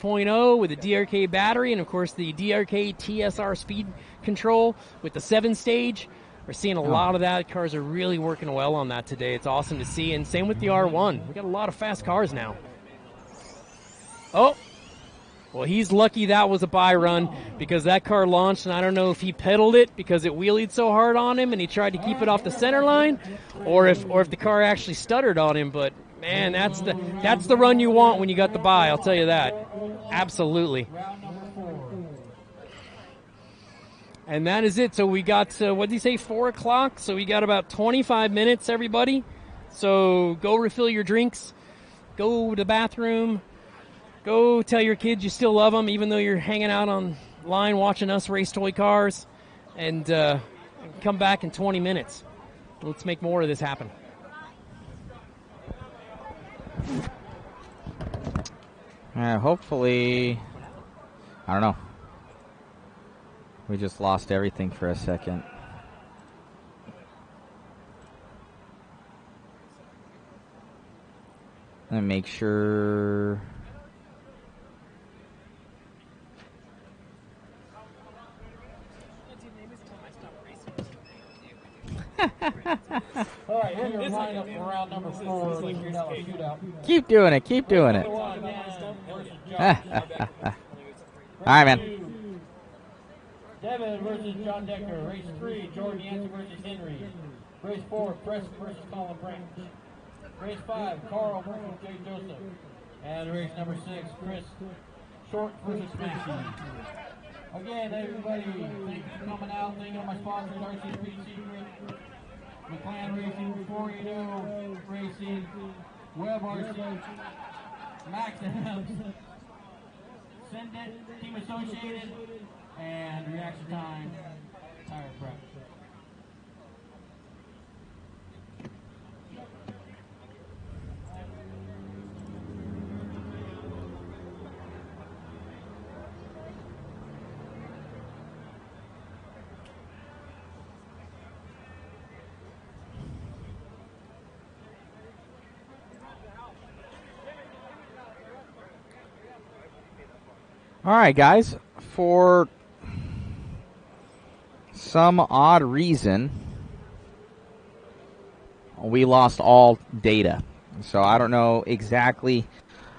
2.0 with a DRK battery, and of course the DRK TSR speed control with the 7-stage. We're seeing a lot of that. Cars are really working well on that today. It's awesome to see, and same with the R1. We got a lot of fast cars now. Oh, well, he's lucky that was a buy run because that car launched, and I don't know if he pedaled it because it wheelied so hard on him and he tried to keep it off the center line, or if the car actually stuttered on him. But man, that's the run you want when you got the buy. I'll tell you that. Absolutely. And that is it. So we got, what did he say, 4 o'clock? So we got about 25 minutes, everybody. So go refill your drinks. Go to the bathroom. Go tell your kids you still love them, even though you're hanging out online watching us race toy cars. And come back in 20 minutes. Let's make more of this happen. Hopefully, I don't know. We just lost everything for a second. And make sure. All right, here's your lineup for round number 4 of the Outlaws Shootout. Keep doing it. Keep doing it. All right, man. Devin versus John Decker. Race 3, Jordan Yancey versus Henry. Race 4, Preston versus Colin Branch. Race 5, Carl versus Jay Joseph. And race number 6, Chris Short versus Smashy. Again, everybody, thank you for coming out. Thank you to my sponsors, RC Speed Secret, McLaren Racing, 480 Racing, Web RC, Max Adams, Send It, Team Associated, and Reaction Time Tire Prep. All right, guys. For some odd reason, we lost all data. So I don't know exactly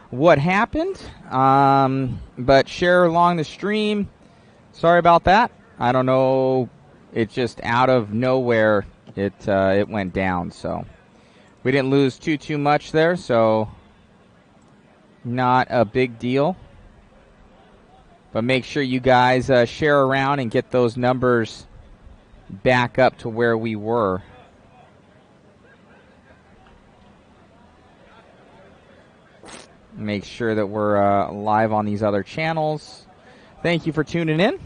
what happened, but share along the stream. Sorry about that. I don't know. It just out of nowhere, it went down. So we didn't lose too much there. So not a big deal. But make sure you guys share around and get those numbers back up to where we were. Make sure that we're live on these other channels. Thank you for tuning in.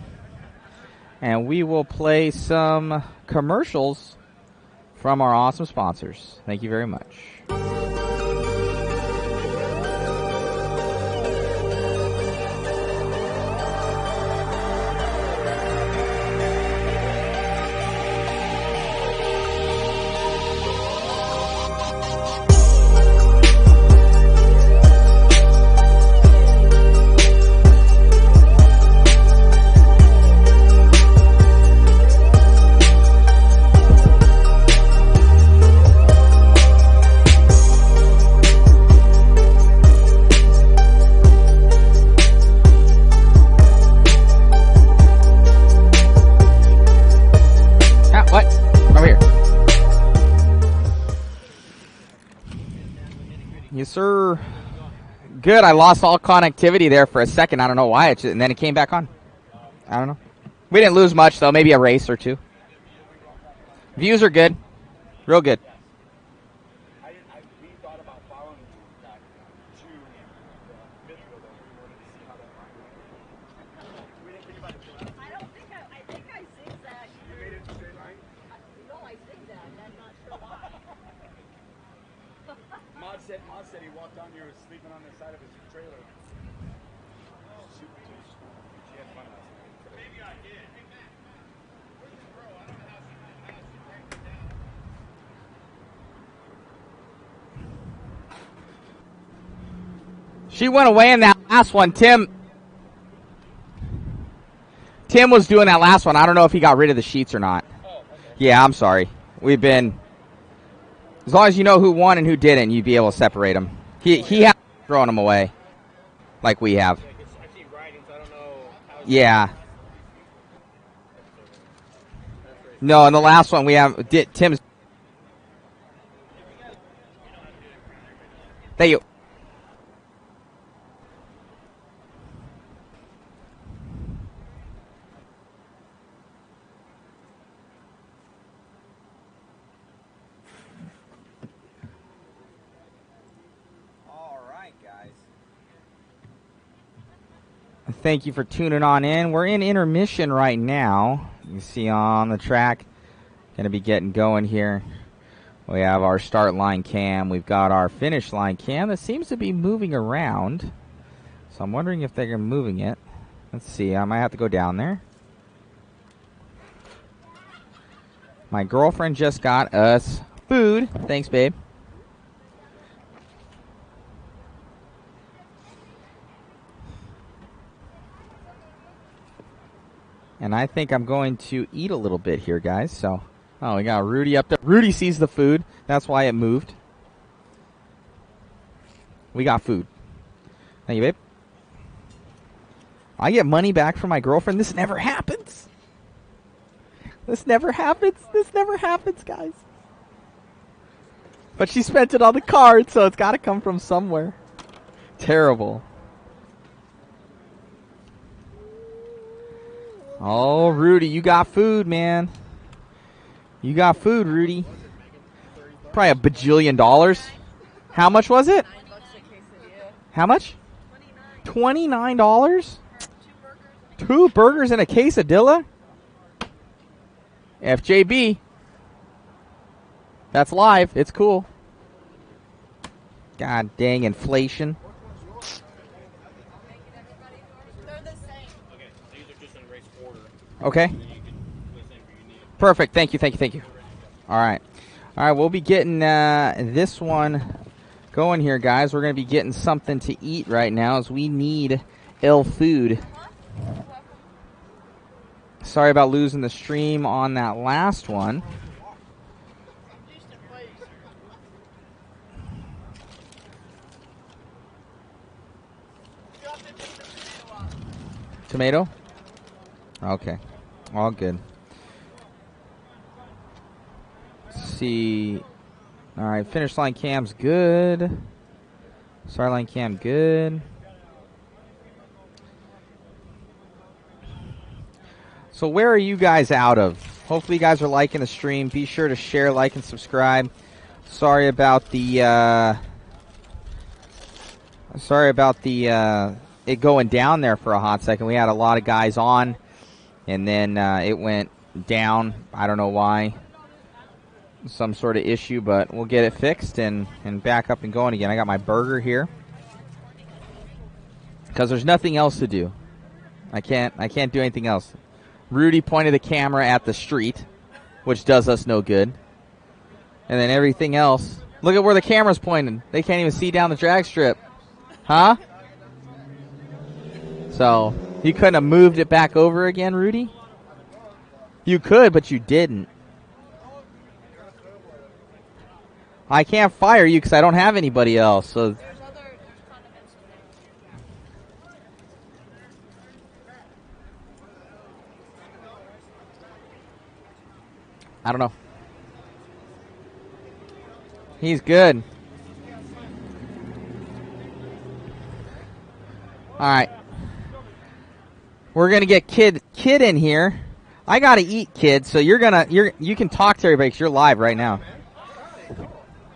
And we will play some commercials from our awesome sponsors. Thank you very much. Yes, sir. Good. I lost all connectivity there for a second. I don't know why. And then it came back on. I don't know. We didn't lose much, though. Maybe a race or two. Views are good. Real good. Mod said he walked on you, was sleeping on the side of his trailer. She had fun last night. Maybe I did. Hey, Matt, where's the girl? I don't know how she breaks it down. She went away in that last one, Tim was doing that last one. I don't know if he got rid of the sheets or not. Oh, okay. Yeah, I'm sorry. We've been, as long as you know who won and who didn't, you'd be able to separate them. He hasn't thrown them away like we have. Yeah, 'cause I see writing, so I don't know how. Yeah. No, in the last one we have Tim's. Thank you. All right, guys. Thank you for tuning on in. We're in intermission right now. You can see on the track, going to be getting going here. We have our start line cam. We've got our finish line cam that seems to be moving around. So I'm wondering if they're moving it. Let's see. I might have to go down there. My girlfriend just got us food. Thanks, babe. And I think I'm going to eat a little bit here, guys. So, oh, we got Rudy up there. Rudy sees the food. That's why it moved. We got food. Thank you, babe. I get money back from my girlfriend. This never happens. This never happens. This never happens, guys. But she spent it on the card, so it's got to come from somewhere. Terrible. Oh, Rudy, you got food, man. You got food, Rudy. Probably $1 bajillion. How much was it? How much? $29. 2 burgers and a quesadilla? FJB. That's live. It's cool. God dang inflation. Okay. Perfect. Thank you. All right. We'll be getting this one going here, guys. We're going to be getting something to eat right now as we need food. Sorry about losing the stream on that last one. Tomato? Okay. All good. Let's see. All right, finish line cam's good. Start line cam good. So where are you guys out of? Hopefully you guys are liking the stream. Be sure to share, like, and subscribe. Sorry about the it going down there for a hot second. We had a lot of guys on. And then it went down. I don't know why. Some sort of issue, but we'll get it fixed and back up and going again. I got my burger here. Because there's nothing else to do. I can't do anything else. Rudy pointed the camera at the street, which does us no good. And then everything else. Look at where the camera's pointing. They can't even see down the drag strip. Huh? So... You couldn't have moved it back over again, Rudy? You could, but you didn't. I can't fire you because I don't have anybody else. So I don't know. He's good. All right. We're gonna get kid in here. I gotta eat, kid. So you can talk to everybody because you're live right now.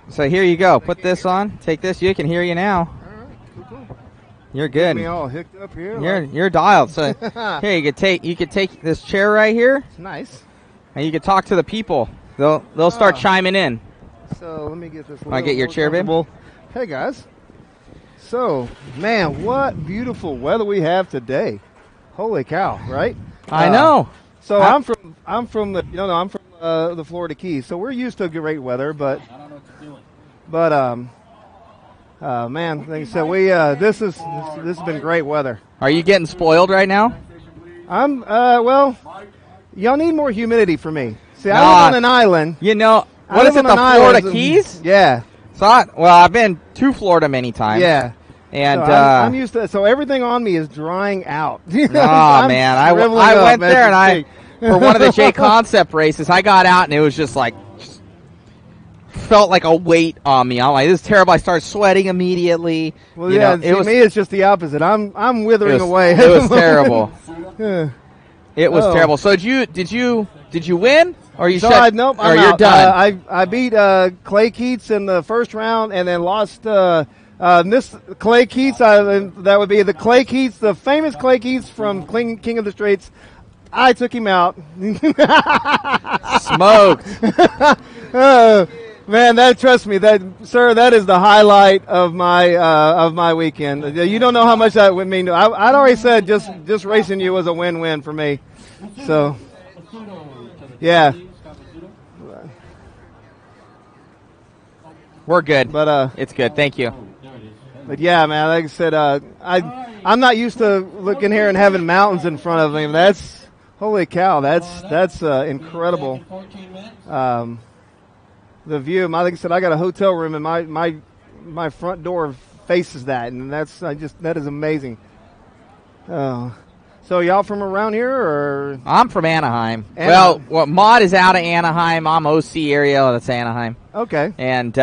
So here you go. Put this on. Take this. You can hear you now. Cool. You're good. Me all hicked up here. You're dialed. So here you could take this chair right here. It's nice. And you can talk to the people. They'll start chiming in. So let me get this. Want to get your chair, babe? Hey guys. So man, what beautiful weather we have today. Holy cow, right? I know. So I'm from the Florida Keys. So we're used to great weather, but I don't know what you're doing. But Man, like I said, this has been great weather. Are you getting spoiled right now? I'm well. Y'all need more humidity for me. See, I Nah. live on an island. You know, I what is live it, on the an Florida island. Keys? Yeah, So I've been to Florida many times. yeah. And So I'm used to it. So everything on me is drying out. oh I'm man, I shriveling went up there as and we I speak. for one of the J Concept races, I got out and it was just felt like a weight on me. I'm like, this is terrible. I started sweating immediately. Well, You yeah. know, See, me, it's just the opposite. I'm withering away. It was terrible. Yeah. It was Oh. terrible. So did you win, or you So shut? nope, or I'm you're out. done? I beat Clay Keats in the first round, and then lost this Clay Keats. That would be the Clay Keats, the famous Clay Keats from King of the Streets. I took him out. Smoked. Man, trust me, that is the highlight of my weekend. You don't know how much that would mean. I'd already said just racing you was a win-win for me. So, yeah. We're good. But It's good. Thank you. But yeah, man, like I said, I'm not used to looking here and having mountains in front of me. That's holy cow. That's incredible. The view. Like I said, I got a hotel room and my front door faces that, and that is amazing. So y'all from around here, or? I'm from Anaheim. Anaheim. Well, Maud is out of Anaheim. I'm OC area. That's Anaheim. Okay. And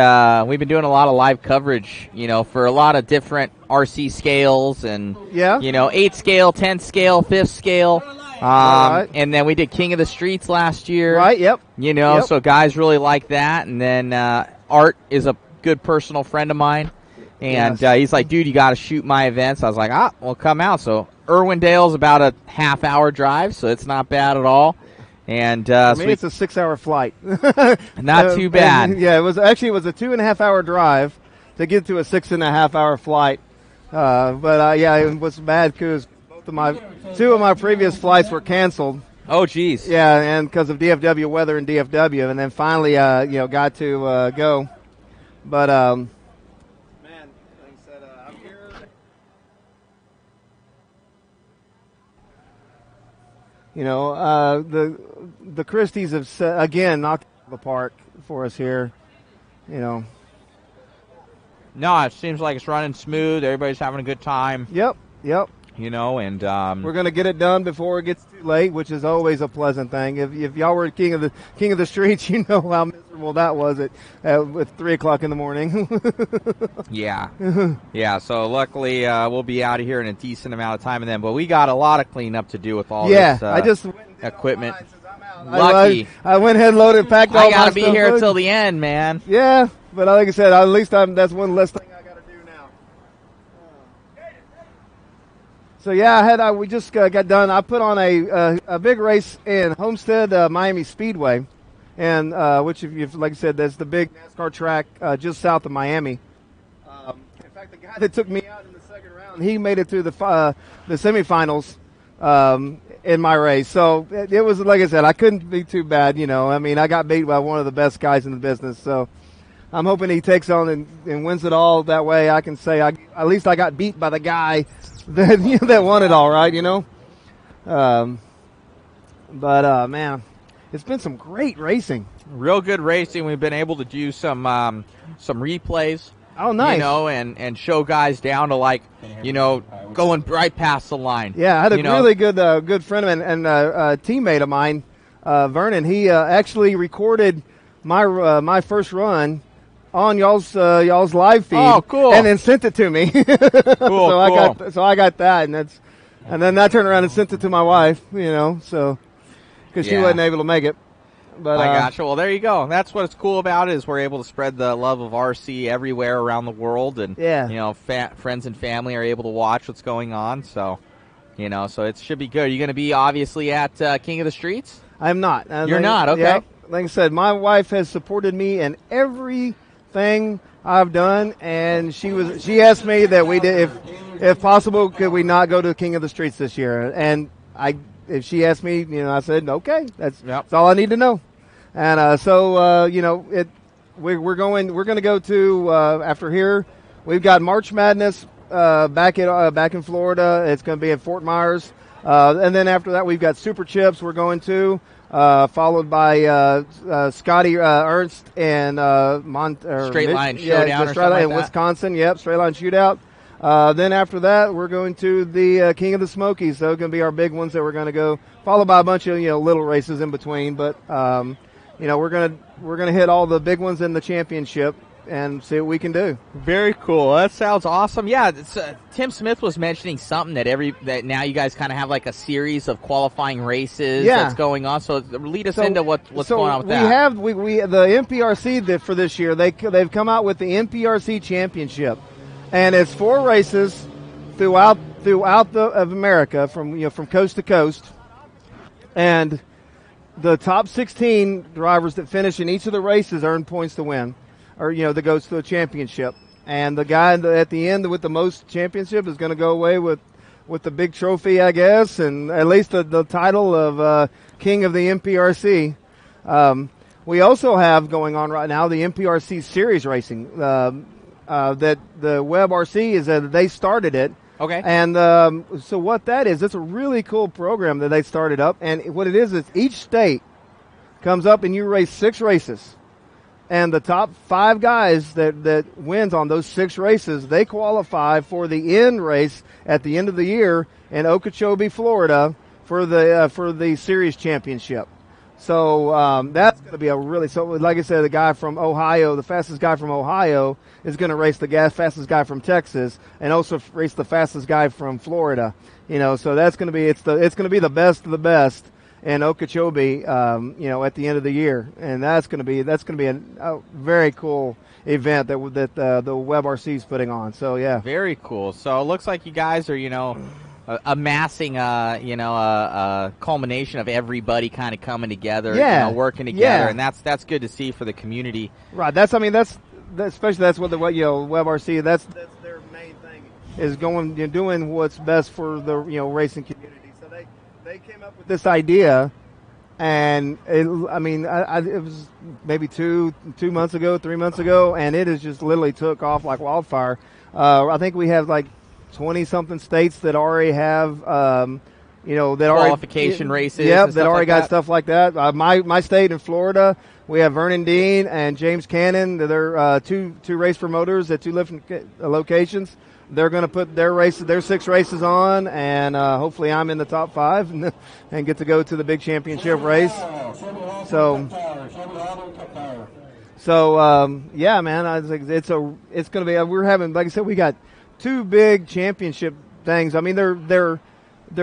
we've been doing a lot of live coverage, for a lot of different RC scales and, Yeah. 8 scale, 10 scale, 5th scale. Right. And then we did King of the Streets last year. Right. Yep. Yep. So guys really like that. And then Art is a good personal friend of mine. And Yes. he's like, dude, you got to shoot my events. I was like, well, come out. So Irwindale's about a half-hour drive, so it's not bad at all. And For me, it's a 6-hour flight. Not too bad. And, yeah, it was a 2.5-hour drive to get to a 6.5-hour flight. But it was bad because two of my previous flights were canceled. Oh, geez. Yeah, and because of DFW weather in DFW, and then finally, got to go. But man, like I said, I'm here. The Christies have again knocked the park for us here. No, it seems like it's running smooth. Everybody's having a good time. Yep. And We're going to get it done before it gets too late, which is always a pleasant thing. If y'all were king of the streets, you know how miserable that was at 3:00 in the morning. yeah. So luckily we'll be out of here in a decent amount of time, and then. But we got a lot of cleanup to do with all this. I just went and did equipment. all mine since I'm out. Lucky. I went ahead, loaded, packed all I my gotta stuff. be here until the end, man. Yeah, but like I said, at least that's one less thing I got to do now. So yeah, we just got done. I put on a big race in Homestead, Miami Speedway, and which, if like I said, that's the big NASCAR track just south of Miami. In fact, the guy that took me out in the second round, he made it through the semifinals in my race. So it was, like I said, I couldn't be too bad. I got beat by one of the best guys in the business. So I'm hoping he takes on and wins it all. That way I can say at least I got beat by the guy that won it all, right? But man, it's been some great racing. Real good racing. We've been able to do some replays. Oh, nice. And show guys down to going right past the line. Yeah, I had a really good friend of mine and a teammate of mine, Vernon. He actually recorded my first run on y'all's live feed. Oh, cool! And then sent it to me. Cool. So I got that, and then I turned around and sent it to my wife. So because she wasn't able to make it. But I gotcha. Well, there you go. That's what's cool about it, is we're able to spread the love of RC everywhere around the world, and friends and family are able to watch what's going on. So, so it should be good. You're going to be obviously at King of the Streets. I'm not. You're not. Okay. Yeah, like I said, my wife has supported me in everything I've done, and she asked me that we did, if possible, could we not go to King of the Streets this year? And if she asked me, I said, okay, that's all I need to know. And we're going to go to after here. we've got March Madness back in Florida. It's going to be in Fort Myers. And then after that, we've got Super Chips we're going to, followed by Scotty Ernst and Straight Line Showdown or something like in that. Wisconsin. Yep, Straight Line Shootout. Then after that, we're going to the King of the Smokies. So it's going to be our big ones that we're going to go, followed by a bunch of little races in between. But we're gonna hit all the big ones in the championship and see what we can do. Very cool. That sounds awesome. Yeah, Tim Smith was mentioning something that now you guys kind of have like a series of qualifying races that's going on. So lead us into what's going on with that. We the MPRC for this year. They've come out with the MPRC Championship, and it's 4 races throughout of America from coast to coast, and the top 16 drivers that finish in each of the races earn points to win, or that goes to a championship. And the guy at the end with the most championship is going to go away with the big trophy, I guess, and at least the title of King of the MPRC. We also have going on right now the MPRC Series racing that the WebRC is they started it. Okay. And so what that is, it's a really cool program that they started up. And what it is each state comes up and you race 6 races. And the top 5 guys that wins on those 6 races, they qualify for the end race at the end of the year in Okeechobee, Florida for the series championship. So that's going to be like I said, the guy from Ohio, the fastest guy from Ohio is going to race the fastest guy from Texas, and also race the fastest guy from Florida. So that's going to be it's going to be the best of the best in Okeechobee. At the end of the year, and that's going to be a very cool event that the WebRC is putting on. So yeah, very cool. So it looks like you guys are amassing a culmination of everybody kind of coming together, working together, and that's good to see for the community. Right. That's what the WebRC. That's their main thing is doing what's best for the racing community. So they came up with this idea, and it was maybe 2 months ago, 3 months ago, and it has just literally took off like wildfire. I think we have like 20-something states that already have, qualification races. Yep, that already got that. stuff like that. My state in Florida, we have Vernon Dean and James Cannon. They're two race promoters at 2 different locations. They're going to put their 6 races on, and hopefully I'm in the top 5 and get to go to the big championship race. So yeah, man, it's going to be. We're having, like I said, we got 2 big championship things. I mean, they're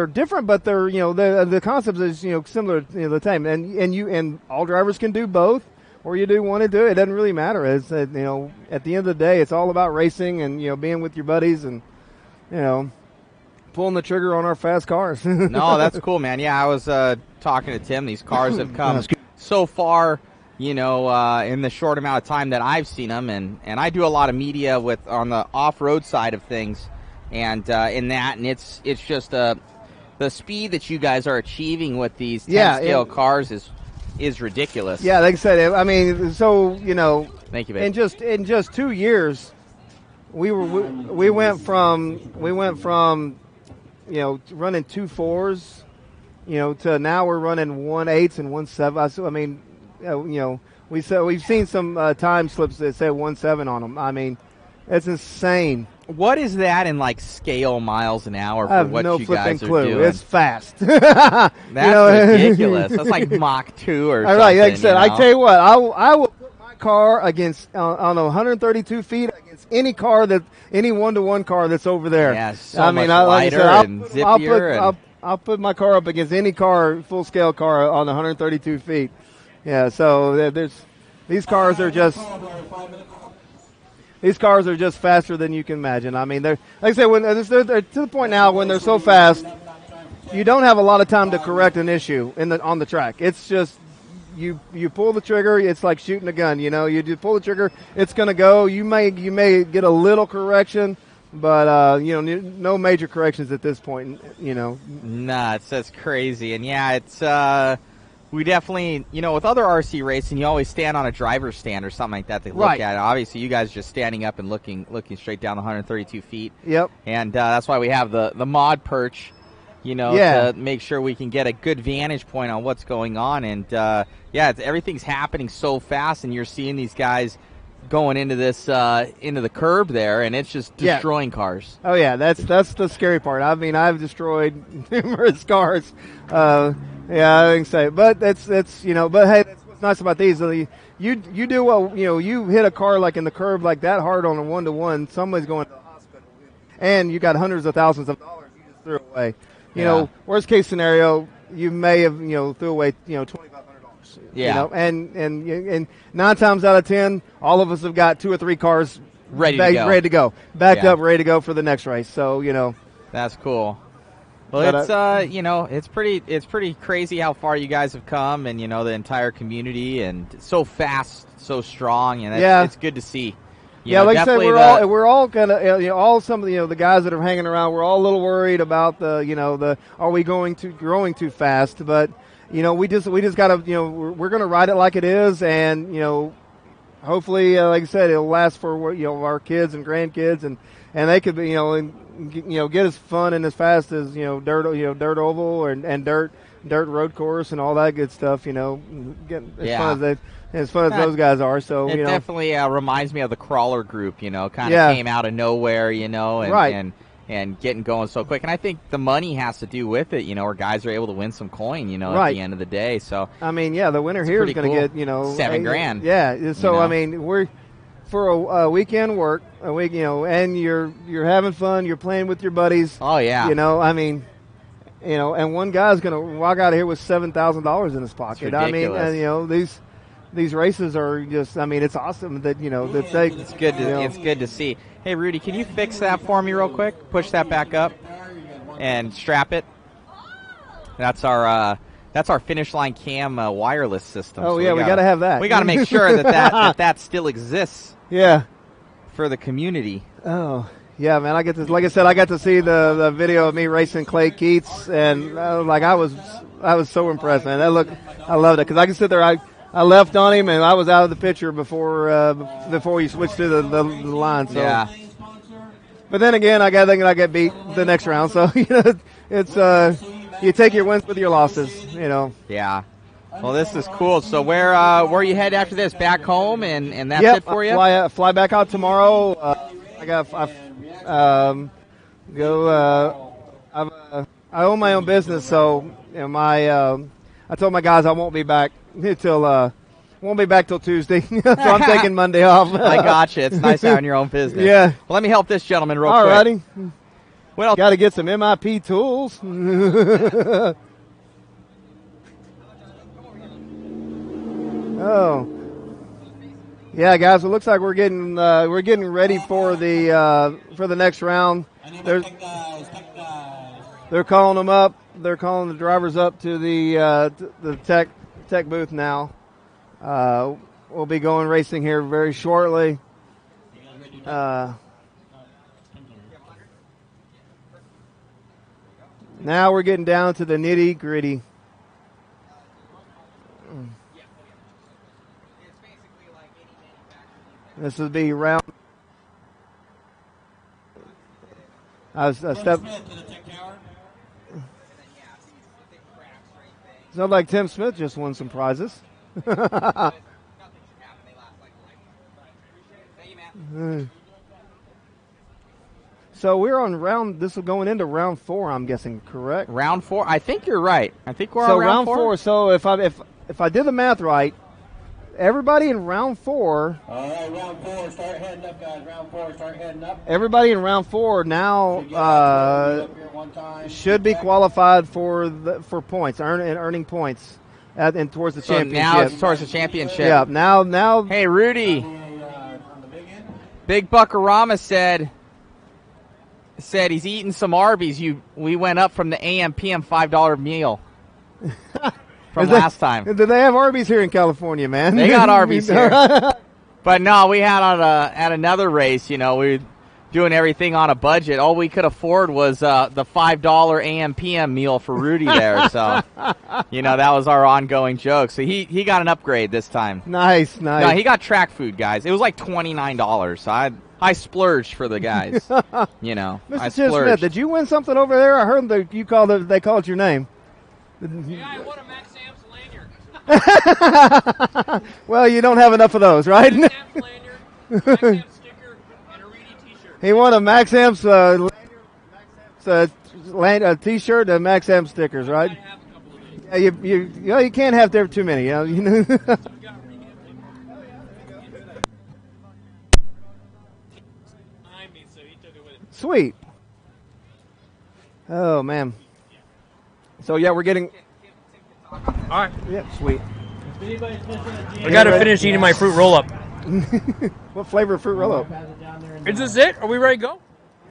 different, but they're the concept is similar the same. And all drivers can do both, or you do want to do it. It doesn't really matter. It's at the end of the day, it's all about racing and being with your buddies and pulling the trigger on our fast cars. No, that's cool, man. Yeah, I was talking to Tim. These cars have come so far. In the short amount of time that I've seen them, and I do a lot of media on the off-road side of things, and it's just the speed that you guys are achieving with these 10-scale cars is ridiculous. Yeah, like I said, I mean, so thank you, babe. In just 2 years, we went from running 2 4s, to now we're running 1.8s and 1.7. So I mean. We've seen some time slips that say 1.7 on them. I mean, it's insane. What is that in scale miles an hour for what you guys are doing? It's fast. That's ridiculous. That's like Mach 2 or something. Right, like I said, I tell you what, I will put my car against on 132 feet against any 1-to-1 car that's over there. Yeah, so much lighter and zippier. I'll put my car up against any car, full scale car on 132 feet. Yeah, so these cars are just faster than you can imagine. I mean, they're like I say, when they're to the point now when they're so fast, you don't have a lot of time to correct an issue on the track. It's just you pull the trigger, it's like shooting a gun. You pull the trigger, it's going to go. You may get a little correction, but no major corrections at this point. Nah, that's crazy, and yeah, it's. we definitely, with other RC racing, you always stand on a driver's stand or something like that to look Right. at it. Obviously, you guys are just standing up and looking straight down the 132 feet. Yep. And that's why we have the mod perch, Yeah. to make sure we can get a good vantage point on what's going on. And, everything's happening so fast, and you're seeing these guys going into this into the curb there, and it's just destroying cars. Oh yeah, that's the scary part. I mean, I've destroyed numerous cars. I can say, but that's But hey, that's what's nice about these. You do well. You hit a car like in the curb like that hard on a 1-to-1. Somebody's going to the hospital, and you got hundreds of thousands of dollars you just threw away. Worst case scenario, you may have threw away $2,500. Yeah. And 9 times out of 10, all of us have got 2 or 3 cars ready to go, backed up, ready to go for the next race. So that's cool. Well, it's it's pretty crazy how far you guys have come, and the entire community, and so fast, so strong, and it's good to see. Like I said, we're all kind of all some of the guys that are hanging around. We're all a little worried about the are we growing too fast, but. We just got to, we're going to ride it like it is, and hopefully, like I said, it'll last for our kids and grandkids, and they could be, get as fun and as fast as dirt oval and dirt road course and all that good stuff. Get as fun as those guys are. So it definitely reminds me of the crawler group. Kind of came out of nowhere, and right. And getting going so quick. And I think the money has to do with it, where guys are able to win some coin, right. at the end of the day. So I mean, the winner here is going to get, $7,000. Yeah. So I mean, we're for a weekend work, a week, and you're having fun, you're playing with your buddies. Oh yeah. I mean, and one guy's going to walk out of here with $7,000 in his pocket. I mean, and, these races are just, I mean, it's awesome that, that they. It's good to, it's good to see. Hey, Rudy, can you fix that for me real quick? Push that back up and strap it. That's our finish line cam wireless system. Oh, so we got to have that. We got to make sure that still exists. Yeah. For the community. Oh, yeah, man. I got to see the video of me racing Clay Keats, and I was so impressed, man. I loved it because I can sit there. I left on him, and I was out of the picture before he switched to the line. So. Yeah. But then again, I get beat the next round. So it's you take your wins with your losses. Yeah. Well, this is cool. So where you head after this? Back home, and that's it for you. Fly back out tomorrow. I own my own business, so I told my guys I won't be back till Tuesday. So I'm taking Monday off. I gotcha. It's nice having your own business. Yeah. Well, let me help this gentleman real quick. Alrighty. Well, got to get some MIP tools. Oh. Yeah, guys. It looks like we're getting ready for the next round. They're calling them up. They're calling the drivers up to the tech booth now. We'll be going racing here very shortly. Now we're getting down to the nitty gritty. This would be round. Sounds like Tim Smith just won some prizes. So we're on this is going into round 4, I'm guessing, correct? Round 4? I think you're right. I think we're on round 4. So if I did the math right, everybody in round 4. All right, round 4, start heading up, guys. Round 4, start heading up. Everybody in round 4 now should be qualified for points, earning points, and towards the championship. Now it's towards the championship. Yeah. Now. Hey, Rudy. Big Buckarama said he's eating some Arby's. We went up from the AM PM $5 meal. From last time. Do they have Arby's here in California, man? They got Arby's here. But no, we had at another race, we doing everything on a budget. All we could afford was the $5 AM PM meal for Rudy there. So, that was our ongoing joke. So he got an upgrade this time. Nice. No, he got track food, guys. It was like $29. So I splurged for the guys. I Mr. splurged. Smith, did you win something over there? I heard they called your name. Yeah, I won a Max Amps lanyard. Well, you don't have enough of those, right? Max Amps lanyard, Max Amps sticker, and a Reedy t-shirt. He won a Max Amps t-shirt and Max Amps stickers, right? Yeah, you can't have too many. Sweet. Oh man. So yeah, we're getting. All right. Yeah, sweet. I got to finish eating my fruit roll-up. What flavor of fruit roll-up? Is this it? Are we ready to go?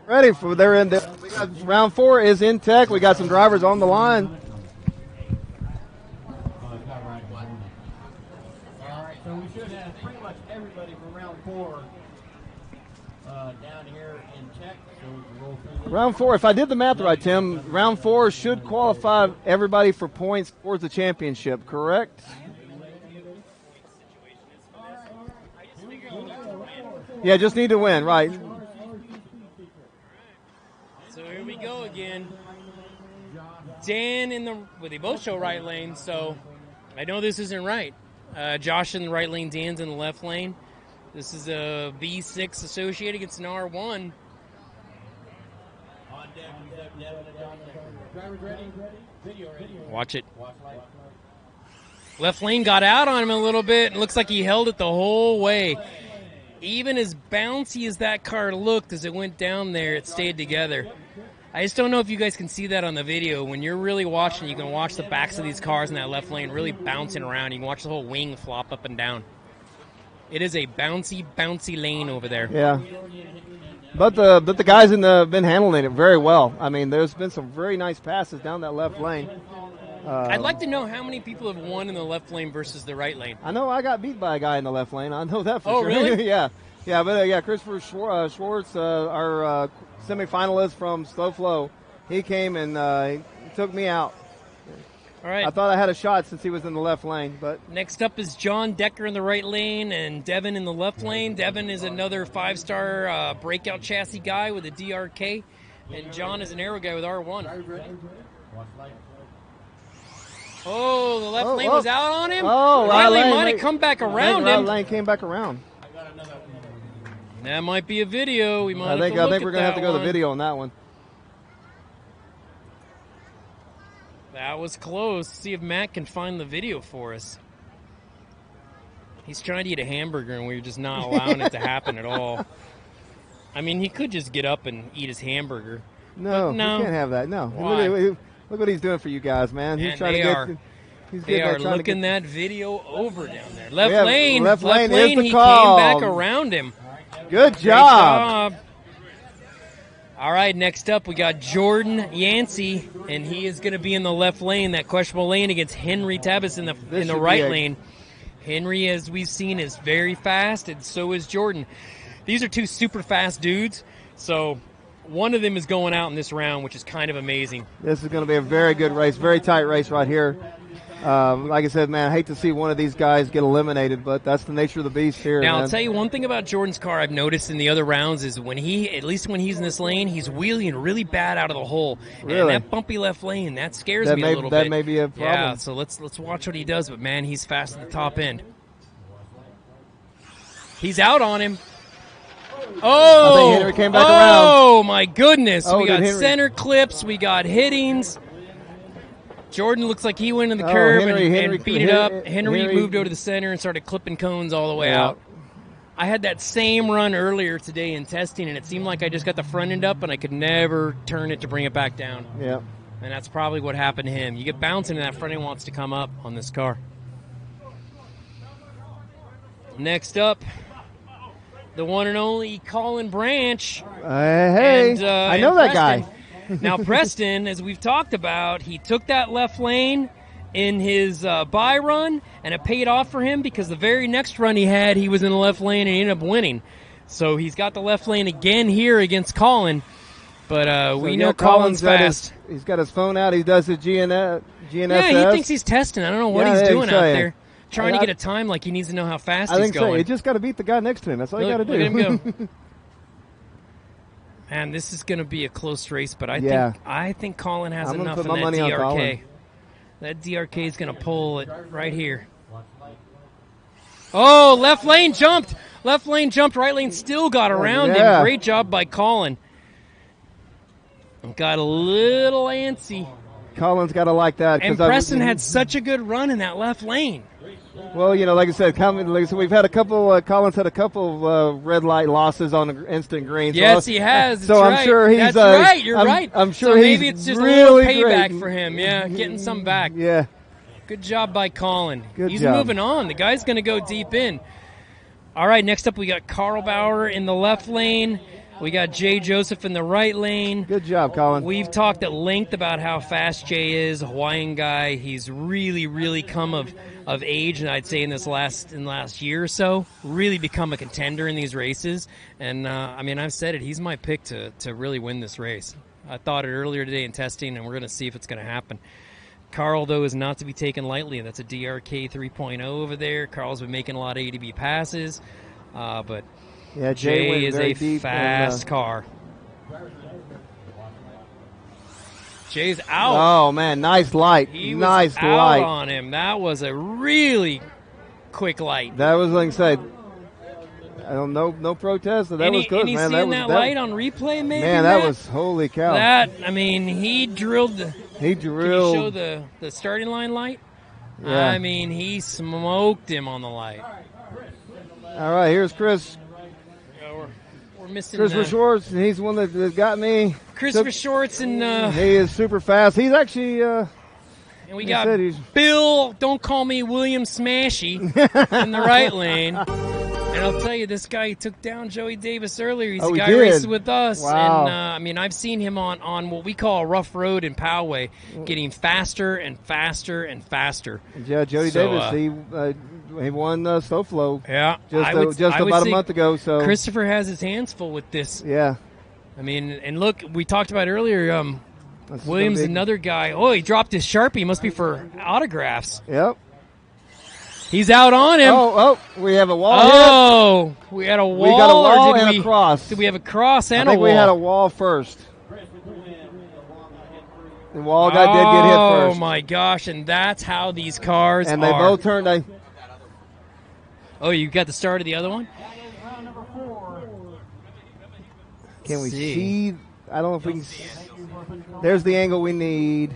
Ready for they're in. We got round 4 is in tech. We got some drivers on the line. All right, so we should have pretty much everybody from round 4 down here in tech. So we can roll through this. Round 4. If I did the math right, Tim, round 4 should qualify everybody for points towards the championship. Correct? Yeah, just need to win, right? So here we go again. Dan they both show right lane, so I know this isn't right. Josh in the right lane, Dan's in the left lane. This is a V6 associated against an R1. On deck, we have Devin and John Decker. Drivers ready? Video ready. Watch it. Watch light. Left lane got out on him a little bit. It looks like he held it the whole way. Even as bouncy as that car looked as it went down there, it stayed together. I just don't know if you guys can see that on the video. When you're really watching, you can watch the backs of these cars in that left lane really bouncing around. You can watch the whole wing flop up and down. It is a bouncy, bouncy lane over there. Yeah. But the guys been handling it very well. I mean, there's been some very nice passes down that left lane. I'd like to know how many people have won in the left lane versus the right lane. I know I got beat by a guy in the left lane. I know that for sure. Oh, Really? Yeah. But Christopher Schwartz, our semifinalist from Slow Flow, he came and he took me out. All right. I thought I had a shot since he was in the left lane, but Next up is John Decker in the right lane and Devin in the left lane. Devin is another 5-star breakout chassis guy with a DRK, and John is an aero guy with R1. Oh, the left lane was out on him. Oh, right lane might have come back around him. Right lane came back around. That might be a video. We might. I think we're gonna have to go to the video. video on that one. That was close. See if Matt can find the video for us. He's trying to eat a hamburger, and we're just not allowing it to happen at all. I mean, he could just get up and eat his hamburger. No, no. you can't have that. No. Why? Look what he's doing for you guys, man. He's And trying they to are- get. He's They are trying to looking get- that video over down there. Left Yeah, lane. left lane is the he call. came back around him. Good Great job. All right, next up we got Jordan Yancey, and he is going to be in the left lane, that questionable lane against Henry Tabbas in the This should right be a- lane. Henry, as we've seen, is very fast, and so is Jordan. These are two super fast dudes, so one of them is going out in this round, which is kind of amazing. This is going to be a very good race, very tight race right here. Like I said, man, I hate to see one of these guys get eliminated, but that's the nature of the beast here. Now, man. I'll tell you one thing about Jordan's car I've noticed in the other rounds is when at least when he's in this lane, he's wheeling really bad out of the hole. Really? And that bumpy left lane, that scares That me may- a little that bit. may be a problem. Yeah, so let's watch what he does, but man, he's fast at the top end. He's out on him. Oh! I think Henry came back Oh, my goodness. Oh, we got did Henry- center clips, we got hittings. Jordan looks like he went in the Oh, curb Henry- and beat it up. Henry Henry- moved over to the center and started clipping cones all the way Yeah. out. I had that same run earlier today in testing, and it seemed like I just got the front end up, and I could never turn it to bring it back down. Yeah. And that's probably what happened to him. You get bouncing, and that front end wants to come up on this car. Next up, the one and only Colin Branch. Hey, And, I and know that Preston. guy. Now, Preston, as we've talked about, he took that left lane in his bye run, and it paid off for him because the very next run he had, he was in the left lane and he ended up winning. So he's got the left lane again here against Colin. But we know Colin's Colin's fast. He's got his phone out. He does his GNSS. Yeah, he thinks he's testing. I don't know what he's doing out there. Trying to I- get a time like he needs to know how fast I he's think so. going. You just got to beat the guy next to him. That's all you got to do. Look at him go. Man, this is going to be a close race, but I think Colin has I'm gonna enough put in my that money on DRK. Colin. That DRK is going to pull it right here. Oh, left lane jumped. Left lane jumped. Right lane still got around him. Great job by Colin. Got a little antsy. Colin's got to like that. And Preston had such a good run in that left lane. Well, like I said, we've had a couple. Colin's had a couple of red light losses on the instant green. Yes, he has. So I'm sure he's. That's right. You're right. I'm sure so he's maybe it's just really a little payback great. for him. Yeah, getting some back. Yeah. Good job by Colin. He's job. moving on. The guy's going to go deep in. All right, next up we got Carl Bauer in the left lane. We got Jay Joseph in the right lane. Good job, Colin. We've talked at length about how fast Jay is, a Hawaiian guy. He's really, really come of age, and I'd say in the last year or so, really become a contender in these races. And I've said it. He's my pick to really win this race. I thought it earlier today in testing, and we're going to see if it's going to happen. Carl, though, is not to be taken lightly. That's a DRK 3.0 over there. Carl's been making a lot of ADB passes, but yeah, Jay is a fast car. Jay's out. Oh, man, nice light. He nice was out light on him. That was a really quick light. That was, like I said, I don't know, no protest. That was good, any man. Seeing that light on replay, maybe? Man, that was, holy cow. He drilled the. He Can you drilled. show the starting line light? Yeah. He smoked him on the light. All right, here's Chris. We're missing Christopher Schwartz. He's the one that got me. Christopher Schwartz and he is super fast. He's actually. And we got Bill, don't call me William Smashy, in the right lane. And I'll tell you, this guy took down Joey Davis earlier. He's the guy racing with us. Wow. And I've seen him on what we call a rough road in Poway, getting faster and faster and faster. Yeah, Joey Davis, he won Slow Flow. Yeah. Just about a month ago. So Christopher has his hands full with this. Yeah. And look, we talked about earlier, Williams, another guy. Oh, he dropped his Sharpie. Must be for autographs. Yep. He's out on him. Oh, we have a wall hit. We had a wall. We got a wall and a cross. Did we have a cross and a wall? I think we had a wall first. The wall guy did get hit first. Oh, my gosh, and that's how these cars are. And they both turned. Oh, you got the start of the other one? Can we see? I don't know if we can see. There's the angle we need.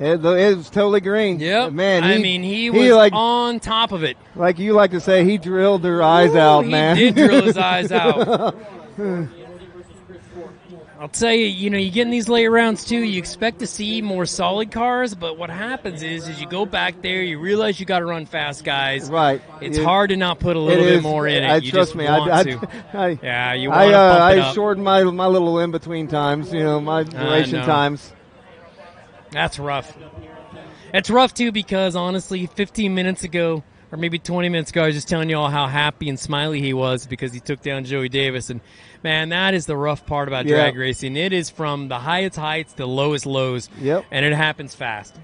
It was totally green. Yep. Man, he was on top of it. Like you like to say, he drilled their eyes out, man. He did drill his eyes out. I'll tell you, you get in these late rounds, too, you expect to see more solid cars, but what happens is you go back there, you realize you got to run fast, guys. Right. It's hard to not put a little bit more in it. Trust me. You want to pump it I up. shortened my little in-between times, my duration times. That's rough. It's rough, too, because, honestly, 15 minutes ago, or maybe 20 minutes ago, I was just telling you all how happy and smiley he was because he took down Joey Davis. And, man, that is the rough part about drag racing. It is from the highest heights to the lowest lows. Yep. And it happens fast.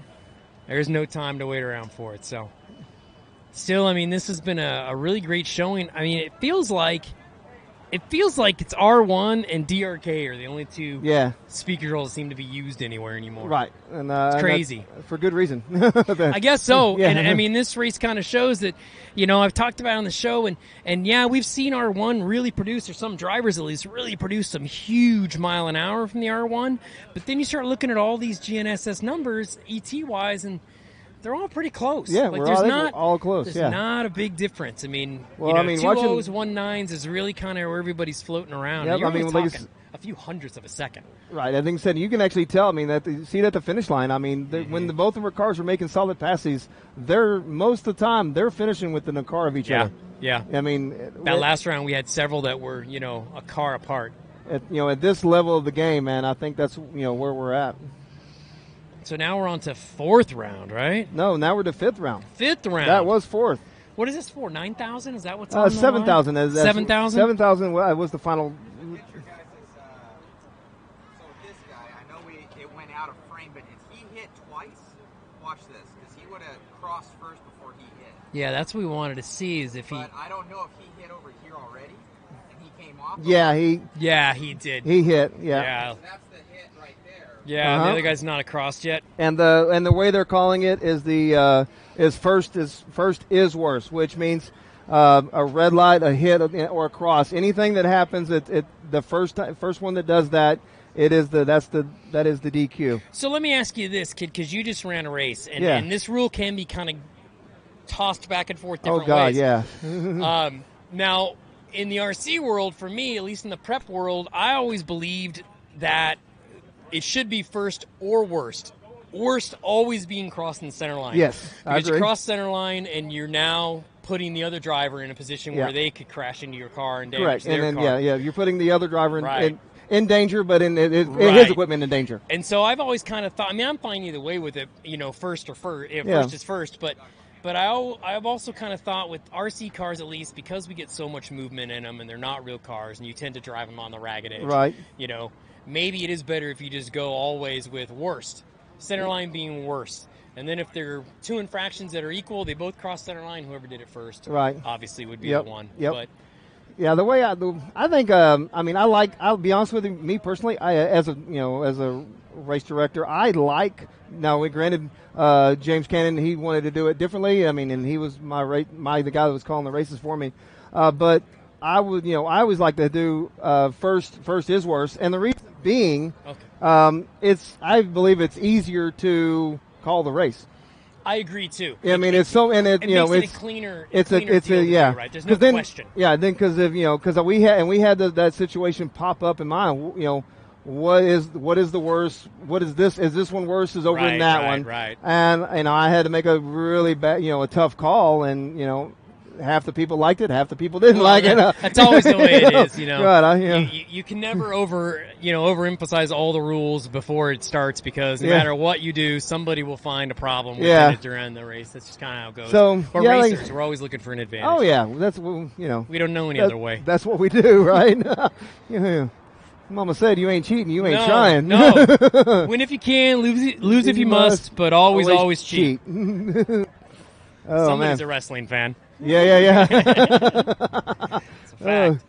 There's no time to wait around for it. So, still, this has been a really great showing. It feels like it's R1 and DRK are the only two speed controls that seem to be used anywhere anymore. Right. And, it's crazy. For good reason. I guess so. Yeah. And, this race kind of shows that, I've talked about it on the show, and we've seen R1 really produce, or some drivers at least, really produce some huge mile an hour from the R1. But then you start looking at all these GNSS numbers, ET-wise, and they're all pretty close. Yeah, we're all close. There's not a big difference. 2 watching 9s is really kind of where everybody's floating around. Yep, You're talking a few hundredths of a second. Right. I think you can actually tell. See it at the finish line. When both of our cars were making solid passes, most of the time they're finishing within a car of each other. Yeah. That last round we had several that were a car apart. At this level of the game, man, I think that's where we're at. So now we're on to fourth round, right? No, now we're to fifth round. Fifth round. That was fourth. What is this for? 9,000? Is that what's on the 7,000. 7,000? 7,000 was the final. So this guy, I know it went out of frame, but if he hit twice, watch this, because he would have crossed first before he hit. Yeah, that's what we wanted to see is if he. But I don't know if he hit over here already, and he came off. Yeah, he did. he hit. Yeah. So that's the hit right there. Yeah, the other guy's not across yet. And the way they're calling it is first is worse, which means a red light, a hit, or a cross. Anything that happens, the first one that does that, that is the DQ. So let me ask you this, kid, because you just ran a race, and this rule can be kind of tossed back and forth different ways. Yeah. Now, in the RC world, for me, at least in the prep world, I always believed that it should be first or worst. Worst always being crossing the center line. Yes, I because you agree. cross center line, and you're now putting the other driver in a position where they could crash into your car and damage Correct. their And then car. you're putting the other driver Right. in danger, but in his Right. equipment in danger. And so I've always kind of thought. I mean, I'm fine either way with it. First or first. First is first, but I've also kind of thought with RC cars, at least, because we get so much movement in them and they're not real cars, and you tend to drive them on the ragged edge. Right. Maybe it is better if you just go always with worst, center line being worst. And then if there are two infractions that are equal, they both cross center line. Whoever did it first, Right. obviously would be Yep. the one. Yep. But Yeah, the way I think, I'll be honest with you, me personally, as a race director, granted, James Cannon, he wanted to do it differently. I mean, and he was the guy that was calling the races for me. But I always like to do first is worse. And the reason being, I believe it's easier to call the race. I agree too. I mean, it's so, and It makes it a cleaner. it's deal to do, right? There's no then, question. Yeah, then because we had that situation pop up in mind. What is the worst? What is this? Is this one worse? Is over in that one? Right. And I had to make a really bad, a tough call, and half the people liked it, half the people didn't like it. That's always the way it is, Right, You can never overemphasize all the rules before it starts, because no matter what you do, somebody will find a problem with it during the race. That's just kind of how it goes. So, but racers, we're always looking for an advantage. Oh yeah, that's we don't know any other way. That's what we do, right? Mama said, "You ain't cheating, you ain't trying." No, win if you can, lose if you must, but always cheat. Oh Somebody's man, a wrestling fan. yeah. It's a fact.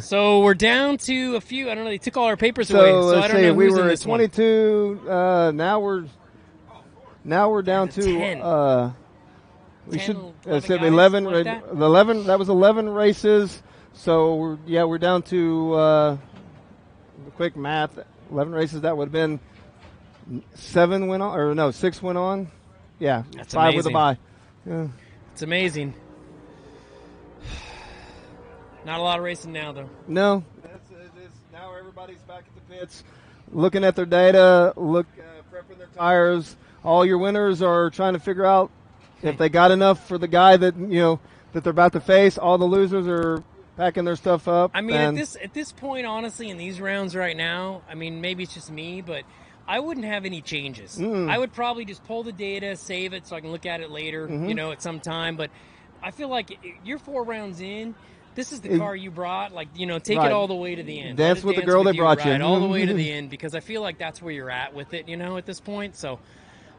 So we're down to a few. I don't know. They took all our papers away. So So let's I don't see. know We who's in were at this one. 22. Now we're down to 10. we 10, should 11 said guys, 11. like that? 11. That was 11 races. So we're down to quick math. 11 races. That would have been 7 went on, or no, 6 went on. Yeah, That's 5 with a amazing. bye. Yeah. It's amazing. Not a lot of racing now, though. No. Now everybody's back at the pits, looking at their data, prepping their tires. All your winners are trying to figure out if they got enough for the guy that that they're about to face. All the losers are packing their stuff up. I mean, at this point, honestly, in these rounds right now, I mean, maybe it's just me, but I wouldn't have any changes. I would probably just pull the data, save it so I can look at it later, at some time. But I feel like you're 4 rounds in. This is the car you brought. Like, take Right. it all the way to the end. Dance Let it with the dance girl with that brought you. right, all the way to the end, because I feel like that's where you're at with it, at this point. So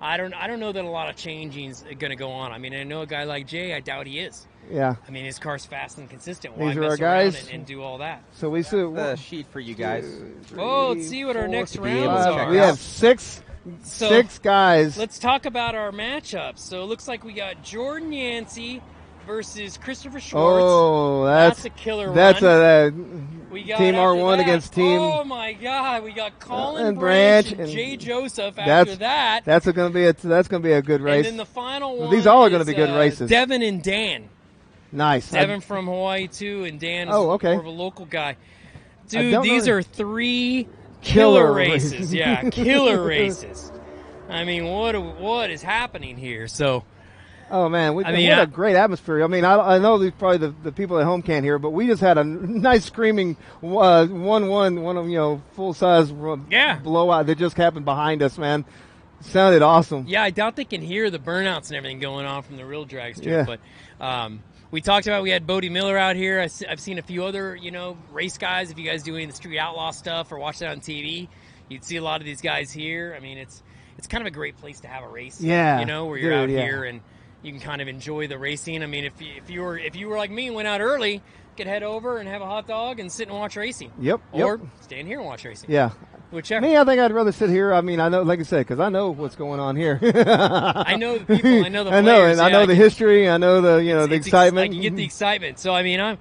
I don't know that a lot of changing is going to go on. I mean, I know a guy like Jay, I doubt he is. Yeah. I mean, his car's fast and consistent. These Why are mess our around guys. and do all that? So we see The sheet for you guys. Let's see what our next to be able to rounds check are. we have six guys. Let's talk about our matchups. So it looks like we got Jordan Yancey versus Christopher Schwartz. Oh, that's a killer That's one. We got Team after R1 that, against Team. Oh my God, we got Colin and Branch Branch and and Jay Joseph after that. That's going to be a good race. And then the final one. These all are going is, to be good races. Devin and Dan. Nice. Devin from Hawaii too, and Dan is okay. more of a local guy. I Dude, don't these know. are 3 Killer killer races. Yeah, killer races. I mean, what is happening here? So, Oh man, what I mean, a great atmosphere! I mean, I know these probably the people at home can't hear, but we just had a nice screaming 1-1, one of full size blowout that just happened behind us, man. Sounded awesome. Yeah, I doubt they can hear the burnouts and everything going on from the real drag strip. Yeah. But we talked about, we had Bodie Miller out here. I've seen a few other, race guys. If you guys do any of the Street Outlaw stuff or watch that on TV, you'd see a lot of these guys here. I mean, it's kind of a great place to have a race. Yeah. Where you're out here and you can kind of enjoy the racing. I mean, if you were like me and went out early, you could head over and have a hot dog and sit and watch racing. Yep. Or stand here and watch racing. Yeah. Whichever. Me, I think I'd rather sit here. I mean, I know, like I said, because I know what's going on here. I know the people. I know the players. I know, and I know the history. I know the the excitement. I can get the excitement. So I mean,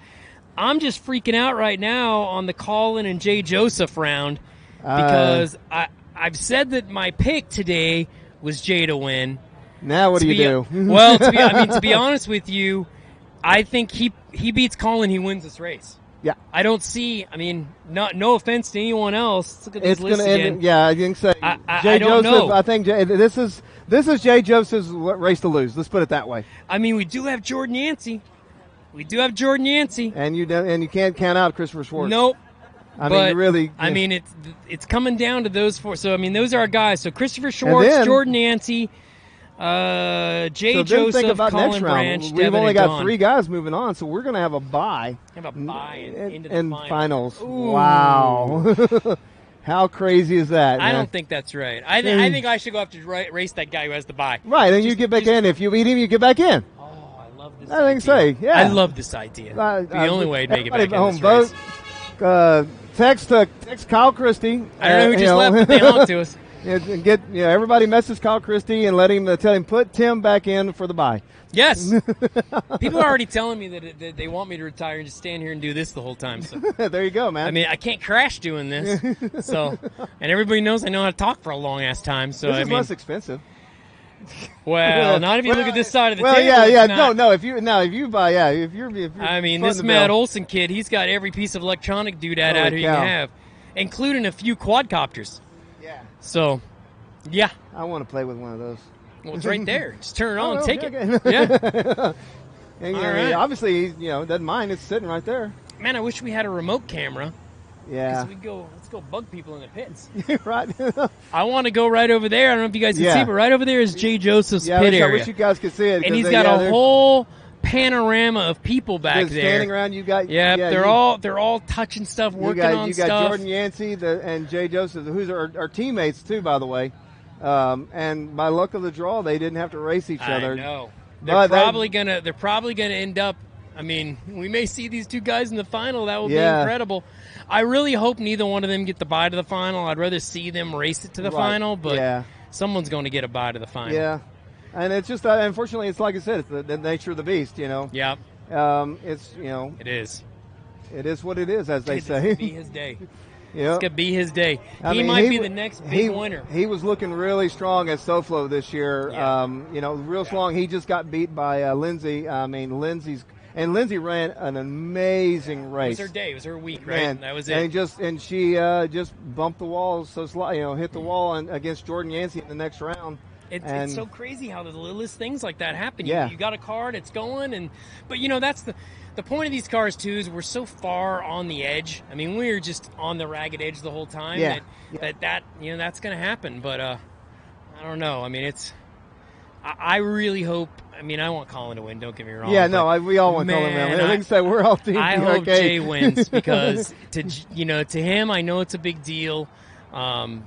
I'm just freaking out right now on the Colin and Jay Joseph round because I've said that my pick today was Jay to win. Now what do you do? Well, to be honest with you, I think he beats Colin. He wins this race. Yeah. I don't see. I mean, no offense to anyone else. Look at this list again. Yeah, I didn't say Jay I don't Joseph. know. I think this is Jay Joseph's race to lose. Let's put it that way. I mean, we do have Jordan Yancey. And you can't count out Christopher Schwartz. Nope. I mean, really. I mean, it's coming down to those four. So I mean, those are our guys. So Christopher Schwartz, Jordan Yancey, Jay Joseph, think about Colin next Branch, round. Devin, We've only and got Don. 3 guys moving on, so we're going to have a bye. Into the in finals. finals. Wow. How crazy is that? I man? don't think that's right. I think I should go have to race that guy who has the bye. Right, and you get back in. If you beat him, you get back in. Oh, I love this. I think so. Yeah, I love this idea. The only way to make it back in this vote. race. Text Kyle Christie. I don't know who just left, but they honked to us. Everybody message Kyle Christie and let him tell him put Tim back in for the bye. Yes. People are already telling me that they want me to retire and just stand here and do this the whole time. So there you go, man. I mean, I can't crash doing this. So, and everybody knows I know how to talk for a long ass time. So this is less expensive. Well, not if you look at this side of the table. Well, yeah. No. If you buy, if you're I mean, this Matt Olson kid, he's got every piece of electronic doodad out here you can have, including a few quadcopters. Yeah. So, yeah. I want to play with one of those. Well, it's right there. Just turn it on and take it. Okay. Yeah. And, All right. Obviously, doesn't mind. It's sitting right there. Man, I wish we had a remote camera. Yeah. Let's go bug people in the pits. Right. I want to go right over there. I don't know if you guys can see, but right over there is Jay Joseph's pit area. I wish you guys could see it. And he's got a whole panorama of people back there. Standing around, you got. They're all touching stuff, working on stuff. You got Jordan Yancey and Jay Joseph, who's our teammates too, by the way. And by luck of the draw, they didn't have to race each other. I know. They're probably gonna end up. I mean, we may see these two guys in the final. That will be incredible. I really hope neither one of them get the bye to the final. I'd rather see them race it to the final, but someone's going to get a bye to the final. Yeah, and it's just unfortunately, it's like I said, it's the nature of the beast. Yeah. It's It is. It is what it is, as they say. This could be his day. Yeah. This could be his day. He might be the next big winner. He was looking really strong at SoFlo this year. Yeah. Real strong. He just got beat by Lindsay. I mean, Lindsay ran an amazing race. It was her day. It was her week, right? Man, That was it. And she just bumped the wall hit the wall against Jordan Yancey in the next round. It's so crazy how the littlest things like that happen. Yeah. You got a card, it's going, but that's the point of these cars too is we're so far on the edge. I mean, we're just on the ragged edge the whole time. Yeah. That's going to happen. But I don't know. I mean, I really hope. I mean, I want Colin to win. Don't get me wrong. Yeah, no, we all want Colin to win. Like I said, we're all team. I hope Jay wins because to him, I know it's a big deal.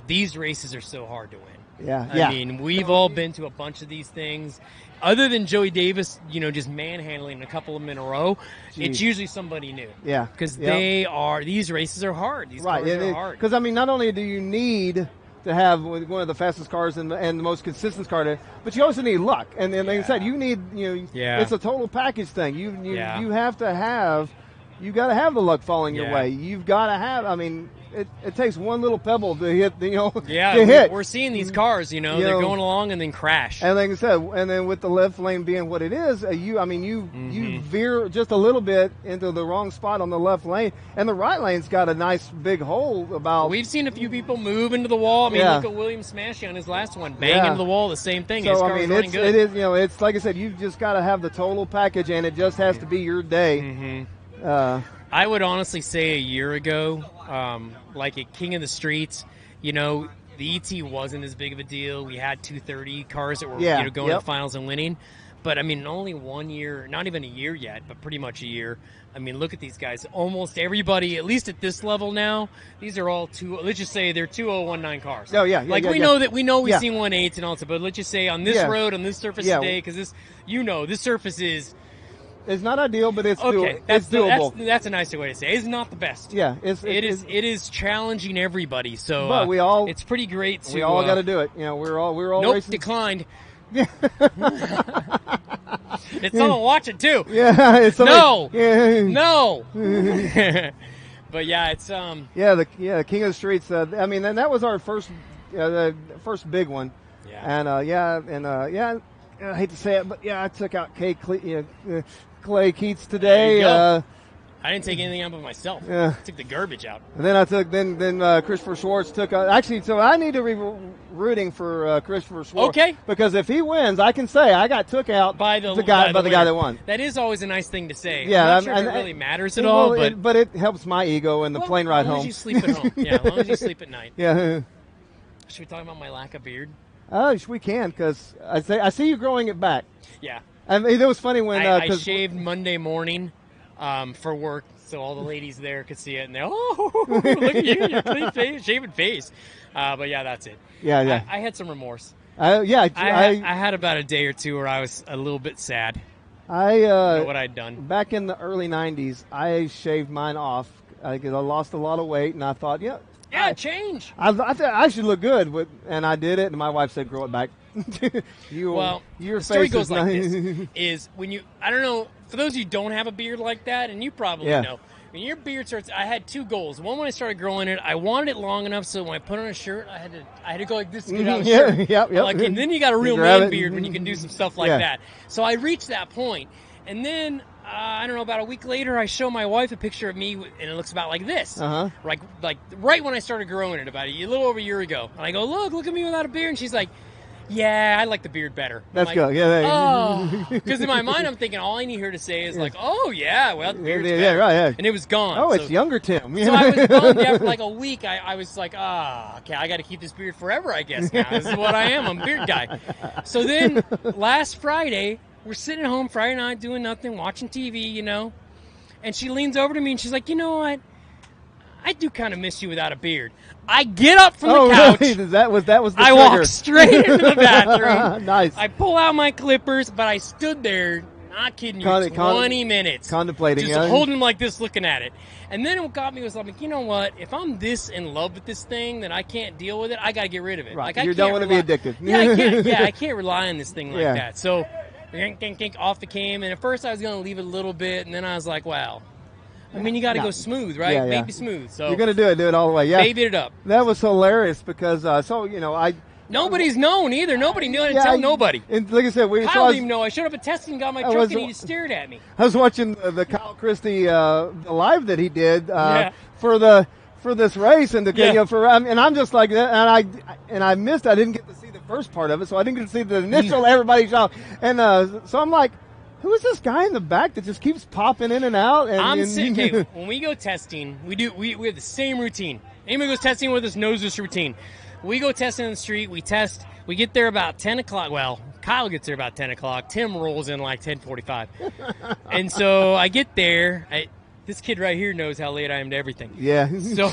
These races are so hard to win. Yeah, I mean, we've all been to a bunch of these things. Other than Joey Davis, just manhandling a couple of them in a row, it's usually somebody new. Yeah. Because these races are hard. These cars are hard. Because, I mean, not only do you need to have one of the fastest cars and the most consistent car, but you also need luck. And like I said, you need, it's a total package thing. You have to have, you got to have the luck falling your way. You've got to have, I mean, it takes one little pebble to hit, to hit. We're seeing these cars, they're going along and then crash. And like I said, and then with the left lane being what it is, you veer just a little bit into the wrong spot on the left lane, and the right lane's got a nice big hole about. We've seen a few people move into the wall. I mean, look at William Smashy on his last one, bang into the wall, the same thing. So his car's running good. It is, it's like I said, you've just got to have the total package, and it just has to be your day. I would honestly say a year ago, like at King of the Streets, the ET wasn't as big of a deal. We had 230 cars that were Yeah, going to yep. the finals and winning. But, I mean, only 1 year, not even a year yet, but pretty much a year. I mean, look at these guys. Almost everybody, at least at this level now, these are all let's just say they're 2019 cars. Oh, yeah. Like, yeah, we yeah. know that we've Yeah. seen 18s and all that, but let's just say on this Yeah. road, on this surface Yeah. today, because this, this surface is, It's not ideal, but it's okay, it's doable. that's a nicer way to say it. It's not the best. Yeah, It is challenging everybody. So, But it's pretty great to. we all got to do it. You know, we're all Nope, racing. declined. It's someone watching too. Yeah, it's No. Yeah. No. But yeah, it's Yeah, the King of the Streets. I mean, and that was our first the first big one. Yeah. And I hate to say it, but yeah, I took out Clay Keats today. There you go. I didn't take anything out but myself. Yeah. I took the garbage out. And then I took then Christopher Schwartz took actually. So I need to be rooting for Christopher Schwartz. Okay. Because if he wins, I can say I got took out By the guy winner. that won. That is always a nice thing to say. Yeah, I'm not sure and- if it really matters at Well, all, but it helps my ego and the plane ride as long home. as you sleep at home. Yeah, as long as you sleep at night. Yeah. Should we talk about my lack of beard? Oh, we can because I see you growing it back. Yeah. I mean, it was funny when I 'cause- shaved Monday morning for work, so all the ladies there could see it, and they're, oh, look at you, your clean face, shaven face. But yeah, that's it. Yeah. I had some remorse. I I had about a day or two where I was a little bit sad. I Know what I'd done. back in the early '90s, I shaved mine off because I lost a lot of weight, and I thought, Yeah, change. I thought I should look good, and I did it, and my wife said, "Grow it back." Well, your the story face goes is like nice. this: is when you, I don't know, for those of you who don't have a beard like that, and you probably Yeah. know, when your beard starts, I had two goals. One, when I started growing it, I wanted it long enough so when I put on a shirt, I had to go like this to get out of the Yeah, shirt. yep. Like, and then you got a real grab man it. beard when you can do some stuff like Yeah. that. So I reached that point, and then I don't know, about a week later, I show my wife a picture of me, and it looks about like this. Uh-huh. Like right when I started growing it, about a little over a year ago. And I go, look at me without a beard. And she's like, yeah, I like the beard better. I'm That's like, good. Yeah. Oh, because in my mind I'm thinking all I need her to say is like, oh yeah, well the beard's Yeah, better. right, yeah. And it was gone. Oh, so, it's younger Tim. So I was gone after like a week. I was like, okay, I got to keep this beard forever, I guess. Now this is what I am. I'm a beard guy. So then last Friday, we're sitting at home Friday night doing nothing, watching TV, and she leans over to me and she's like, you know what? I do kind of miss you without a beard. I get up from the couch. Really? That was the I trigger. walk straight into the bathroom. Nice. I pull out my clippers, but I stood there, not kidding you, 20 minutes. Contemplating, Just yeah. holding them like this, looking at it. And then what got me was like, you know what? If I'm this in love with this thing that I can't deal with it, I got to get rid of it. Right. Like, I You don't can't want to be rely- addicted. I can't rely on this thing like Yeah. that. So, off it came. And at first I was going to leave it a little bit. And then I was like, wow. I mean, you got to No. go smooth, right? Yeah, yeah. Baby smooth. So, You're gonna do it all the way. Yeah. babied it up. That was hilarious because Nobody's known either. Nobody knew. I didn't Yeah, tell nobody. And like I said, Kyle didn't even know. I showed up at testing, got my I truck, was- and he just stared at me. I was watching the Kyle Christie the live that he did Yeah. for this race and and I'm just like that and I missed. I didn't get to see the first part of it, so I didn't get to see the initial everybody shout. And so I'm like, who is this guy in the back that just keeps popping in and out? And, I'm sitting. Okay, when we go testing, we have the same routine. Anybody goes testing with us knows this routine. We go testing in the street. We test. We get there about 10 o'clock. Well, Kyle gets there about 10 o'clock. Tim rolls in like 10:45. And so I get there. This kid right here knows how late I am to everything. Yeah. So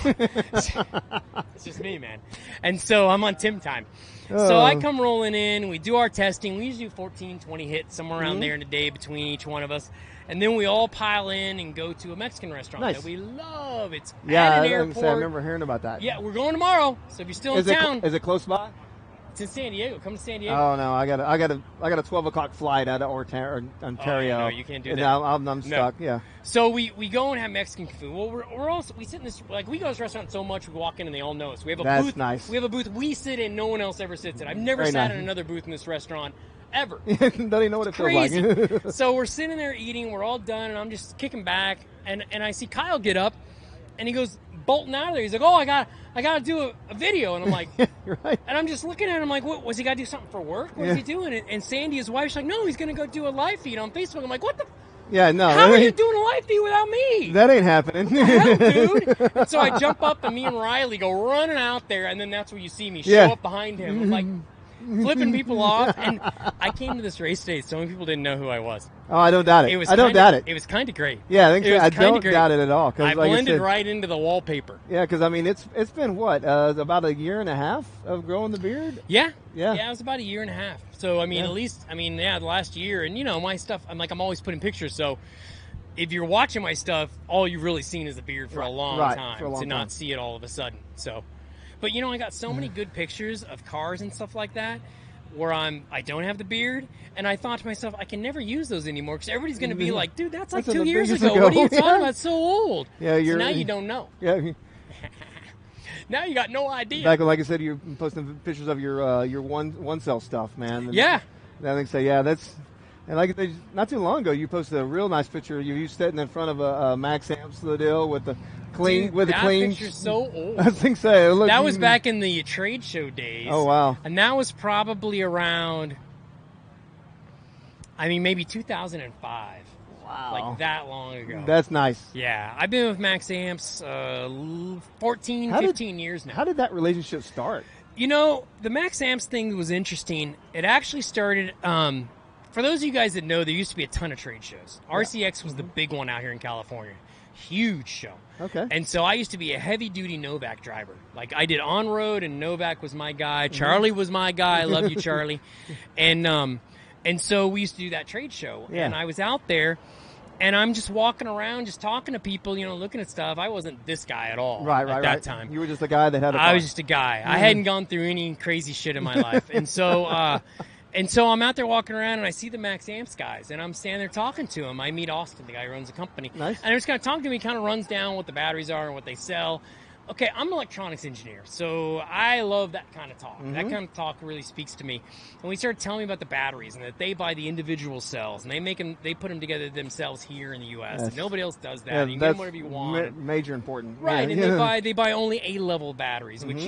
it's just me, man. And so I'm on Tim time. So I come rolling in. We do our testing. We usually do 14, 20 hits, somewhere around there in a day between each one of us. And then we all pile in and go to a Mexican restaurant Nice. that we love. It's Yeah, at I an airport. remember hearing about that. Yeah, we're going tomorrow. So if you're still in town, Is it close by? it's in San Diego. Come to San Diego. Oh no, I got a 12 o'clock flight out of Ontario. no, you can't do And that. now I'm No. stuck. Yeah. So we go and have Mexican food. Well, we're also we sit in this we go to this restaurant so much we walk in and they all know us. We have a That's booth. nice. We have a booth we sit in. No one else ever sits in. I've never Very sat nice. in another booth in this restaurant ever. Don't even know what it Crazy. feels like. So we're sitting there eating. We're all done, and I'm just kicking back. And I see Kyle get up, and he goes bolting out of there. He's like, "Oh, I got to do a video." And I'm like, You're right. and I'm just looking at him like, "What was he got to do something for work? What is he doing?" And Sandy, his wife, she's like, "No, he's going to go do a live feed on Facebook." I'm like, "What the Yeah, no. How are you doing a live feed without me? That ain't happening. Hell, dude. And so I jump up and me and Riley go running out there, and then that's where you see me show Yeah. up behind him. I'm like flipping people off. And I came to this race today, so many people didn't know who I was. Oh, I don't doubt it. I don't doubt it. It was kind of great. Yeah, It was I kinda don't great. doubt it at all. 'Cause I like blended said, right into the wallpaper. Yeah, because I mean, it's been what about a year and a half of growing the beard. Yeah. Yeah. Yeah, it was about a year and a half. So, I mean, Yeah. at least, the last year. And, my stuff, I'm always putting pictures. So, if you're watching my stuff, all you've really seen is the beard for a long Right, time for a long to time. not see it all of a sudden. So, but, I got so many good pictures of cars and stuff like that where I don't have the beard. And I thought to myself, I can never use those anymore because everybody's going to be like, dude, that's like That's 2 the years years ago. ago. What are you talking Yeah. about? It's so old. Yeah, So you're now you don't know. Yeah. Now you got no idea. Back like I said, you're posting pictures of your one cell stuff, man. And Yeah. I think so. Yeah, that's. And like I said, not too long ago, you posted a real nice picture of you sitting in front of a Max Amps deal with the clean Dude, with the that clean. picture's so old. I think so. Look, That was back in the trade show days. Oh, wow. And that was probably around, maybe 2005. Wow. Like that long ago. That's nice. Yeah. I've been with Max Amps 14, How did- 15 years now. How did that relationship start? The Max Amps thing was interesting. It actually started, for those of you guys that know, there used to be a ton of trade shows. RCX was the big one out here in California. Huge show. Okay. And so I used to be a heavy-duty Novak driver. Like, I did on-road, and Novak was my guy. Charlie was my guy. I love you, Charlie. And so we used to do that trade show. Yeah. And I was out there, and I'm just walking around, just talking to people, looking at stuff. I wasn't this guy at all Right. at that time. You were just a guy that had a I car. was just a guy. I hadn't gone through any crazy shit in my life. And so I'm out there walking around, and I see the Max Amps guys, and I'm standing there talking to him. I meet Austin, the guy who runs the company. Nice. And I'm just kind of talking to him. He kind of runs down what the batteries are and what they sell. Okay, I'm an electronics engineer, so I love that kind of talk. That kind of talk really speaks to me. And we started telling me about the batteries and that they buy the individual cells, and they put them together themselves here in the U.S. Yes. And nobody else does that. Yeah, you can get that's them whatever you want. major important. Right, Yeah, and they buy only A-level batteries, which,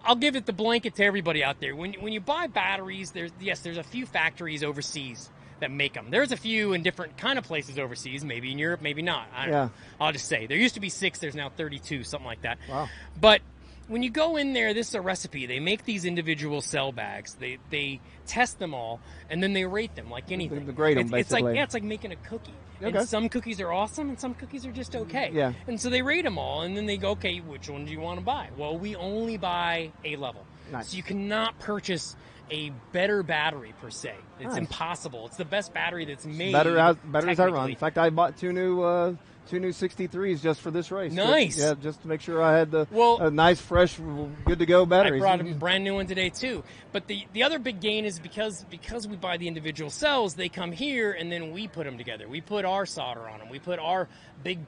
I'll give it the blanket to everybody out there. When you buy batteries, there's a few factories overseas that make them. There's a few in different kind of places overseas, maybe in Europe, maybe not. I don't know. I'll just say. There used to be 6, there's now 32, something like that. Wow. But when you go in there, this is a recipe. They make these individual cell bags. They test them all, and then they rate them like anything. They grade them, it's like basically. it's like making a cookie. Okay. And some cookies are awesome, and some cookies are just okay. Yeah. And so they rate them all, and then they go, okay, which one do you want to buy? Well, we only buy A-level. Nice. So you cannot purchase a better battery per se. It's Nice. impossible. It's the best battery that's made. Better as I run. technically. In fact, I bought two new 63s just for this race. Nice. Just to make sure I had the Well, nice, fresh, good to go batteries. I brought a brand new one today too. But the other big gain is because we buy the individual cells, they come here and then we put them together. We put our solder on them. We put our big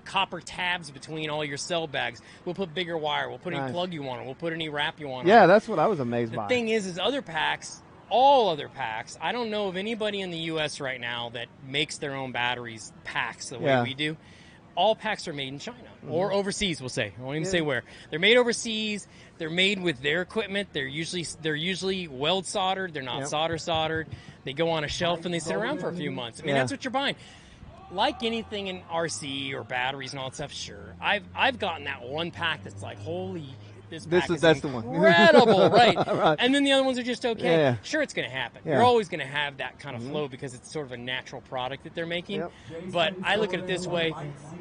copper tabs between all your cell bags. We'll put bigger wire. We'll put any Nice. plug you want. We'll put any wrap you want. Yeah, that's what I was amazed The by. thing is other packs, all other packs, I don't know of anybody in the U.S. right now that makes their own batteries packs the way Yeah. we do. All packs are made in China or overseas, we'll say. I won't even say Yeah. where. They're made overseas. They're made with their equipment. They're usually weld soldered. They're not Yep. soldered. They go on a shelf and they sit around for a few months. I mean, Yeah. that's what you're buying. Like anything in RC or batteries and all that stuff, sure. I've gotten that one pack that's like, holy, That's the one. incredible, right? Right. And then the other ones are just okay. Yeah. Sure, it's going to happen. Yeah. You're always going to have that kind of flow because it's sort of a natural product that they're making. Yep. But I look at it this way: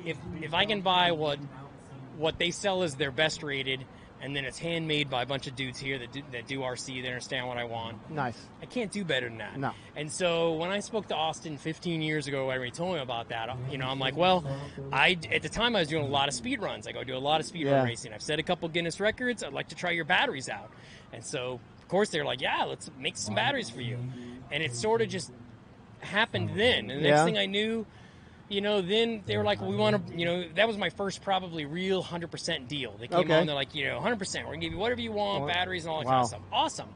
if I can buy what they sell as their best rated, and then it's handmade by a bunch of dudes here that do RC, they understand what I want. Nice. I can't do better than that. No. And so when I spoke to Austin 15 years ago, when he told me about that, I'm like, well, at the time I was doing a lot of speed runs. I go do a lot of speed run racing. I've set a couple Guinness records. I'd like to try your batteries out. And so, of course, they're like, yeah, let's make some batteries for you. And it sort of just happened then. And the next thing I knew, then they were like, well, we want to, that was my first probably real 100% deal. They came on, they're like, 100%, we're going to give you whatever you want, batteries and all that kind of stuff. Awesome.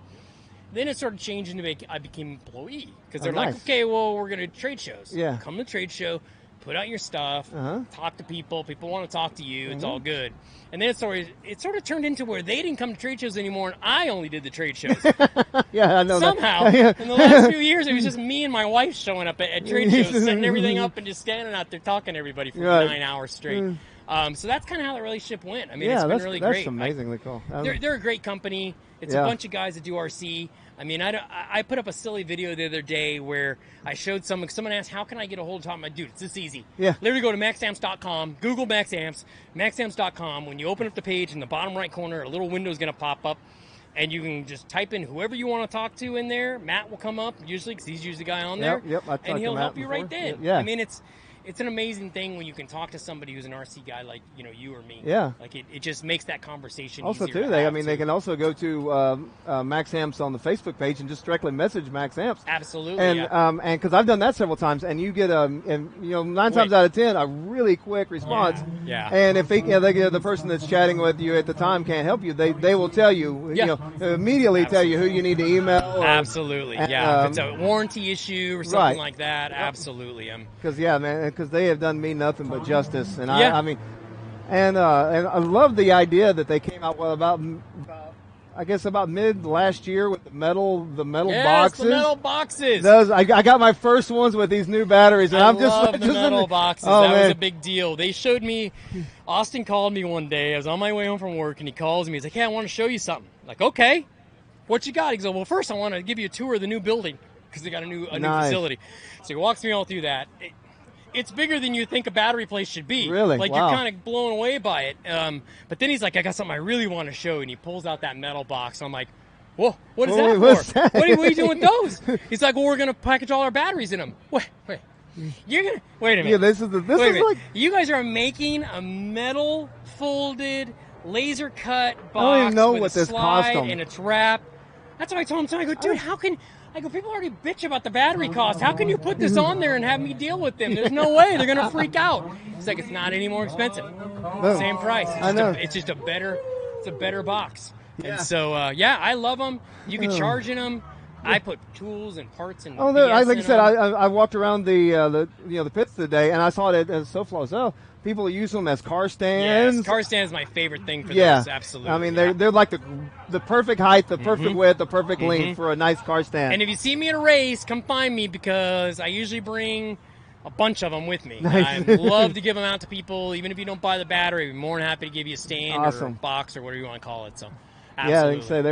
Then it started changing to I became employee because they're like, nice. okay, well, we're going to trade shows. Yeah. Come to trade show, put out your stuff, talk to people. People want to talk to you. It's all good. And then it sort of turned into where they didn't come to trade shows anymore, and I only did the trade shows. Yeah, I know Somehow, that. in the last few years, it was just me and my wife showing up at trade shows, setting everything up, and just standing out there talking to everybody for 9 hours straight. So that's kind of how the relationship went. I mean, it's been really great. That's amazingly cool. They're a great company. It's a bunch of guys that do RC. I mean, I put up a silly video the other day where I showed someone asked, how can I get a hold of Tom? My dude, it's this easy. Yeah. Literally go to maxamps.com, Google maxamps, maxamps.com. When you open up the page, in the bottom right corner, a little window is going to pop up, and you can just type in whoever you want to talk to in there. Matt will come up, usually, because he's usually the guy on there. Yep, and he'll help you before. right then. Yeah. I mean, it's an amazing thing when you can talk to somebody who's an RC guy like you or me. Yeah. Like it just makes that conversation Also, easier. too, they can also go to Max Amps on the Facebook page and just directly message Max Amps. Absolutely. And because I've done that several times, and you get 9 times out of 10 a really quick response. Yeah. And if the person that's chatting with you at the time can't help you, they will tell you. Immediately tell you who you need to email. Absolutely. Yeah. If it's a warranty issue or something like that, absolutely. Because they have done me nothing but justice, and I mean, and I love the idea that they came out with about mid last year with the metal boxes. The metal boxes. Those I got my first ones with these new batteries, and I'm just love like, the metal boxes. That was a big deal. They showed me. Austin called me one day. I was on my way home from work, and he calls me. He's like, "Hey, I want to show you something." I'm like, okay, what you got? He goes, "Well, first I want to give you a tour of the new building because they got a new facility." So he walks me all through that. It's bigger than you think a battery place should be. Really? Like, wow. You're kind of blown away by it. But then he's like, I got something I really want to show. And he pulls out that metal box. I'm like, whoa, what is that for? That? What are you doing with those? He's like, well, we're going to package all our batteries in them. Wait. You're going to, wait a minute. Yeah, this is like. You guys are making a metal folded laser cut box I don't even know with what a this slide cost them. and it's wrapped. That's what I told him. I go, dude, how can... I go, people already bitch about the battery cost. How can you put this on there and have me deal with them? There's no way. They're going to freak out. He's like, it's not any more expensive. Same price. It's just a better box. Yeah. And so, I love them. You can charge in them. I put tools and parts and like I said, I walked around the pits today, and I saw it at SoFlo. So people use them as car stands. Yes, car stand is my favorite thing for those. Absolutely. I mean, they're like the perfect height, the perfect width, the perfect length for a nice car stand. And if you see me at a race, come find me because I usually bring a bunch of them with me. Nice. I love to give them out to people, even if you don't buy the battery. I'd be more than happy to give you a stand or a box or whatever you want to call it. So, absolutely.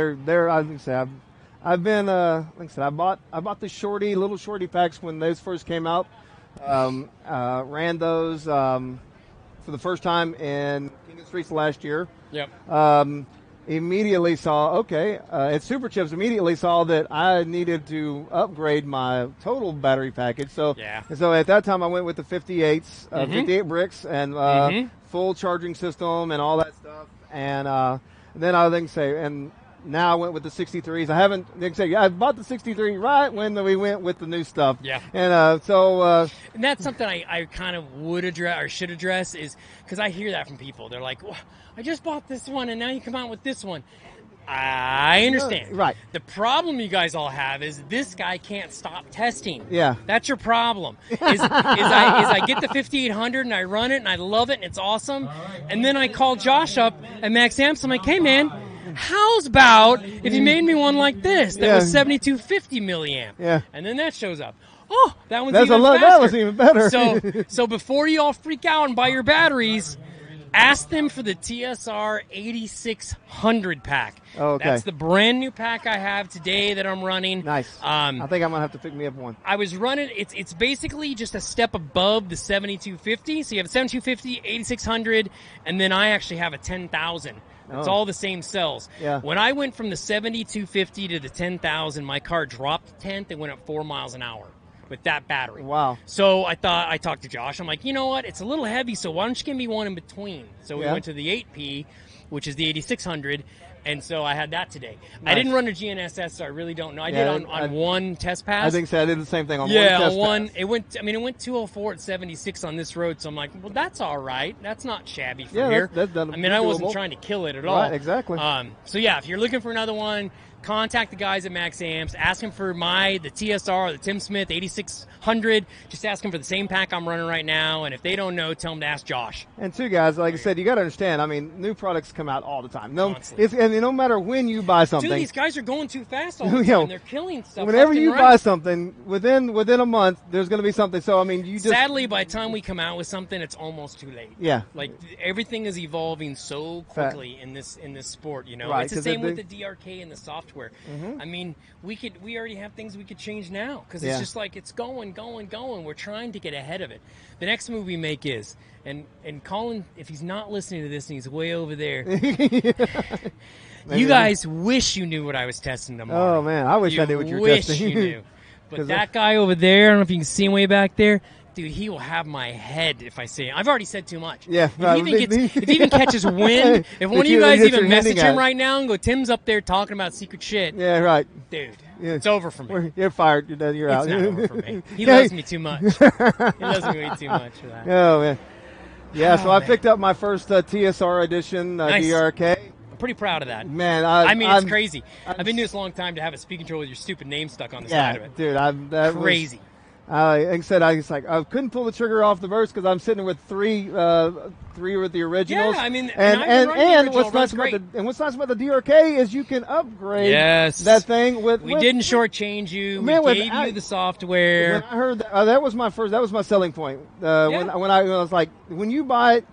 I've been like I said, I bought the little shorty packs when those first came out. Ran those for the first time in King of the Streets last year. Yep. Immediately saw at Super Chips. Immediately saw that I needed to upgrade my total battery package. So at that time I went with the 58s, 58 bricks, and full charging system and all that stuff. And then and now I went with the 63s. I bought the 63 right when we went with the new stuff. Yeah. And and that's something I kind of would address or should address is because I hear that from people. They're like, well, I just bought this one and now you come out with this one. I understand. Right. The problem you guys all have is this guy can't stop testing. Yeah. That's your problem. I get the 5800 and I run it and I love it and it's awesome. And then I call Josh up at Max Amps. I'm like, hey, man, how's about if you made me one like this that was 7250 milliamp? Yeah. And then that shows up. Oh, that one's even faster. That was even better. So before you all freak out and buy your batteries, ask them for the TSR 8600 pack. Oh, okay. That's the brand new pack I have today that I'm running. Nice. I think I'm going to have to pick me up one. I was running, it's basically just a step above the 7250. So you have a 7250, 8600, and then I actually have a 10,000. It's all the same cells. Yeah. When I went from the 7250 to the 10,000, my car dropped a tenth and went up 4 miles an hour with that battery. Wow. So I talked to Josh. I'm like, you know what? It's a little heavy, so why don't you give me one in between? So we went to the 8P, which is the 8600, and so I had that today. Nice. I didn't run a GNSS, so I really don't know. I did on one test pass. I think so. I did the same thing on one test pass. It went 204 at 76 on this road, so I'm like, well, that's all right. That's not shabby for here. That's done. I wasn't trying to kill it at all. Right, exactly. So if you're looking for another one, contact the guys at Max Amps, ask them for the TSR, the Tim Smith 8600. Just ask them for the same pack I'm running right now, and if they don't know, tell them to ask Josh. And two guys, like I said, you got to understand. I mean, new products come out all the time. Constantly. And no matter when you buy something, Dude, these guys are going too fast all the time. They're killing stuff. Whenever left you and buy right. something, within a month, there's going to be something. So I mean, you just Sadly, by the time we come out with something, it's almost too late. Yeah. Like everything is evolving so quickly in this sport. You know, Right, it's the 'cause same the- with the DRK and the software. I mean, we already have things we could change now because Yeah. it's just like it's going. We're trying to get ahead of it. The next move we make is, and Colin, if he's not listening to this and he's way over there, you guys wish you knew what I was testing tomorrow. Oh man, I wish I knew what you were wish testing. you knew. But 'Cause that guy over there, I don't know if you can see him way back there. Dude, he will have my head if I say it. I've already said too much. Yeah, right. If he even catches wind, if one of you guys That's even your message handing him out. right now and go, Tim's up there talking about secret shit, Yeah, right. dude, Yeah. it's over for me. You're fired. You're done. You're It's out. not over for me. He Yeah. loves me too much. He loves me way too much for that. Oh man. Yeah, so Oh, I man. picked up my first TSR edition Nice. DRK. I'm pretty proud of that. Man, I mean, it's I'm crazy. I've been doing this a long time to have a speed control with your stupid name stuck on the Yeah, side of it. dude, that was Crazy. like I said, I couldn't pull the trigger off the burst because I'm sitting with three with the originals. Yeah, I mean, and I've been running the original, what's nice runs about what's nice about the DRK is you can upgrade Yes. that thing with. We didn't shortchange you. Man, We gave you the software. When I heard that was my selling point. When I was like, when you buy it,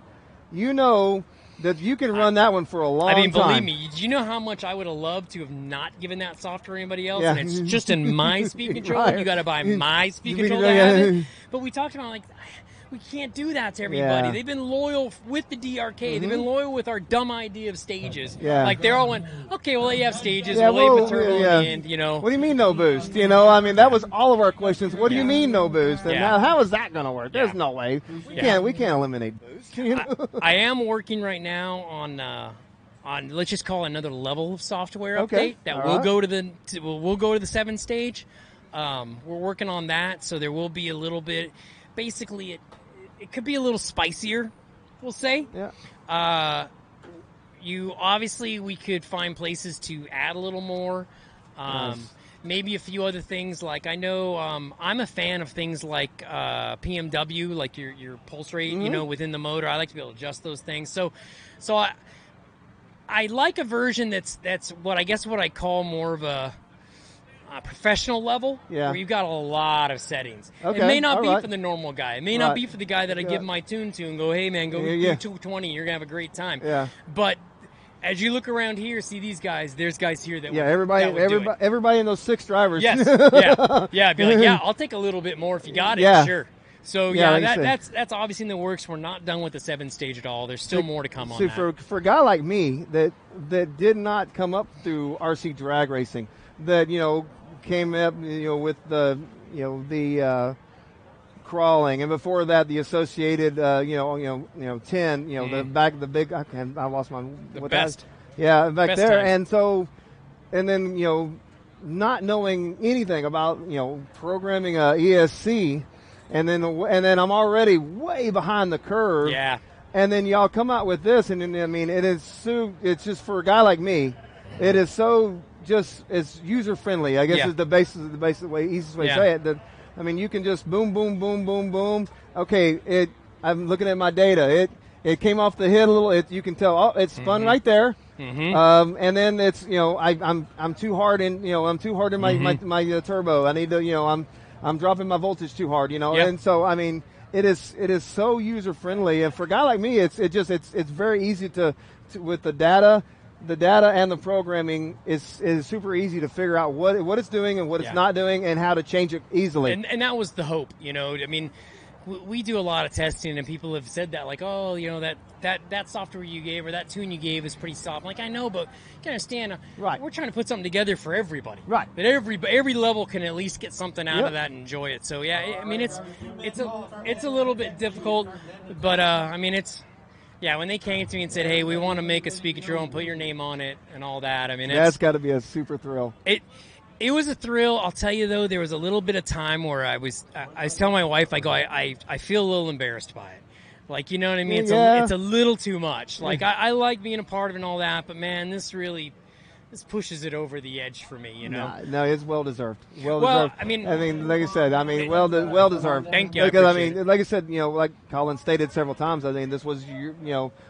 you know that you can run that one for a long time. I mean, believe me, do you know how much I would have loved to have not given that software to anybody else? Yeah. And it's just in my speed control, Right. and you got to buy my speed You control can- to have yeah. it. But we talked about, like, we can't do that to everybody. Yeah. They've been loyal with the DRK. They've been loyal with our dumb idea of stages. Yeah. Like, they're all went, okay, well, you have stages. Yeah, we'll leave well, the turbo yeah. in the end, you know. What do you mean no boost? You know, I mean that was all of our questions. What do you mean no boost? And Yeah. how is that going to work? There's Yeah. no way. Yeah. We can't eliminate boost. You know? I am working right now on let's just call it another level of software Okay. update that All will right. go to we'll go to the 7 stage. We're working on that, so there will be a little bit. Basically, it could be a little spicier, we'll say. Yeah. We could find places to add a little more. Nice. Maybe a few other things, like I know I'm a fan of things like PMW, like your pulse rate, you know, within the motor. I like to be able to adjust those things. So I like a version that's what I call more of a professional level, Yeah. where you've got a lot of settings. Okay, It may not all be right. for the normal guy. It may not Right. be for the guy that I give my tune to and go, hey man, go Yeah. do 220. You're gonna have a great time. Yeah. But as you look around here, see these guys. There's guys here that Yeah. would, Everybody in those 6 drivers. Yes. Yeah. I'd be like, yeah, I'll take a little bit more if you got it. Yeah. Sure. So Yeah, yeah, like you said. that's obviously in the works. We're not done with the 7 stage at all. There's still more to come on See, that. for a guy like me that did not come up through RC drag racing, that came up with the crawling, and before that the associated 10 the back of the big I lost my The what best. that, yeah back Best there, times. and so and then not knowing anything about programming a ESC, and then I'm already way behind the curve. Yeah. And then y'all come out with this, and then, I mean, it's just for a guy like me, it is so it's user friendly, I guess Yeah. is the basic way, easiest way to Yeah. say it. That, I mean, you can just boom, boom, boom, boom, boom. Okay, I'm looking at my data. It came off the head a little. You can tell. Oh, it spun right there. Mm-hmm. And then it's I'm too hard in my turbo. I need to I'm dropping my voltage too hard. Yep. And so I mean. It is so user friendly, and for a guy like me, it's very easy to with the data and the programming is super easy to figure out what it's doing and what it's not doing and how to change it easily. And that was the hope, I mean, we do a lot of testing, and people have said that, like, oh, that software you gave or that tune you gave is pretty soft. I'm like, I know, but you can understand, Right. we're trying to put something together for everybody. Right. That every level can at least get something out Yep. of that and enjoy it. So, yeah, I mean, it's a little bit difficult, but, I mean, when they came to me and said, hey, we want to make a speed control and put your name on it and all that, I mean, That's got to be a super thrill. It was a thrill. I'll tell you, though, there was a little bit of time where I was telling my wife, I feel a little embarrassed by it. Like, you know what I mean? Yeah. It's a little too much. Like, I like being a part of it and all that, but man, this really this pushes it over the edge for me, you know. No, it's well deserved. Well Well, deserved. I mean, like I said, well deserved. Thank you, I Because appreciate it. like I said, like Colin stated several times, I mean, this was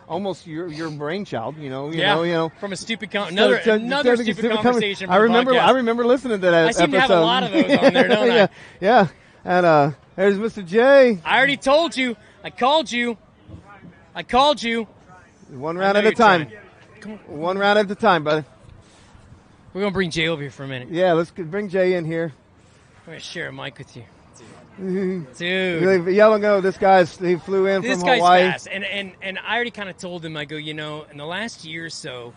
almost your brainchild. You know. From a stupid another stupid conversation. I remember listening to that. I seem episode. to have a lot of those on there, don't I? Yeah. And there's Mr. J. I already told you. I called you. One round at a time. One round at a time, buddy. We're going to bring Jay over here for a minute. Yeah, let's bring Jay in here. I'm going to share a mic with you. Dude. Y'all don't know, he flew in This from guy's Hawaii. fast. And I already kind of told him, I go, in the last year or so,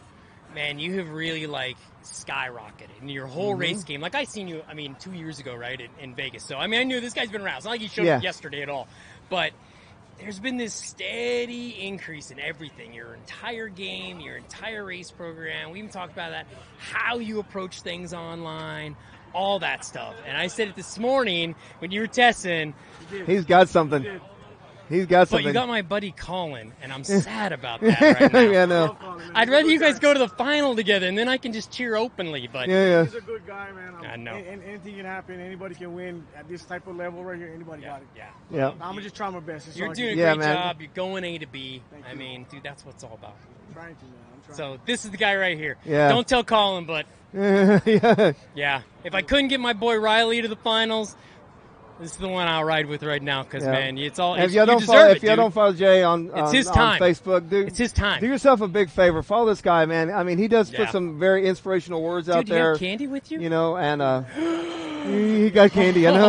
man, you have really, skyrocketed in your whole race game. Like, I seen you, 2 years ago, right, in Vegas. So, I knew this guy's been around. It's not like he showed up yesterday at all. But there's been this steady increase in everything. Your entire game, your entire race program. We even talked about that. How you approach things online, all that stuff. And I said it this morning when you were testing. He's got something. He's got something. But you got my buddy Colin, and I'm sad about that right now. Yeah, no. I'd rather you guys go to the final together, and then I can just cheer openly. But He's a good guy, man. I know. And anything can happen. Anybody can win at this type of level right here. Anybody got it. Yeah. I'm gonna just try my best. You're doing a great job. You're going A to B. Dude, that's what it's all about. I'm trying to, man. So this is the guy right here. Yeah. Don't tell Colin, but yeah. If I couldn't get my boy Riley to the finals, this is the one I'll ride with right now. Because man, it's all. If you y'all don't follow Jay on Facebook, dude, it's his time. Do yourself a big favor. Follow this guy, man. He does put some very inspirational words out do there. You have candy with you? And he got candy. I know.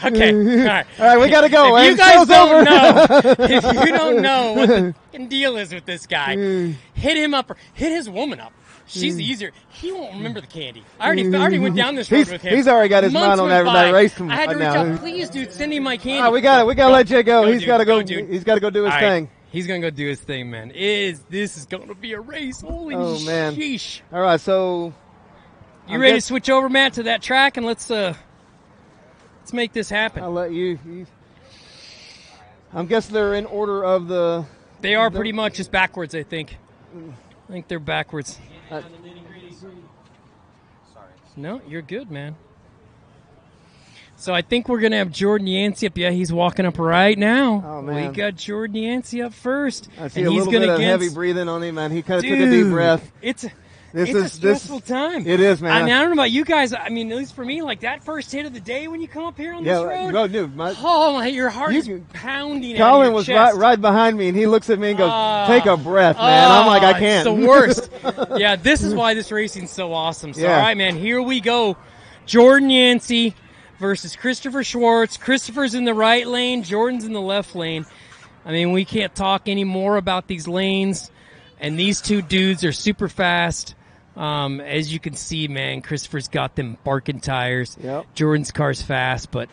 okay. All right, we gotta go. If you guys don't know what the fucking deal is with this guy, hit him up or hit his woman up. She's easier. He won't remember the candy. I already went down this road with him. He's already got his mind on that race. I had to reach out. Please, dude, send him my candy. We gotta let Jay go. He's gotta go. He's gotta go do his thing. He's gonna go do his thing, man. This is gonna be a race. Holy man. sheesh! All right, so you ready to switch over, Matt, to that track, and let's make this happen. I'll let you. I'm guessing they're in order of the. They are pretty much just backwards, I think. I think they're backwards. No, you're good, man. So I think we're going to have Jordan Yancey up. Yeah, he's walking up right now. Oh, man. We got Jordan Yancey up first. I see a little bit of heavy breathing on him, man. He kind of took a deep breath. It's a stressful time. It is, man. I don't know about you guys. At least for me, that first hit of the day when you come up here on this road. No, dude, your heart is pounding. Colin was right behind me, and he looks at me and goes, "Take a breath, man." I'm like, I can't. It's the worst. Yeah, this is why this racing's so awesome. So, all right, man, here we go. Jordan Yancey versus Christopher Schwartz. Christopher's in the right lane. Jordan's in the left lane. We can't talk anymore about these lanes. And these two dudes are super fast. As you can see, man, Christopher's got them barking tires. Yep. Jordan's car's fast, but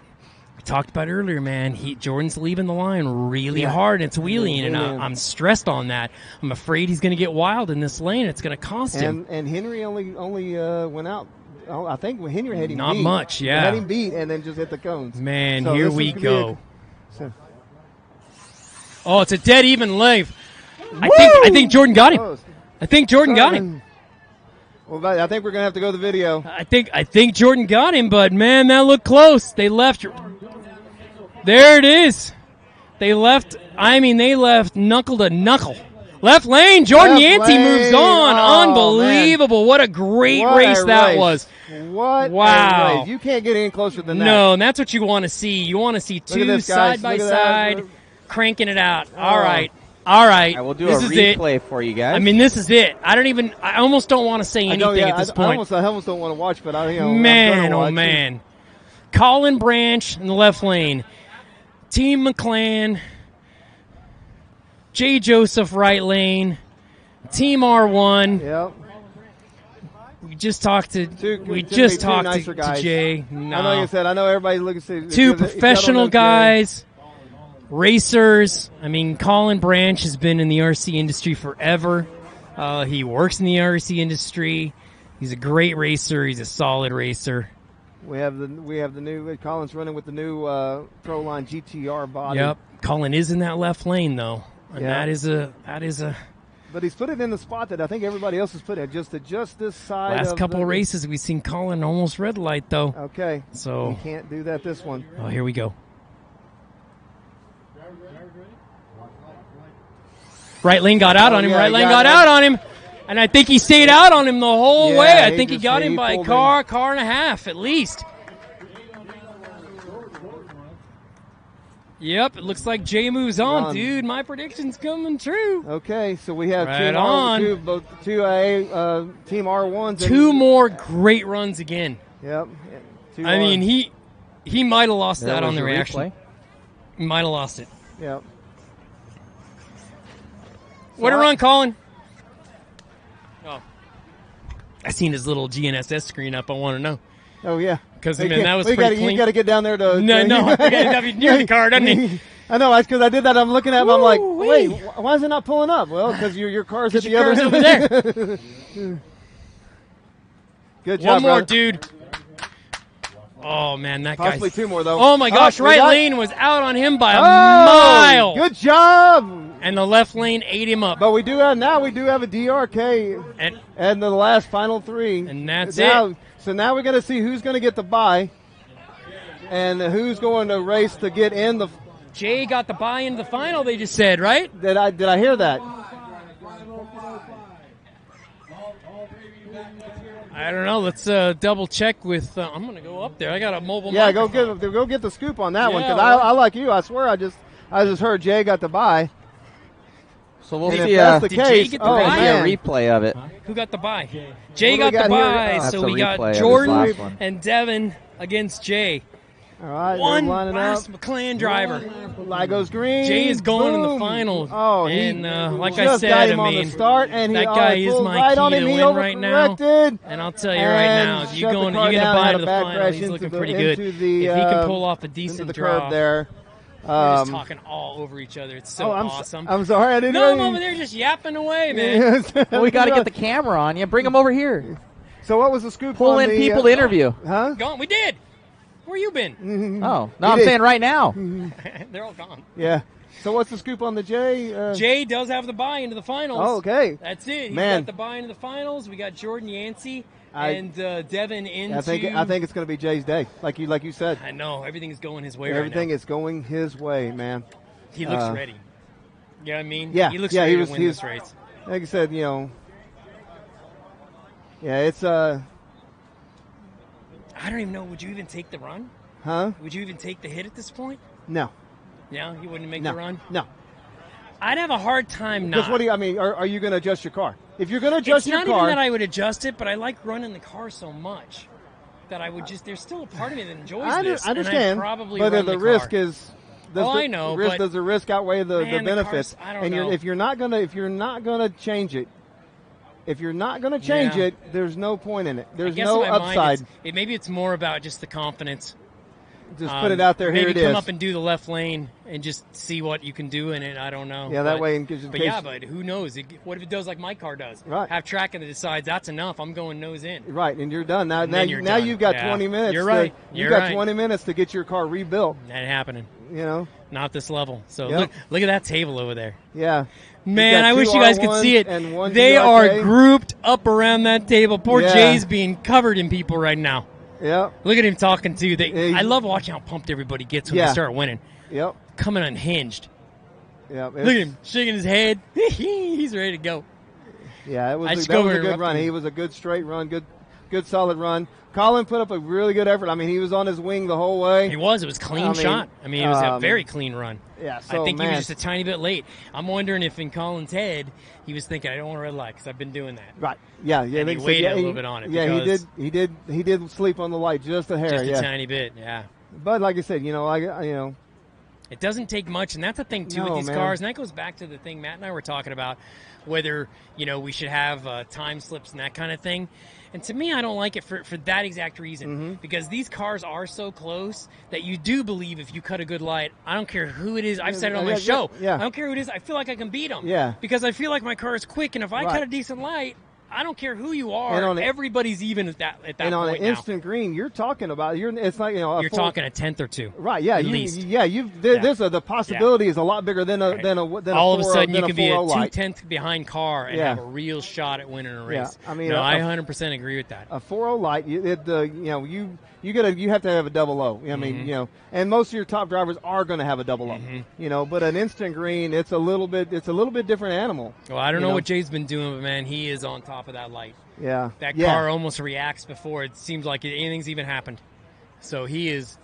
we talked about earlier, man. Jordan's leaving the line really hard, and it's wheeling, and I'm stressed on that. I'm afraid he's going to get wild in this lane. It's going to cost him. And Henry only went out. I think Henry had him not beat. much, yeah. He had him beat and then just hit the cones. Man, so here we go. Oh, it's a dead even lane. I think Jordan got him. I think Jordan got him. Well, I think we're going to have to go to the video. I think Jordan got him, but man, that looked close. They left. There it is. They left knuckle to knuckle. Left lane, Jordan Yancey moves on. Unbelievable. Man. What a great race that was. What wow. a race. You can't get any closer than that. No, and that's what you want to see. You want to see two side by side cranking it out. All right. I will do a replay for you guys. This is it. I almost don't want to say anything at this point. I almost don't want to watch, but man, oh man. Colin Branch in the left lane. Team McClan. Jay Joseph right lane. Team R1. Yep. We just talked to Jay. No. I know you said. I know everybody looking at two professional guys. Racers. Colin Branch has been in the RC industry forever. He works in the RC industry. He's a great racer. He's a solid racer. We have the new Colin's running with the new Proline GTR body. Yep. Colin is in that left lane though, and that is a But he's put it in the spot that I think everybody else has put it, just this side. Last couple races, we've seen Colin almost red light, though. Okay. So he can't do that this one. Oh, here we go. Right lane got out on him. Right lane got out on him. And I think he stayed out on him the whole way. I think he got him by a car and a half at least. Yep, it looks like Jay moves on, dude. My prediction's coming true. Okay, so we have Team R1s. Two more great runs again. Yep. I mean, he might have lost that on the reaction. He might have lost it. Yep. What a run, Colin. Oh. I seen his little GNSS screen up. I want to know. Oh, yeah. Because, man, that was pretty clean. You got to get down there to... No, he's near the car, doesn't he? I know, because I did that. I'm looking at him. I'm like, wait, why is it not pulling up? Well, because your car's at the other end. Over there. Good job, One more, dude. Oh, man, that guy. Possibly two more, though. Oh, my gosh, right lane was out on him by a mile. Good job. And the left lane ate him up. But we do have a DRK and the last final three. And that's it. So now we're going to see who's going to get the bye and who's going to race to get in the... Jay got the bye into the final, they just said, right? Did I hear that? I don't know. Let's double check with... I'm going to go up there. I got a mobile microphone. Go get the scoop on that one, because I like you. I swear I just heard Jay got the bye. So we'll see. Did Jay get the bye? A replay of it. Who got the bye? Jay got the bye, so we got Jordan and Devin against Jay. All right, one last McLaren driver. Light goes green. Jay is going in the final. Oh, and like I said, I mean, that guy is my key to win right now. And I'll tell you right now, you get a bye to the final, he's looking pretty good. If he can pull off a decent draw. There. We're just talking all over each other. It's so awesome. I'm sorry, I didn't know. No, I'm over there just yapping away, man. Well, we got to get the camera on you. Bring them over here. So what was the scoop? Pull in people to interview. Huh? Gone. We did. Where you been? Oh, no, I'm saying right now. They're all gone. Yeah. So what's the scoop on the Jay? Jay does have the bye into the finals. Oh, okay. That's it. He got the bye into the finals. We got Jordan Yancey and Devin into... I think it's going to be Jay's day, like you said. I know. Everything is going his way Everything is going his way, man. He looks ready. You know what I mean? Yeah. He looks ready to win this race. Like I said, it's... I don't even know. Would you even take the run? Huh? Would you even take the hit at this point? No. Yeah, you wouldn't make the run? No. I'd have a hard time not. Because what do you? I mean, are you going to adjust your car? If you're going to adjust your car, it's not even that I would adjust it, but I like running the car so much that I would just. There's still a part of me that enjoys this. I understand. And I'd probably but run the car. risk is. I know. Does the risk outweigh the benefits? I don't know. If you're not gonna change it. If you're not going to change it, there's no point in it. There's no upside. Maybe it's more about just the confidence. Just put it out there. Here it is. Maybe come up and do the left lane and just see what you can do in it. I don't know. Yeah, that way. But who knows? What if it does like my car does? Right. Have track and it decides that's enough. I'm going nose in. Right, and you're done. Now you've got 20 minutes. You're right. You've got 20 minutes to get your car rebuilt. That ain't happening. Not this level. So look at that table over there. Yeah. Man, I wish you guys could see it. They are grouped up around that table. Poor Jay's being covered in people right now. Yeah. Look at him talking too. I love watching how pumped everybody gets when they start winning. Yep. Coming unhinged. Yeah. Look at him shaking his head. He's ready to go. Yeah, that was a good run. He was a good straight run, good solid run. Colin put up a really good effort. I mean, he was on his wing the whole way. He was. It was a clean shot. I mean, it was a very clean run. Yeah, so, I think he was just a tiny bit late. I'm wondering if in Colin's head he was thinking, I don't want to red light because I've been doing that. Right. Yeah. And he waited a little bit on it. Yeah, he did sleep on the light just a hair. Just a tiny bit, yeah. But like I said, it doesn't take much, and that's the thing too with these cars. And that goes back to the thing Matt and I were talking about, whether we should have time slips and that kind of thing. And to me, I don't like it for that exact reason, because these cars are so close that you do believe if you cut a good light, I don't care who it is. I've said it on my show. Yeah. I don't care who it is. I feel like I can beat them. Yeah. Because I feel like my car is quick, and if I cut a decent light, I don't care who you are. Everybody's even at that and on point an instant green, you're talking about it's like you're talking a tenth or two, right? Yeah, at least. The possibility is a lot bigger than all of a sudden you could be a 2/10 2/10 behind car and have a real shot at winning a race. Yeah, I mean, I 100% agree with that. A 4.0 light, you have to have a double O. I mean, and most of your top drivers are going to have a double O. But an instant green, it's a little bit different animal. Well, I don't know what Jay's been doing, but man, he is on top of that light. Yeah, that car almost reacts before it seems like anything's even happened. So he is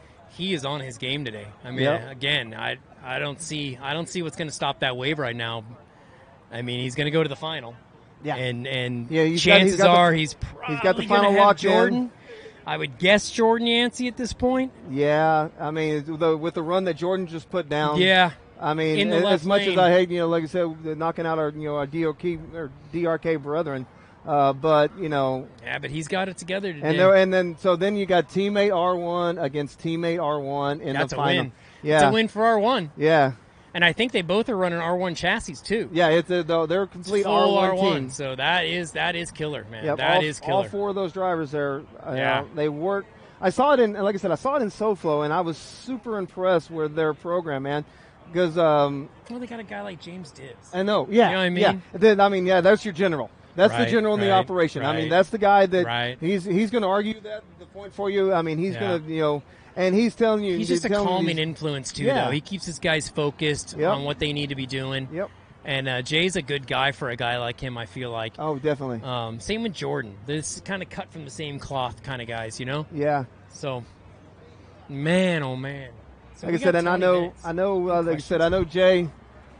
on his game today. I mean, again, I don't see what's going to stop that wave right now. I mean, he's going to go to the final. Yeah, and chances are he's got the final lock Jordan. I would guess Jordan Yancey at this point. Yeah, I mean, with the run that Jordan just put down. Yeah. I mean, as much as I hate, like I said, knocking out our DRK brethren, but yeah, but he's got it together today. And then you got teammate R1 against teammate R1 in the final. Win. Yeah, it's a win for R1. Yeah, and I think they both are running R1 chassis too. Yeah, they're complete full R1 team. So that is killer, man. Yep, that is killer. All four of those drivers there, they work. I saw it in SoFlo, and I was super impressed with their program, man. Because they got a guy like James Dibbs. I know, yeah, you know what I mean. Yeah. That's your general. That's the general in the operation. Right. I mean, that's the guy that he's going to argue the point for you. I mean, he's going to and he's telling you. He's just a calming influence too, though. He keeps his guys focused on what they need to be doing. Yep. And Jay's a good guy for a guy like him, I feel like. Oh, definitely. Same with Jordan. This kind of cut from the same cloth kind of guys, Yeah. So, man, oh man. So like I said, and I know, like I said, I know Jay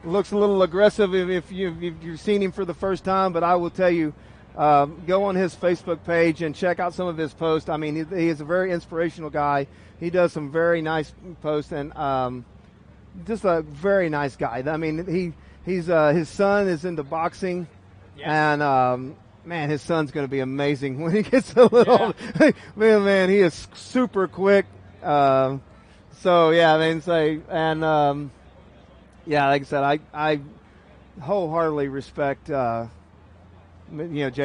looks a little aggressive if you've seen him for the first time, but I will tell you, go on his Facebook page and check out some of his posts. I mean, he is a very inspirational guy. He does some very nice posts, and just a very nice guy. I mean, he's his son is into boxing, and man, his son's going to be amazing when he gets a little. Yeah. man, he is super quick. So yeah, I mean, like I said, I wholeheartly respect Jay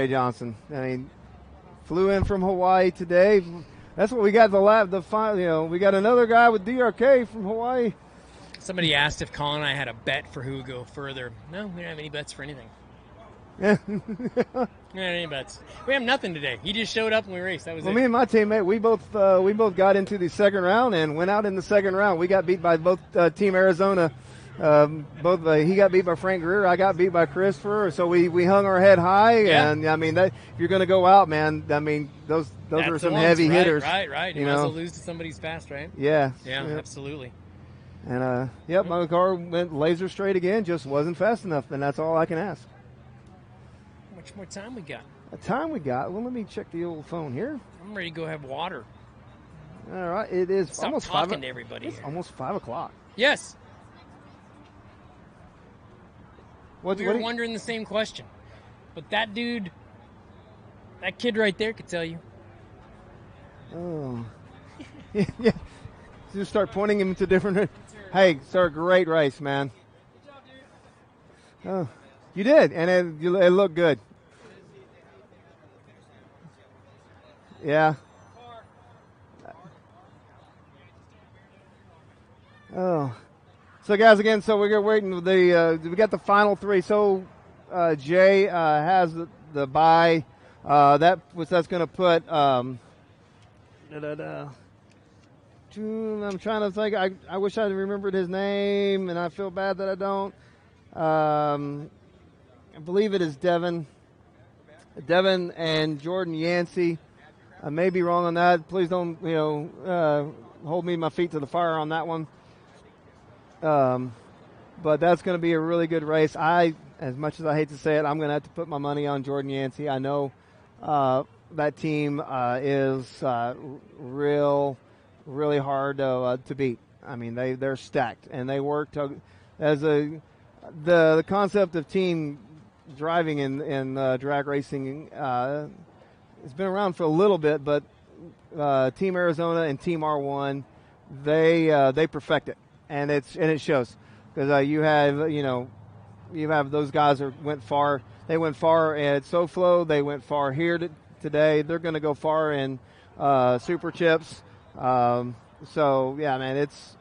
Johnson. I mean, flew in from Hawaii today. That's what we got we got another guy with DRK from Hawaii. Somebody asked if Colin and I had a bet for who would go further. No, we don't have any bets for anything. Yeah. We don't have any bets. We have nothing today. He just showed up and we raced. That was it. Me and my teammate, we both got into the second round and went out in the second round. We got beat by both Team Arizona. He got beat by Frank Greer. I got beat by Christopher. So we hung our head high. Yeah. And I mean, if you're going to go out, man, I mean, those are some heavy hitters. Right. You might as well lose to somebody's fast, right? Yeah. Yeah, absolutely. And my car went laser straight again. Just wasn't fast enough, and that's all I can ask. How much more time we got? The time we got? Well, let me check the old phone here. I'm ready to go have water. All right, it is Stop almost talking 5. To everybody. It's almost 5 o'clock. Yes. We were wondering the same question, but that kid right there could tell you. Oh, yeah. Just start pointing him to different. Hey, sir, great race, man. Good job, dude. Oh, you did, and it looked good. Yeah. Oh. So, guys, again, we're waiting. We got the final three. So, Jay has the bye. That's going to put. I'm trying to think. I wish I remembered his name, and I feel bad that I don't. I believe it is Devin and Jordan Yancey. I may be wrong on that. Please don't hold me my feet to the fire on that one. But that's going to be a really good race. As much as I hate to say it, I'm going to have to put my money on Jordan Yancey. I know that team is really hard to beat. I mean, they're stacked, and they work as the concept of team driving in drag racing has been around for a little bit, but Team Arizona and Team R1 they perfect it, and it shows because you have those guys that went far. They went far at SoFlo. They went far here today. They're going to go far in Super Chips. So yeah, man, it's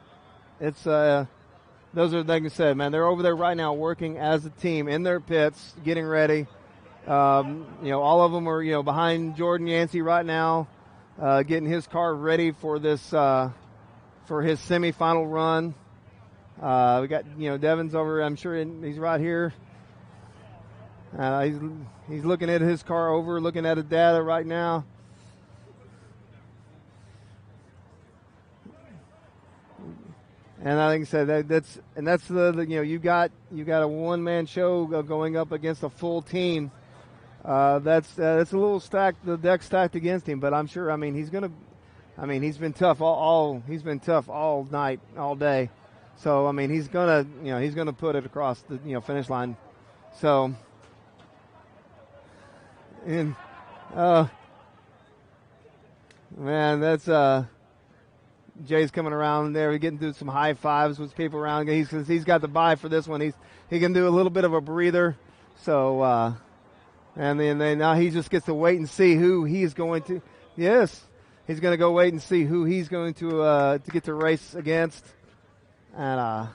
those are, like I said, man, they're over there right now working as a team in their pits, getting ready. All of them are, behind Jordan Yancey right now, getting his car ready for this, for his semifinal run. We got, Devin's over, I'm sure he's right here. He's looking at his car over, looking at the data right now. And like I said, that's the you got a one-man show going up against a full team. That's a little stacked, the deck stacked against him. But I'm sure, he's been tough he's been tough all night, all day. So he's gonna put it across the finish line. So, and man, that's Jay's coming around there. We're getting through some high fives with people around. He's got the bye for this one. He can do a little bit of a breather. So, and then now he just gets to wait and see who he's going to. Yes, he's going to go wait and see who he's going to get to race against. And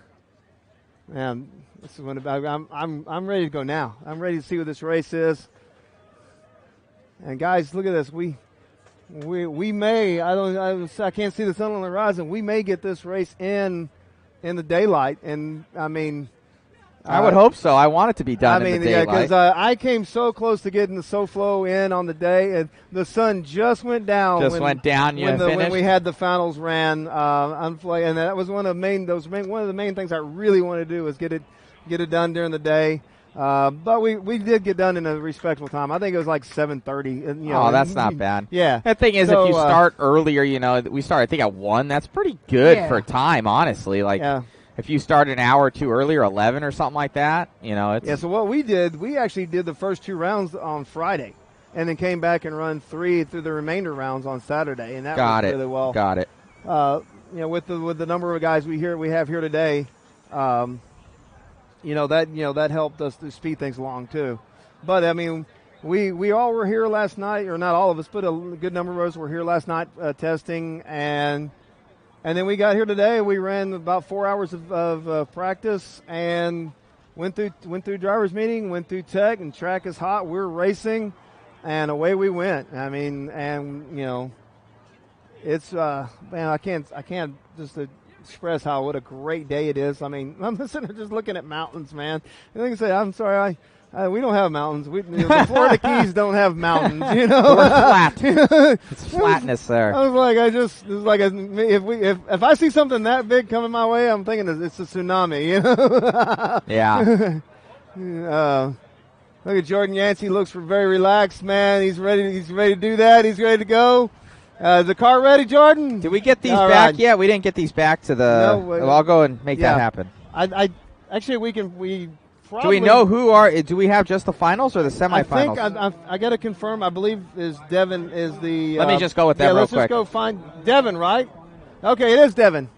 man, this is when I'm ready to go now. I'm ready to see what this race is. And guys, look at this. We may, I can't see the sun on the horizon. We may get this race in the daylight, and I would hope so. I want it to be done in the daylight. Because I came so close to getting the SoFlo in on the day, and the sun just went down. When we had the finals ran, and that was one of the main things I really wanted to do was get it done during the day. But we did get done in a respectable time. I think it was like 7:30. That's not bad. Yeah. The thing is, if you start earlier, we start I think at 1. That's pretty good for time, honestly. If you start an hour or two earlier, 11 or something like that, it's. Yeah. So what we did, we actually did the first 2 rounds on Friday, and then came back and run 3 through the remainder rounds on Saturday, and that was really well. Got it. With the number of guys we have here today. That helped us to speed things along too. But we all were here last night, or not all of us, but a good number of us were here last night testing, and then we got here today. We ran about 4 hours of practice and went through driver's meeting, went through tech, and track is hot. We're racing, and away we went. It's man, I can't just express what a great day it is. I'm sitting there just looking at mountains, man. And like I say, I'm sorry, we don't have mountains. The Florida Keys don't have mountains. We're flat. It's flatness there. I was like, if I see something that big coming my way, I'm thinking it's a tsunami. Yeah. Look at Jordan Yancey. Looks very relaxed, man. He's ready. He's ready to do that. He's ready to go. Is the car ready, Jordan? Did we get these back yet? We didn't get these back to the. No, I'll go and make that happen. Actually, we probably. Do we know who are? Do we have just the finals or the semifinals? I think I got to confirm. I believe Devin is the. Let me just go with that real let's quick. Just go find Devin, right? Okay, it is Devin.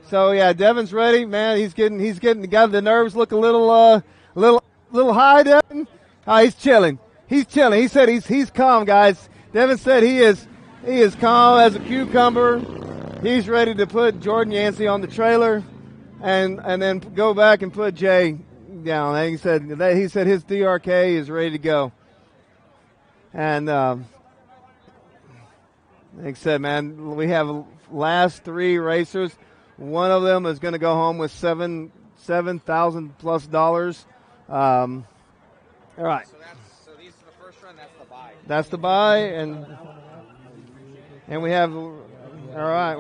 So yeah, Devin's ready, man. He's got the nerves look a little high. Devin, he's chilling. He said he's calm, guys. Devin said he is calm as a cucumber. He's ready to put Jordan Yancey on the trailer, and then go back and put Jay down. And he said his DRK is ready to go. And like I said, man, we have last 3 racers. One of them is going to go home with $7,000+ all right. So these are the first run. That's the buy. That's the buy, and we have. All right.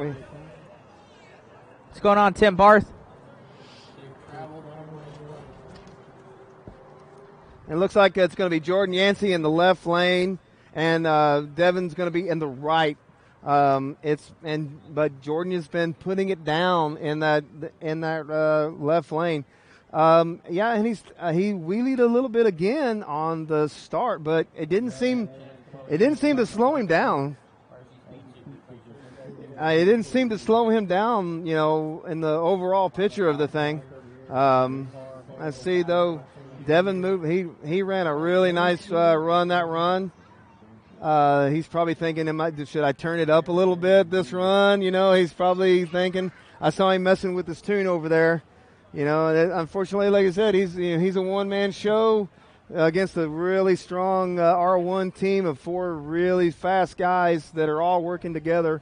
What's going on, Tim Barth? It looks like it's going to be Jordan Yancey in the left lane, and Devin's going to be in the right. But Jordan has been putting it down in that left lane. And he wheelied a little bit again on the start, but it didn't seem to slow him down. It didn't seem to slow him down, in the overall picture of the thing. I see though Devin moved. He ran a really nice run. That run. He's probably thinking, should I turn it up a little bit this run? You know, he's probably thinking. I saw him messing with his tune over there. You know, and unfortunately, like I said, he's a one-man show against a really strong R1 team of 4 really fast guys that are all working together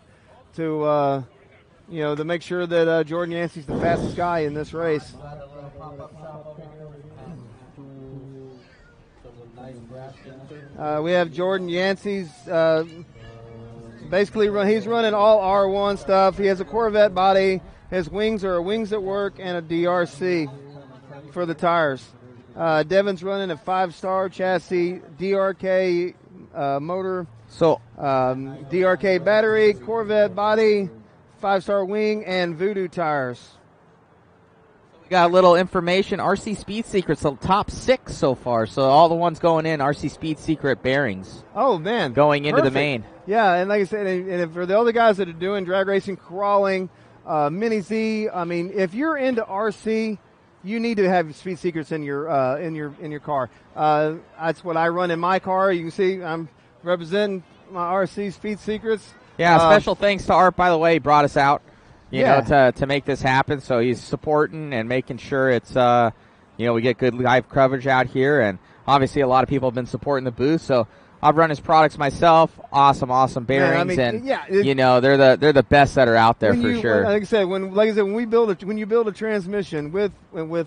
to to make sure that Jordan Yancey's the fastest guy in this race. We have Jordan Yancey's basically he's running all R1 stuff. He has a Corvette body. His wings are Wings at Work and a DRC for the tires. Devin's running a 5-star chassis, DRK motor, So DRK battery, Corvette body, 5-star wing, and Voodoo tires. we got a little information. RC Speed Secret's the top 6 so far. So all the ones going in, RC Speed Secret bearings. Oh, man. Going into the Perfect. main. Yeah, and like I said, and for the other guys that are doing drag racing, crawling, Mini Z, I mean, if you're into RC, you need to have Speed Secrets in your car. That's what I run in my car. You can see I'm representing my RC Speed Secrets. Yeah, special thanks to Art, by the way. He brought us out, you know, to make this happen. So he's supporting and making sure it's, we get good live coverage out here. And obviously a lot of people have been supporting the booth. So I've run his products myself. Awesome bearings, they're the best that are out there for sure. Like I said, when you build a transmission with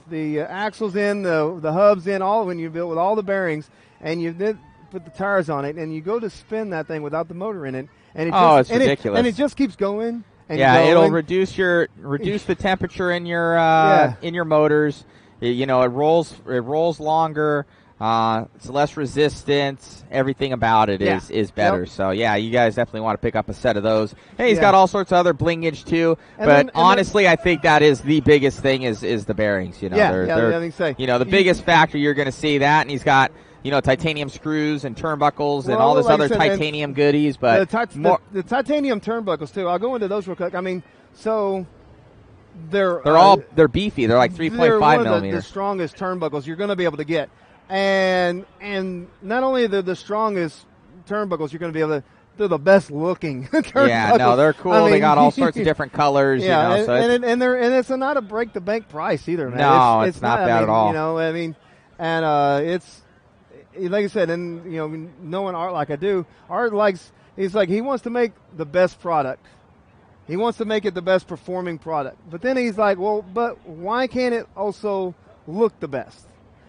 the axles in, the hubs in, when you build with all the bearings, and you then put the tires on it, and you go to spin that thing without the motor in it, and it's ridiculous. And it just keeps going. And it'll reduce the temperature in your motors. It rolls longer. It's less resistance. Everything about it is better. Yep. So you guys definitely want to pick up a set of those. Hey, he's got all sorts of other blingage too. But honestly, I think that is the biggest thing is the bearings. You know, the biggest factor you're going to see that, and he's got titanium screws and turnbuckles and all this other titanium goodies. But the titanium turnbuckles too. I'll go into those real quick. I mean, so. They're beefy. They're like 3.5 millimeters. The strongest turnbuckles you're going to be able to get. And not only the strongest turnbuckles you're going to be able to, they're the best looking turnbuckles. Yeah, no, they're cool. They got all sorts of different colors. And it's not a break the bank price either, man. No, it's not bad at all. It's like I said, and knowing Art like I do, Art he wants to make the best product. He wants to make it the best performing product. But then he's like, well, but why can't it also look the best?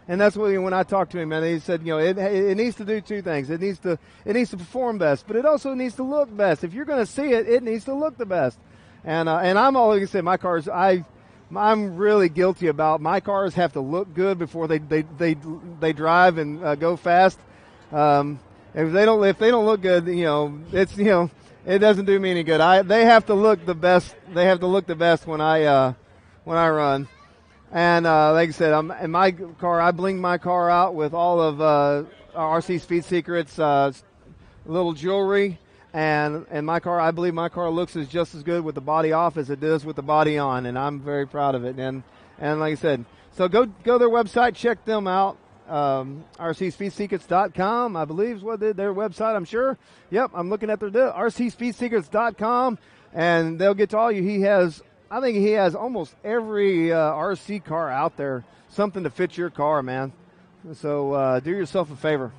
And that's what when I talked to him, man, he said, it needs to do 2 things. It needs to perform best, but it also needs to look best. If you're going to see it, it needs to look the best. And I'm always saying my cars, I'm really guilty about my cars have to look good before they drive and go fast. If they don't look good, it doesn't do me any good. They have to look the best. They have to look the best when I run. And like I said, in my car, I bling my car out with all of RC Speed Secrets little jewelry. And my car, I believe my car looks just as good with the body off as it does with the body on, and I'm very proud of it. And like I said, so go to their website, check them out. RCSpeedSecrets.com, I believe is what their website, I'm sure. Yep, I'm looking at their RCSpeedSecrets.com, and they'll get to all you. I think he has almost every RC car out there, something to fit your car, man. So do yourself a favor.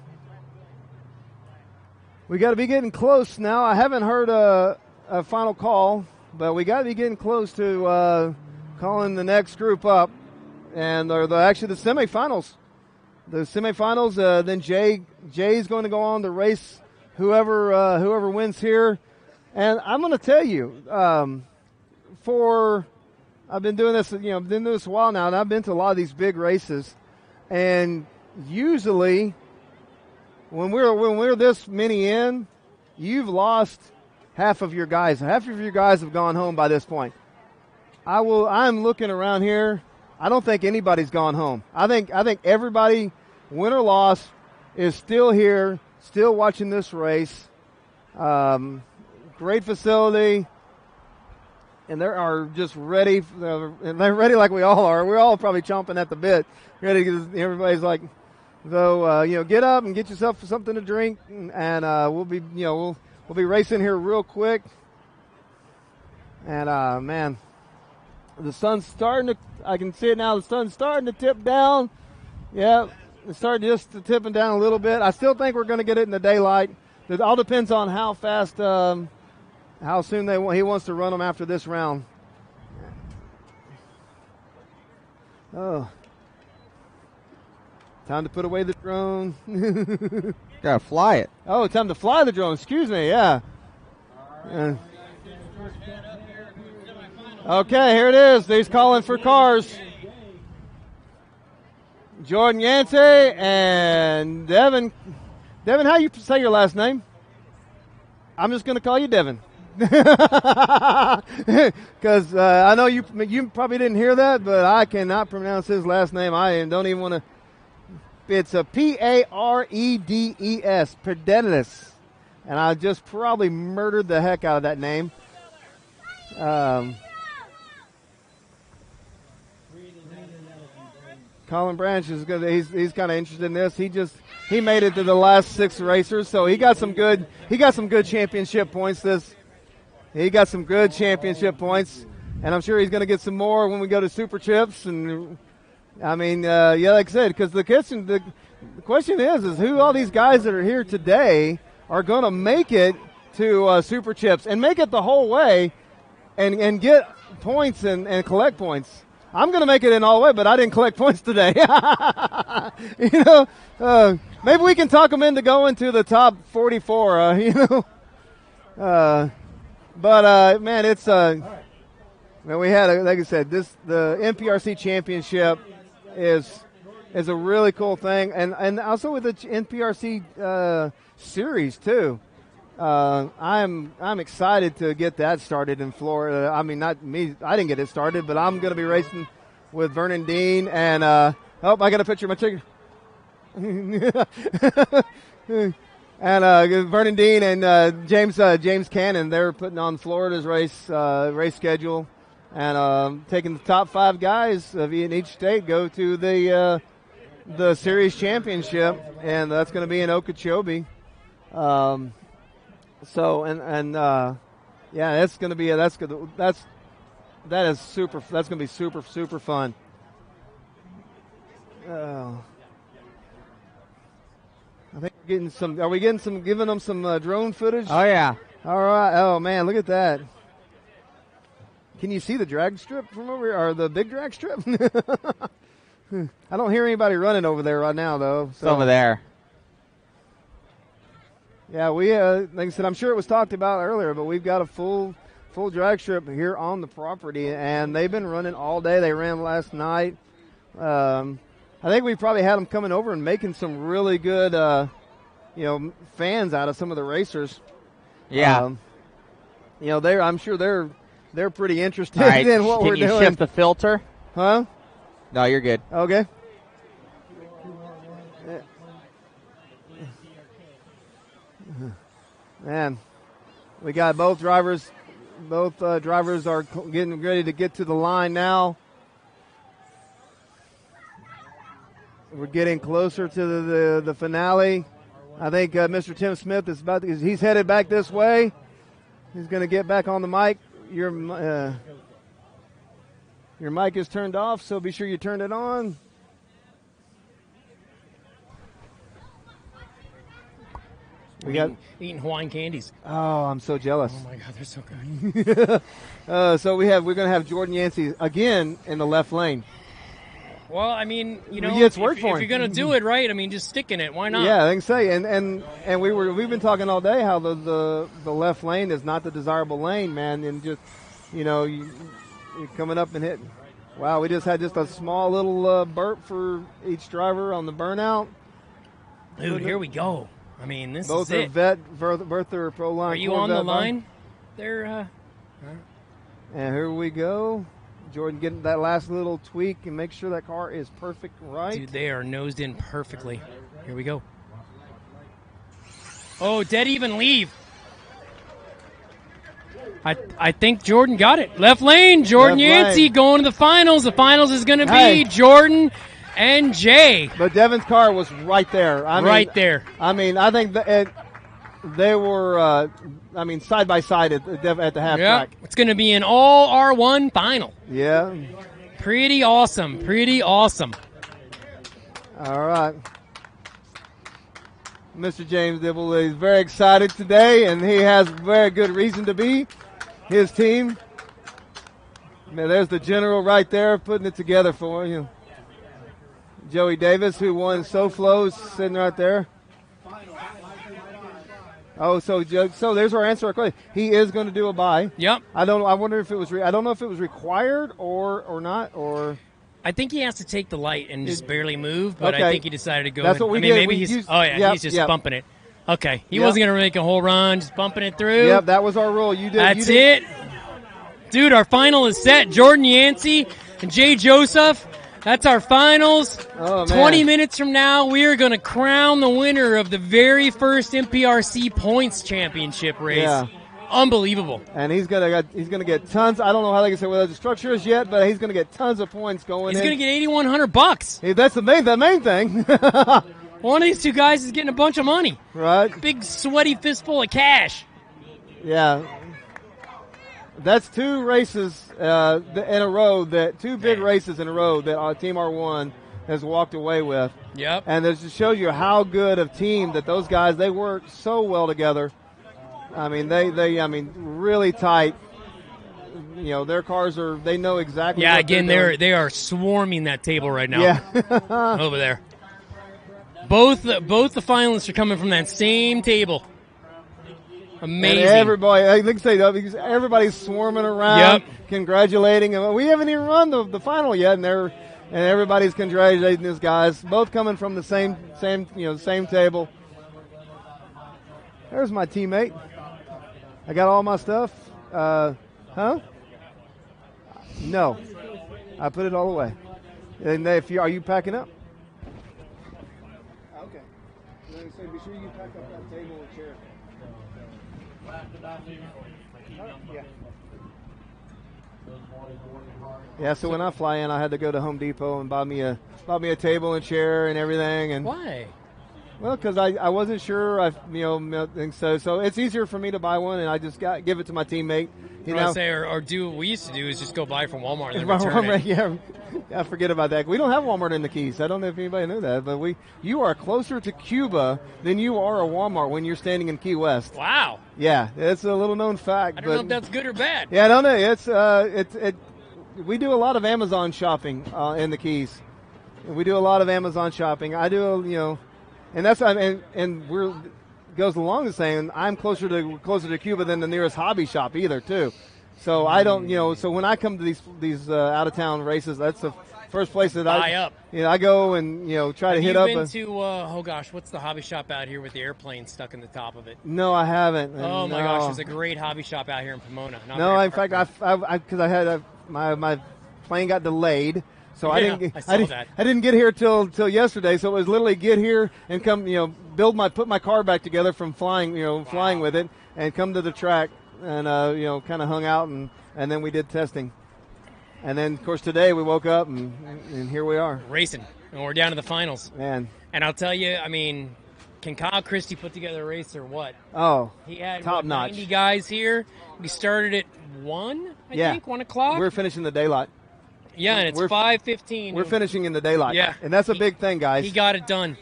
We got to be getting close now. I haven't heard a final call, but we got to be getting close to calling the next group up, and they're actually the semifinals. The semifinals. Then Jay's going to go on to race whoever wins here, and I'm going to tell you. I've been doing this, been doing this a while now, and I've been to a lot of these big races, and usually when we're this many in, you've lost half of your guys. Half of your guys have gone home by this point. I'm looking around here. I don't think anybody's gone home. I think everybody, win or loss, is still here, still watching this race. Great facility. and they are just ready, and they're ready like we all are. We're all probably chomping at the bit, ready to get, everybody's like, so, get up and get yourself something to drink, and we'll be, we'll be racing here real quick. And, man, the sun's starting to, I can see it now, the sun's starting to tip down. Yeah, it's starting just to tipping down a little bit. I still think we're going to get it in the daylight. It all depends on how fast, how soon he wants to run them after this round. Oh. Time to put away the drone. Gotta fly it. Oh, time to fly the drone. Excuse me. Yeah. Okay, here it is. He's calling for cars. Jordan Yancey and Devin. Devin, how you say your last name? I'm just going to call you Devin. Because I know you probably didn't hear that, but I cannot pronounce his last name. I don't even want to. It's a Paredes, Paredes, and I just probably murdered the heck out of that name. Colin Branch is good. He's kind of interested in this. He made it to the last 6 racers, so he got some good championship points. He got some good championship points, and I'm sure he's going to get some more when we go to Super Chips. And I mean, like I said, because the question is who all these guys that are here today are going to make it to Super Chips and make it the whole way and get points and collect points. I'm going to make it in all the way, but I didn't collect points today. Maybe we can talk them into going to the top 44, But man, it's man, we had like I said, the NPRC championship is a really cool thing, and also with the NPRC series too. I'm excited to get that started in Florida. I mean, not me. I didn't get it started, but I'm going to be racing with Vernon Dean and I got a picture of my chicken. And Vernon Dean and James Cannon, they're putting on Florida's race schedule, and taking the top 5 guys in each state go to the series championship, and that's going to be in Okeechobee. So yeah, that's going to be that's going to be super fun. I think we're getting some. Are we giving them some drone footage? Oh yeah. All right. Oh man, look at that. Can you see the drag strip from over here, or the big drag strip? I don't hear anybody running over there right now, though. So. It's over there. Yeah, we like I said, I'm sure it was talked about earlier, but we've got a full drag strip here on the property, and they've been running all day. They ran last night. I think we probably had them coming over and making some really good, fans out of some of the racers. Yeah. I'm sure they're pretty interested right. in what we're doing. Can you shift the filter? Huh? No, you're good. Okay. Man, we got both drivers. Both drivers are getting ready to get to the line now. We're getting closer to the finale. I think Mr. Tim Smith he's headed back this way. He's going to get back on the mic. Your mic is turned off, so be sure you turn it on. We got eating Hawaiian candies. Oh, I'm so jealous. Oh my God, they're so good. So we're going to have Jordan Yancey again in the left lane. Well, I mean, it's worked for him. If you're going to do it right, I mean, just stick in it. Why not? Yeah, I can say, and we've been talking all day how the left lane is not the desirable lane, man, and just you're coming up and hitting. Wow, we just had a small little burp for each driver on the burnout. Dude, here we go. I mean, this both is it. Both are pro line. Are you on the line? They're. And here we go. Jordan getting that last little tweak and make sure that car is perfect right. Dude, they are nosed in perfectly. Here we go. Oh, dead even leave. I think Jordan got it. Left lane, Jordan Left Yancey lane. going to the finals. The finals is going to be Hey. Jordan and Jay. But Devin's car was right there. Right there. I mean, I think they were, side by side at the half track. It's going to be an all R1 final. Yeah. Pretty awesome. Pretty awesome. All right. Mr. James Dibble is very excited today, and he has very good reason to be. His team. Man, there's the general right there putting it together for you. Joey Davis, who won SoFlo, sitting right there. Oh, so there's our answer. He is going to do a bye. Yep. I wonder if it was. I don't know if it was required or not. Or I think he has to take the light and just barely move, but Okay. I think he decided to go. That's what we did. Maybe We he's. used- He's just yep. bumping it. Okay, he Yep. wasn't going to make a whole run, just bumping it through. Yep, that was our rule. You did. That's it. Dude, our final is set. Jordan Yancey and Jay Joseph. That's our finals. Oh, man. 20 minutes from now, we are going to crown the winner of the very first MPRC points championship race. Yeah. Unbelievable. And he's gonna get tons. I don't know how they can say whether the structure is yet, but he's gonna get tons of points going. He's going to get $8,100. Hey, that's the main thing. One of these two guys is getting a bunch of money. Right? Big sweaty fistful of cash. Yeah. That's two races in a row two big races in a row that our Team R1 has walked away with. Yep. And this just shows you how good of team that those guys, they work so well together. I mean, they really tight. You know, their cars they know exactly. Yeah, what again, they're they are swarming that table right now. Yeah. Over there. Both the finalists are coming from that same table. Amazing. And everybody, like I say, everybody's swarming around, congratulating them. We haven't even run the final yet, and everybody's congratulating these guys. Both coming from the same table. There's my teammate. I got all my stuff. Huh? No, I put it all away. And are you packing up? Okay. So be sure you pack up that table and chair. Yeah, so when I fly in, I had to go to Home Depot and buy me a table and chair and everything. And why? Well, because I wasn't sure. And so it's easier for me to buy one, and I just give it to my teammate. Or do what we used to do is just go buy from Walmart and then return it. Yeah, I forget about that. We don't have Walmart in the Keys. I don't know if anybody knew that, but you are closer to Cuba than you are a Walmart when you're standing in Key West. Wow. Yeah, it's a little known fact. I don't know if that's good or bad. Yeah, I don't know. We do a lot of Amazon shopping in the Keys. We do a lot of Amazon shopping. I do, and that's and goes along the saying I'm closer to Cuba than the nearest hobby shop either too. So I don't, so when I come to these out of town races, that's the first place that I go and try to hit up. Have you been to what's the hobby shop out here with the airplane stuck in the top of it? No, I haven't. Oh my gosh, there's a great hobby shop out here in Pomona. No, in fact, because I had my plane got delayed. So I didn't get here till yesterday. So it was literally get here and come, put my car back together from flying with it, and come to the track and kind of hung out and then we did testing, and then of course today we woke up and here we are racing, and we're down to the finals. Man, and I'll tell you, can Kyle Christie put together a race or what? Oh, he had top notch. 90 guys here. We started at 1 o'clock. We're finishing the daylight. Yeah, and it's 5:15. We're finishing in the daylight. Yeah. And that's a big thing, guys. He got it done.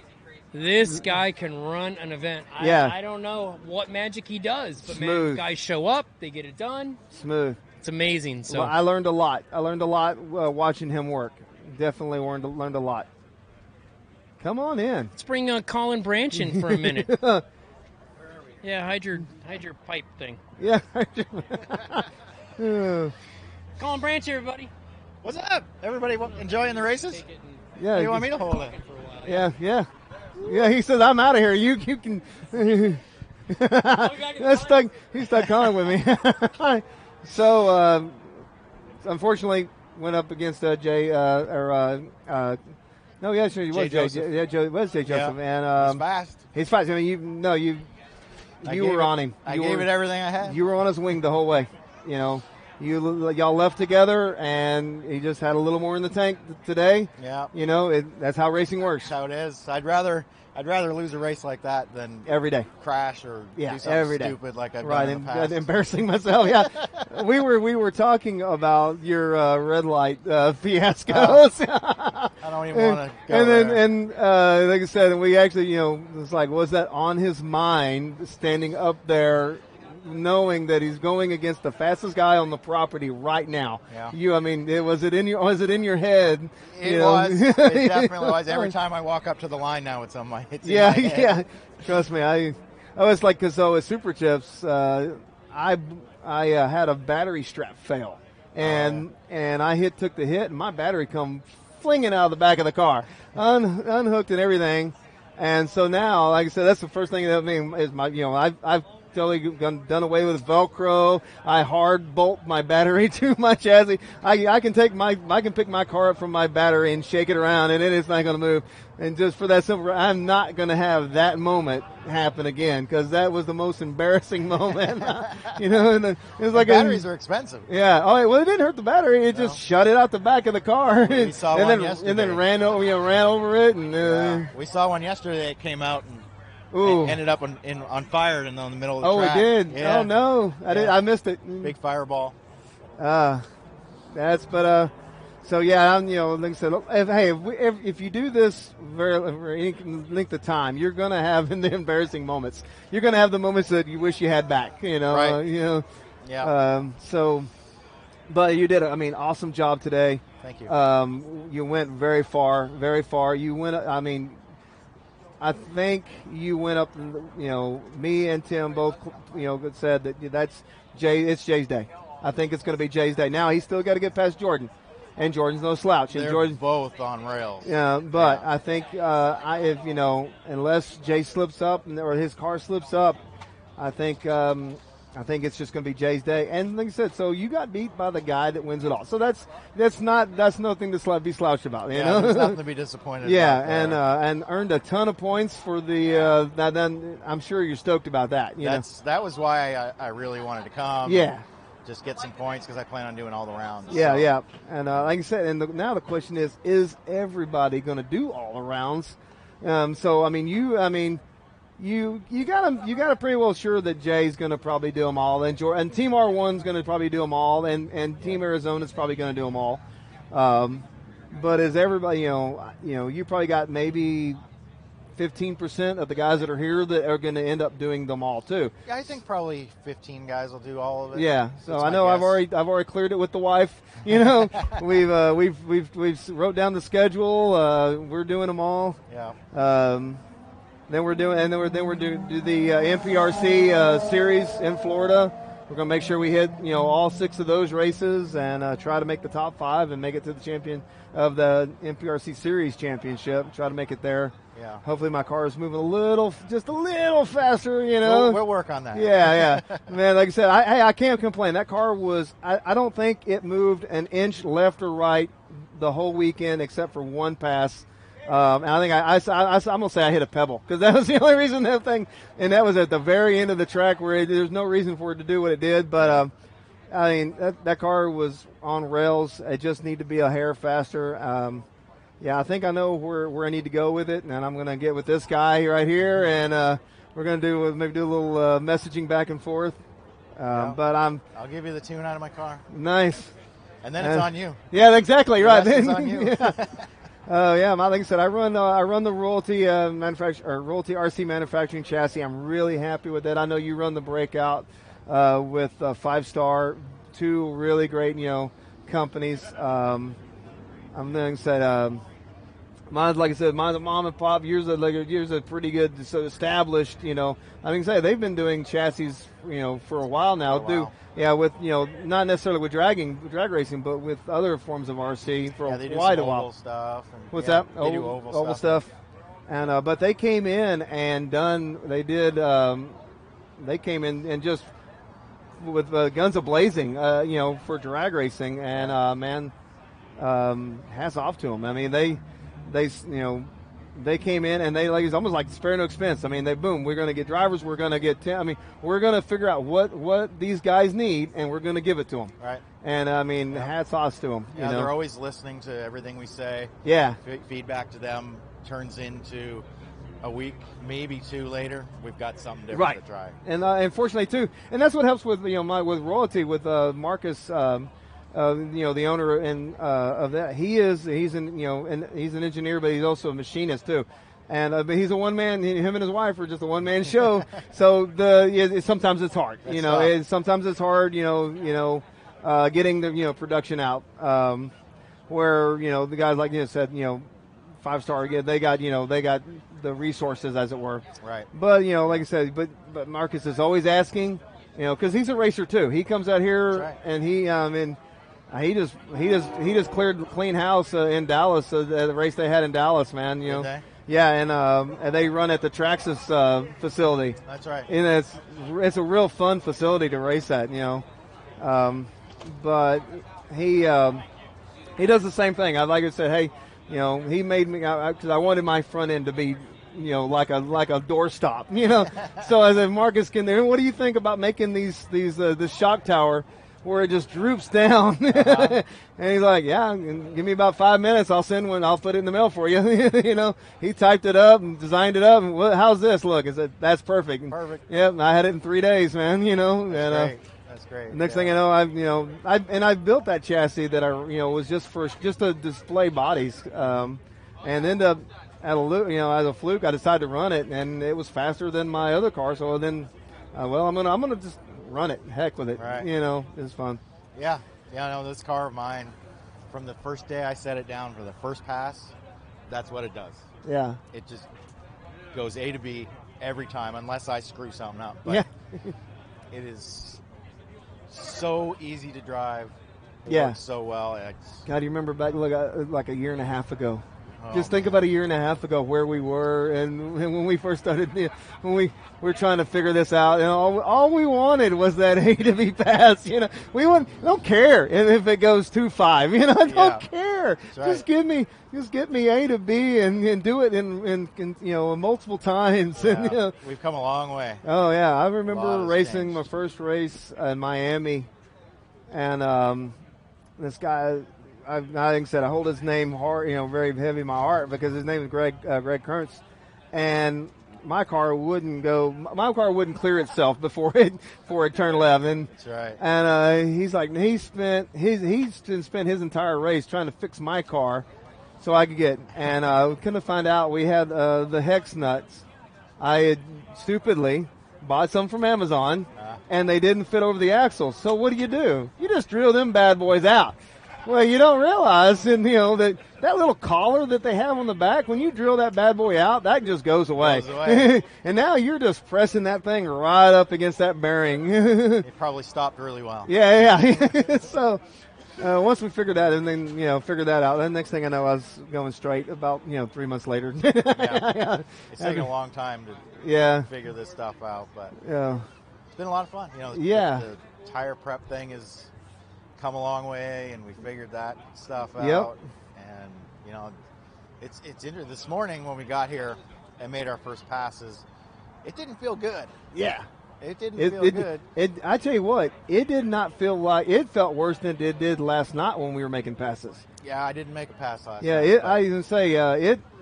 This guy can run an event. I don't know what magic he does, but man, guys show up, they get it done. Smooth. It's amazing. So I learned a lot. Watching him work. Definitely learned a lot. Come on in. Let's bring Colin Branch in for a minute. Yeah, hide your pipe thing. Yeah. Colin Branch, everybody. What's up? Everybody enjoying the races? Yeah. You want me to hold it? Yeah. He says, I'm out of here. You can. He's stuck calling with me. So, unfortunately, went up against Jay. No, yeah, sure, he was Jay. Yeah, Joe was Jay Joseph, and he's fast. He's fast. You were on him. I gave it everything I had. You were on his wing the whole way. y'all left together, and he just had a little more in the tank today. Yeah. That's how racing works. That's how it is. I'd rather lose a race like that than every day crash or do something every day. stupid like I've done in the past. Embarrassing myself. Yeah, we were talking about your red light fiascos. I don't even want to go there. And like I said, we actually, it's like, was that on his mind standing up there, knowing that he's going against the fastest guy on the property right now? Yeah. Was it in your head? It was. It definitely was. Every time I walk up to the line now, it's in my head. Yeah. Trust me, I was like, because with Super Chips, I had a battery strap fail, and I took the hit, and my battery come flinging out of the back of the car, unhooked and everything. And so now, like I said, that's the first thing that is my, I've totally done away with Velcro. I hard bolt my battery to my chassis. I can pick my car up from my battery and shake it around, and it's not going to move. And just for that simple, I'm not going to have that moment happen again, because that was the most embarrassing moment. And it was like batteries are expensive. Yeah. Oh, well, it didn't hurt the battery. It just shut it out the back of the car. We saw one yesterday. And then ran over it. And we saw one yesterday that came out and ended up on fire in the middle of the track. Oh, it did? Yeah. Oh, no. I missed it. Big fireball. So, yeah, like I said, if you do this for any length of time, you're going to have the embarrassing moments. You're going to have the moments that you wish you had back, Right. Yeah. But you did, awesome job today. Thank you. You went very far, very far. You went, I think you went up, me and Tim both, said that it's Jay's day. I think it's going to be Jay's day. Now, he's still got to get past Jordan, and Jordan's no slouch. And They're Jordan's both on rails. Yeah, but I think, unless Jay slips up or his car slips up, I think it's just going to be Jay's day. And like I said, so you got beat by the guy that wins it all. So that's nothing to be slouched about. There's nothing to be disappointed yeah, about. and earned a ton of points for the. Then I'm sure you're stoked about that. That was why I really wanted to come. Yeah. Just get some points because I plan on doing all the rounds. Yeah. And like I said, now the question is everybody going to do all the rounds? You got to pretty well sure that Jay's going to probably do them all, and Team R1's going to probably do them all, and Team Arizona's probably going to do them all. But is everybody, you probably got maybe 15% of the guys that are here that are going to end up doing them all too. Yeah, I think probably 15 guys will do all of it. Yeah, so I know I've already cleared it with the wife. We've wrote down the schedule. We're doing them all. Yeah. Then we're doing the MPRC series in Florida. We're going to make sure we hit all 6 of those races and try to make the top 5 and make it to the champion of the MPRC series championship. Try to make it there. Yeah. Hopefully my car is moving just a little faster. We'll work on that. Yeah. Man, like I said, I can't complain. That car was. I don't think it moved an inch left or right the whole weekend except for one pass. And I think I'm going to say I hit a pebble because that was the only reason that thing, and that was at the very end of the track where there's no reason for it to do what it did. But, that car was on rails. It just needed to be a hair faster. I think I know where I need to go with it, and I'm going to get with this guy right here, and we're going to do a little messaging back and forth. But I'll give you the tune out of my car. Nice. And then it's on you. Yeah, exactly right. The rest is on you. Like I said, I run the Royalty Royalty RC manufacturing chassis. I'm really happy with that. I know you run the Breakout with 5-star, 2 really great companies. I'm going to say mine's like I said, mine's a mom and pop. Yours are pretty good, so established. They've been doing chassis for a while now. With not necessarily with drag racing, but with other forms of RC for quite a while. Stuff and, What's that? They do oval stuff. And but they came in and they came in and just with guns a-blazing, for drag racing, and hats off to them. I mean, they they came in and they it's almost like spare no expense. I mean, we're going to get drivers, we're going to get we're going to figure out what these guys need, and we're going to give it to them. Right. And I mean, hats off to them. Yeah, they're always listening to everything we say. Yeah. Feedback to them turns into a week, maybe 2 later, we've got something different right. to try. And unfortunately too, and that's what helps with with Royalty with Marcus. The owner and of that, he's an engineer, but he's also a machinist too, and but he's a one man. Him and his wife are just a one man show. So sometimes it's hard. Sometimes it's hard. Getting the production out. Where the guys like said 5-star. They got the resources, as it were. Right. But like I said, but Marcus is always asking. Because he's a racer too. He comes out here and he just cleared the clean house in Dallas, the race they had in Dallas, man. Yeah, and they run at the Trackside facility. That's right. And it's a real fun facility to race at, but he does the same thing. Like I said, hey, he made me because I wanted my front end to be like a doorstop, So I said, Marcus, what do you think about making this shock tower where it just droops down? And he's like, yeah, give me about 5 minutes. I'll send one. I'll put it in the mail for you. He typed it up and designed it up. And how's this look? I said, that's perfect. Perfect. Yep. I had it in 3 days, man. That's great. Next thing I know, I've built that chassis that was just to display bodies, and ended up as a fluke, I decided to run it, and it was faster than my other car. So then, I'm gonna just run it. Heck with it. Right. It's fun. Yeah. No, this car of mine, from the first day I set it down for the first pass, that's what it does. Yeah. It just goes A to B every time, unless I screw something up. But yeah. It is so easy to drive. It Yeah. works so well. God, you remember back like a year and a half ago? Oh, Just think about a year and a half ago where we were, and when we first started, when we were trying to figure this out, all we wanted was that A to B pass. We don't care if it goes 2.5. I don't care. Right. Just get me A to B and do it in multiple times. Yeah. And, We've come a long way. Oh yeah, I remember racing changed. my first race in Miami, and this guy. Like I said, I hold his name hard, very heavy in my heart because his name is Greg Kurtz, and my car wouldn't clear itself before it turned left, and That's right. And he's like he spent his entire race trying to fix my car so I could get, and we couldn't find out we had the hex nuts. I had stupidly bought some from Amazon, and they didn't fit over the axle. So what do? You just drill them bad boys out. Well, you don't realize, that little collar that they have on the back, when you drill that bad boy out, that just goes away. And now you're just pressing that thing right up against that bearing. It probably stopped really well. Yeah. So once we figured that, and then figured that out, then next thing I know, I was going straight. About 3 months later. Yeah. It's taken a long time to figure this stuff out, but it's been a lot of fun. The tire prep thing is come a long way, and we figured that stuff out. Yep. And it's interesting. This morning when we got here and made our first passes, it didn't feel good. Yeah, it didn't feel good. I tell you what, it did not feel like it felt worse than it did last night when we were making passes. Yeah, I didn't make a pass last night. Yeah, I even say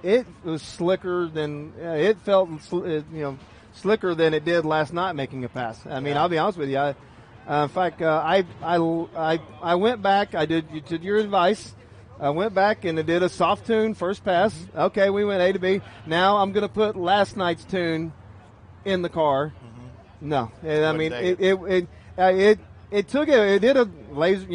it was slicker than it felt. Slicker than it did last night making a pass. I mean, I'll be honest with you. In fact, I went back. I did your advice. I went back and I did a soft tune first pass. Okay, we went A to B. Now I'm going to put last night's tune in the car. Mm-hmm. No, I mean it took it. It did a laser,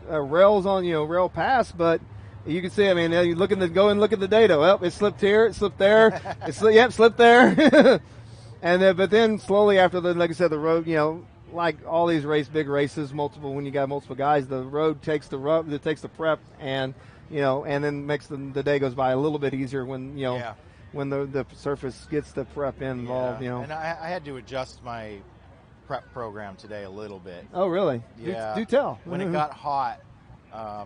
rails on rail pass, but you can see. I mean, you look at the data. Well, it slipped here. It slipped there. Slipped there. And but then slowly after like I said, the road, like all these big races, when you got multiple guys, the road takes the prep, and and then makes the day goes by a little bit easier when when the surface gets the prep involved. And I had to adjust my prep program today a little bit. Oh really? Yeah. Do tell. When it got hot, I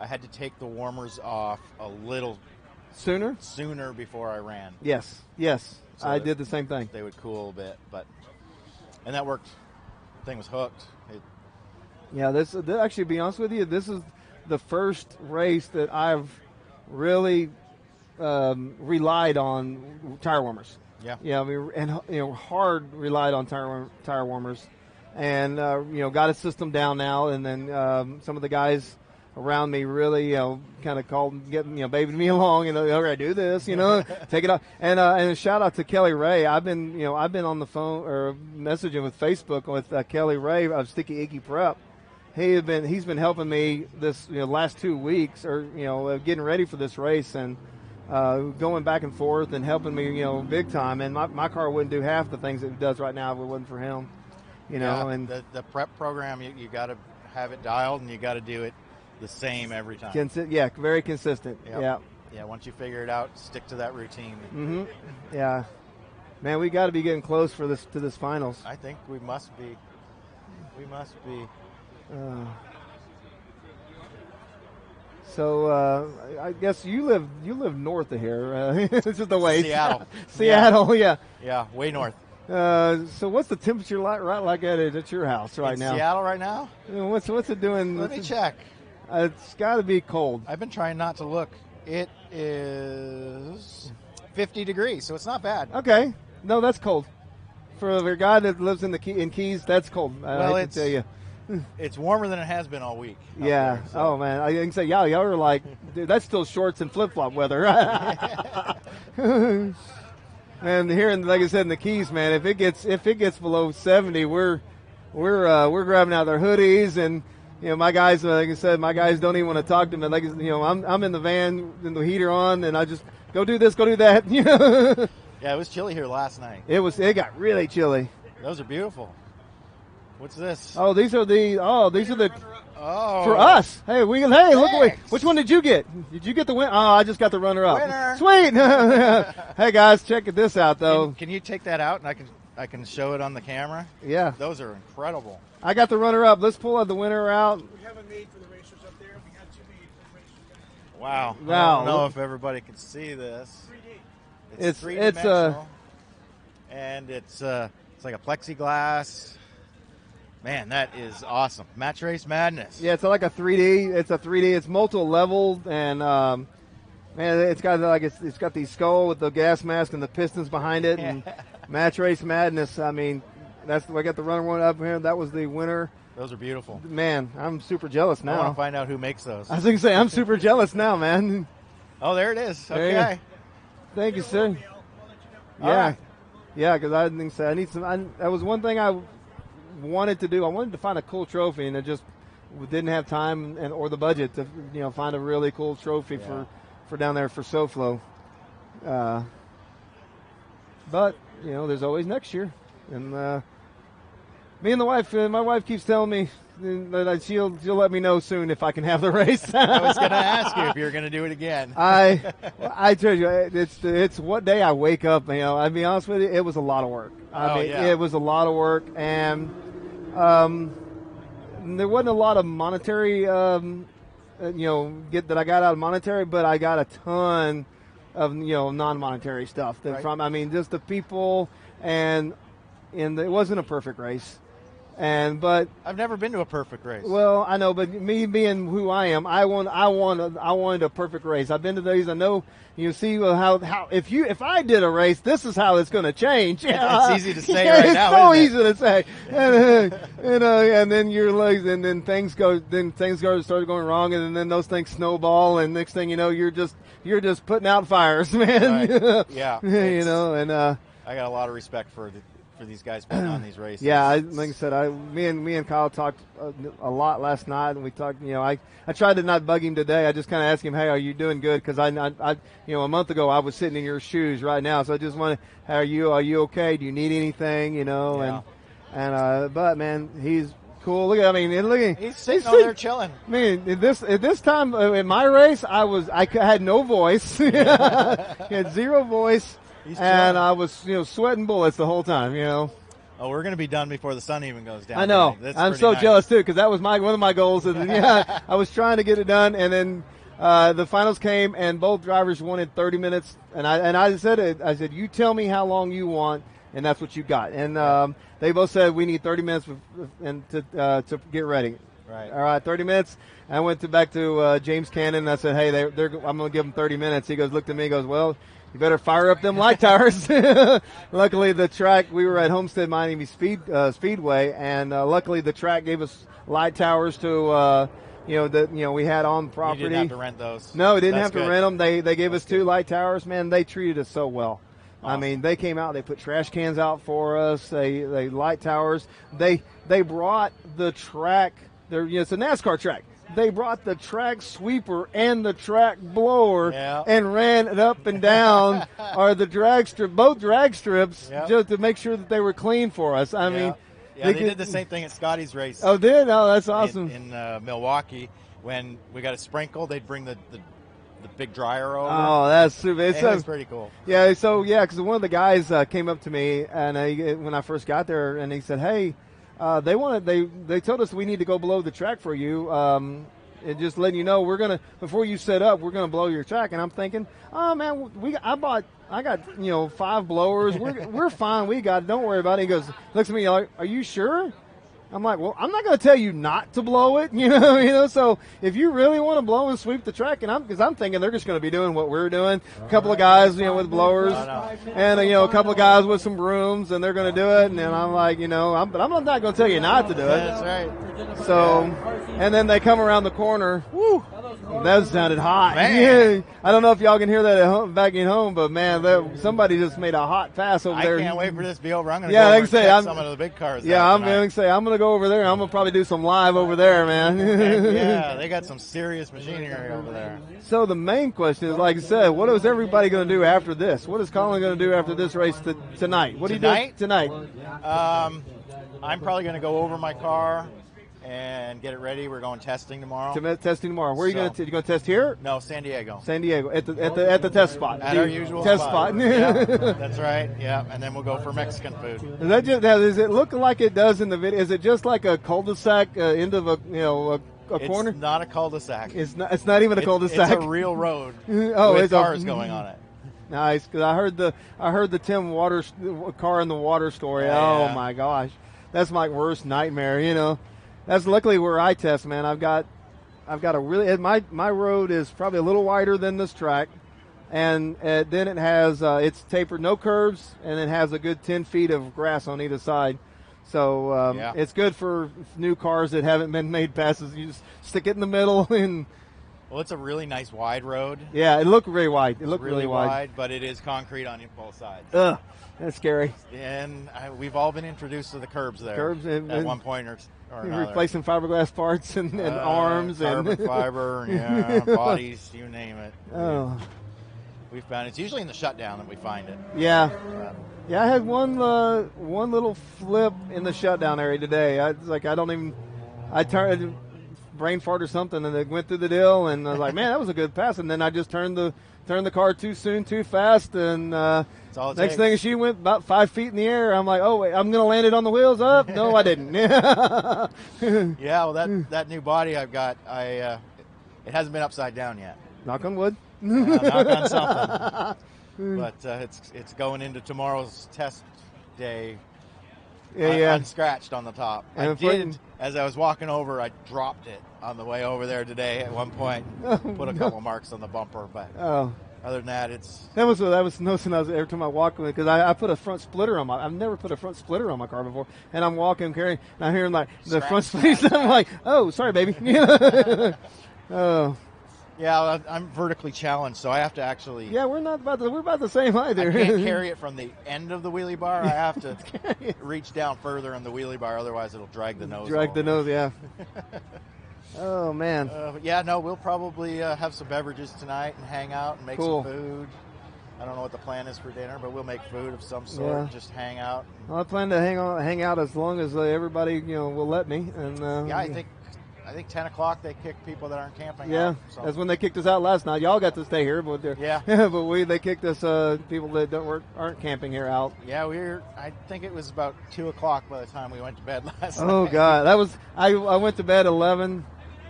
had to take the warmers off a little sooner before I ran. Yes. So I did the same thing. They would cool a bit, and that worked. The thing was hooked. This actually, to be honest with you, this is the first race that I've really relied on tire warmers. Yeah. I mean, and hard relied on tire warmers, and got a system down now. And then some of the guys around me really, kind of called, babying me along. All right, do this, take it off. And a shout out to Kelly Ray. I've been on the phone or messaging with Facebook with Kelly Ray of Sticky Icky Prep. He's been helping me this last 2 weeks, or getting ready for this race, and going back and forth and helping me big time. And my car wouldn't do half the things it does right now if it wasn't for him. And the prep program, you got to have it dialed, and you got to do it the same every time. Very consistent. Yep. Yeah. Once you figure it out, stick to that routine. Mm-hmm. Yeah, man, we got to be getting close to this finals. I think we must be. So I guess you live north of here. It's just the way. Seattle. Yeah. Yeah, way north. So what's the temperature like at your house right now? Seattle right now? What's it doing? Let me check. It's got to be cold. I've been trying not to look. It is 50 degrees, so it's not bad. Okay. No, that's cold. For a guy that lives in Keys, that's cold. I hate to tell you. It's warmer than it has been all week. Yeah. There, so. Oh man, I can say y'all are like, dude, that's still shorts and flip flop weather. And here, like I said, in the Keys, man, if it gets below 70, we're grabbing out our hoodies, and my guys, like I said, don't even want to talk to me. Like I'm in the van, in the heater on, and I just go do this, go do that. Yeah, it was chilly here last night. It got really chilly. Those are beautiful. What's this? These are the Oh. For us. Hey, look, which one did you get? Did you get the win? Oh, I just got the runner-up. Winner. Sweet. Hey, guys, check this out, though. Can you take that out, and I can show it on the camera? Yeah. Those are incredible. I got the runner-up. Let's pull the winner out. We have a made for the racers up there. We got 2 made for the racers. Wow. Wow. I don't know if everybody can see this. 3D. It's three-dimensional. And it's like a plexiglass. Man, that is awesome. Match Race Madness. Yeah, it's like a 3D. It's a 3D. It's multiple leveled, and man, it's got the skull with the gas mask and the pistons behind it, and Match Race Madness. I mean, I got the runner one up here. That was the winner. Those are beautiful. Man, I'm super jealous now. I want to find out who makes those. I was going to say, I'm super jealous now, man. Oh, there it is. Okay. Thank you, sir. Right. Yeah, because I think so. I need some. That was one thing I wanted to do. I wanted to find a cool trophy, and I just didn't have time or the budget to find a really cool trophy for down there for SoFlo. But there's always next year, and me and the wife. My wife keeps telling me that she'll let me know soon if I can have the race. I was going to ask you if you were going to do it again. I tell you, it's what day I wake up. I'll be honest with you, it was a lot of work. It was a lot of work, and there wasn't a lot of monetary, that I got out of monetary, but I got a ton of non-monetary stuff. Right. Just the people, and it wasn't a perfect race. But I've never been to a perfect race. Well, I know, but me being who I am, I wanted a perfect race. I've been to these. I know. You see how if I did a race, this is how it's going to change. It's easy to say right now. It's so easy to say. And then you're like, and then things started going wrong, and then those things snowball, and next thing you know, you're just putting out fires, man. Right. Yeah. And I got a lot of respect for these guys putting on these races. Yeah, like I said, me and Kyle talked a lot last night, and we talked. I tried to not bug him today. I just kind of asked him, "Hey, are you doing good?" Because I a month ago I was sitting in your shoes right now, so I just want to, "How are you? Are you okay? Do you need anything?" Yeah. But man, he's cool. Look at, he's sitting over there chilling. At this time in my race, I had no voice. He had zero voice. And I was, sweating bullets the whole time, Oh, we're going to be done before the sun even goes down. I know. I'm so jealous too, because that was one of my goals. And I was trying to get it done, and then The finals came, and both drivers wanted 30 minutes. And I said it. I said, you tell me how long you want, and that's what you got. And they both said we need 30 minutes to get ready. Right. All right, 30 minutes. I went back to James Cannon, and I said, hey, I'm going to give them 30 minutes. He looked at me, goes, well, you better fire up them light towers. Luckily, the track, we were at Homestead Miami Speedway, and luckily the track gave us light towers to we had on property. You didn't have to rent those. No, we didn't have to rent them. They gave us 2 light towers. Man, they treated us so well. Awesome. I mean, they came out. They put trash cans out for us. They light towers. They brought the track. It's a NASCAR track. They brought the track sweeper and the track blower and ran it up and down, or the both drag strips, just to make sure that they were clean for us. I mean. Yeah, they did the same thing at Scotty's race. Oh, did? Oh, that's awesome. In Milwaukee, when we got a sprinkle, they'd bring the big dryer over. Oh, that's super. It was pretty cool. Yeah, because one of the guys came up to me and when I first got there, and he said, "Hey, they told us we need to go below the track for you. And just letting you know, before you set up, we're gonna blow your track." And I'm thinking, oh man, I got 5 blowers. We're fine. We got it. Don't worry about it. He goes, looks at me like, are you sure? I'm like, well, I'm not going to tell you not to blow it, So if you really want to blow and sweep the track, because I'm thinking they're just going to be doing what we're doing. A couple of guys, with blowers, and a couple of guys with some brooms, and they're going to do it. And then I'm like, but I'm not going to tell you not to do it. That's right. So, and then they come around the corner. Woo! That sounded hot. Man. I don't know if y'all can hear that at home, back at home, but man, somebody just made a hot pass over there. I can't wait for this to be over. I'm going to go over and check some of the big cars. Yeah, I'm going to go over there. I'm going to probably do some live over there, man. Yeah, they got some serious machinery over there. So the main question is, like I said, what is everybody going to do after this? What is Colin going to do after this race tonight? What do you do tonight? I'm probably going to go over my car and get it ready. We're going testing tomorrow. Testing tomorrow. Where are you going to? You going to test here? No, San Diego. San Diego at the test spot. At our usual test spot. Yeah, that's right. Yeah, and then we'll go for Mexican food. Does it look like it does in the video? Is it just like a cul-de-sac end of a corner? It's not a cul-de-sac. It's not even a cul-de-sac. It's a real road. With cars going on it. Nice, because I heard the Tim Waters car in the water story. Yeah. Oh my gosh, that's my worst nightmare. That's luckily where I test, man. I've got a really my road is probably a little wider than this track, and then it has it's tapered, no curves, and it has a good 10 feet of grass on either side. So it's good for new cars that haven't been made passes. You just stick it in the middle and. Well, it's a really nice wide road. Yeah, it looked really wide. It looked really wide, but it is concrete on both sides. Ugh, that's scary. And we've all been introduced to the curbs there. Curbs at one point or another. Replacing fiberglass parts and arms carbon and fiber, bodies, you name it. Oh, we found it's usually in the shutdown that we find it. Yeah. Yeah, I had one little flip in the shutdown area today. I turned brain fart or something, and it went through the deal, and I was like, man, that was a good pass. And then I just turned the car too soon, too fast, and next thing she went about 5 feet in the air. I'm like, oh wait, I'm gonna land it on the wheels up. No, I didn't. Yeah, well that new body I've got, it hasn't been upside down yet. Knock on wood. Knock on something. But it's going into tomorrow's test day. Unscratched on the top. As I was walking over, I dropped it on the way over there today at one point. Put a couple marks on the bumper, but other than that, that was noticing. Every time I walk with it, because I put a front splitter on I've never put a front splitter on my car before, and I'm walking carrying, and I hear like the front splitter. I'm like, oh, sorry, baby. Oh. Yeah, I'm vertically challenged, so I have to actually. Yeah, we're about the same height there. I can't carry it from the end of the wheelie bar. I have to reach down further in the wheelie bar, otherwise it'll drag the nose. Yeah. Oh man. We'll probably have some beverages tonight and hang out and make some food. I don't know what the plan is for dinner, but we'll make food of some sort. Yeah. Just hang out. Well, I plan to hang out as long as everybody will let me. And I think 10 o'clock they kick people that aren't camping out. Yeah, that's when they kicked us out last night. Y'all got to stay here, but they kicked us people that aren't camping here out. Yeah, I think it was about 2 o'clock by the time we went to bed last night. Oh God, I went to bed 11,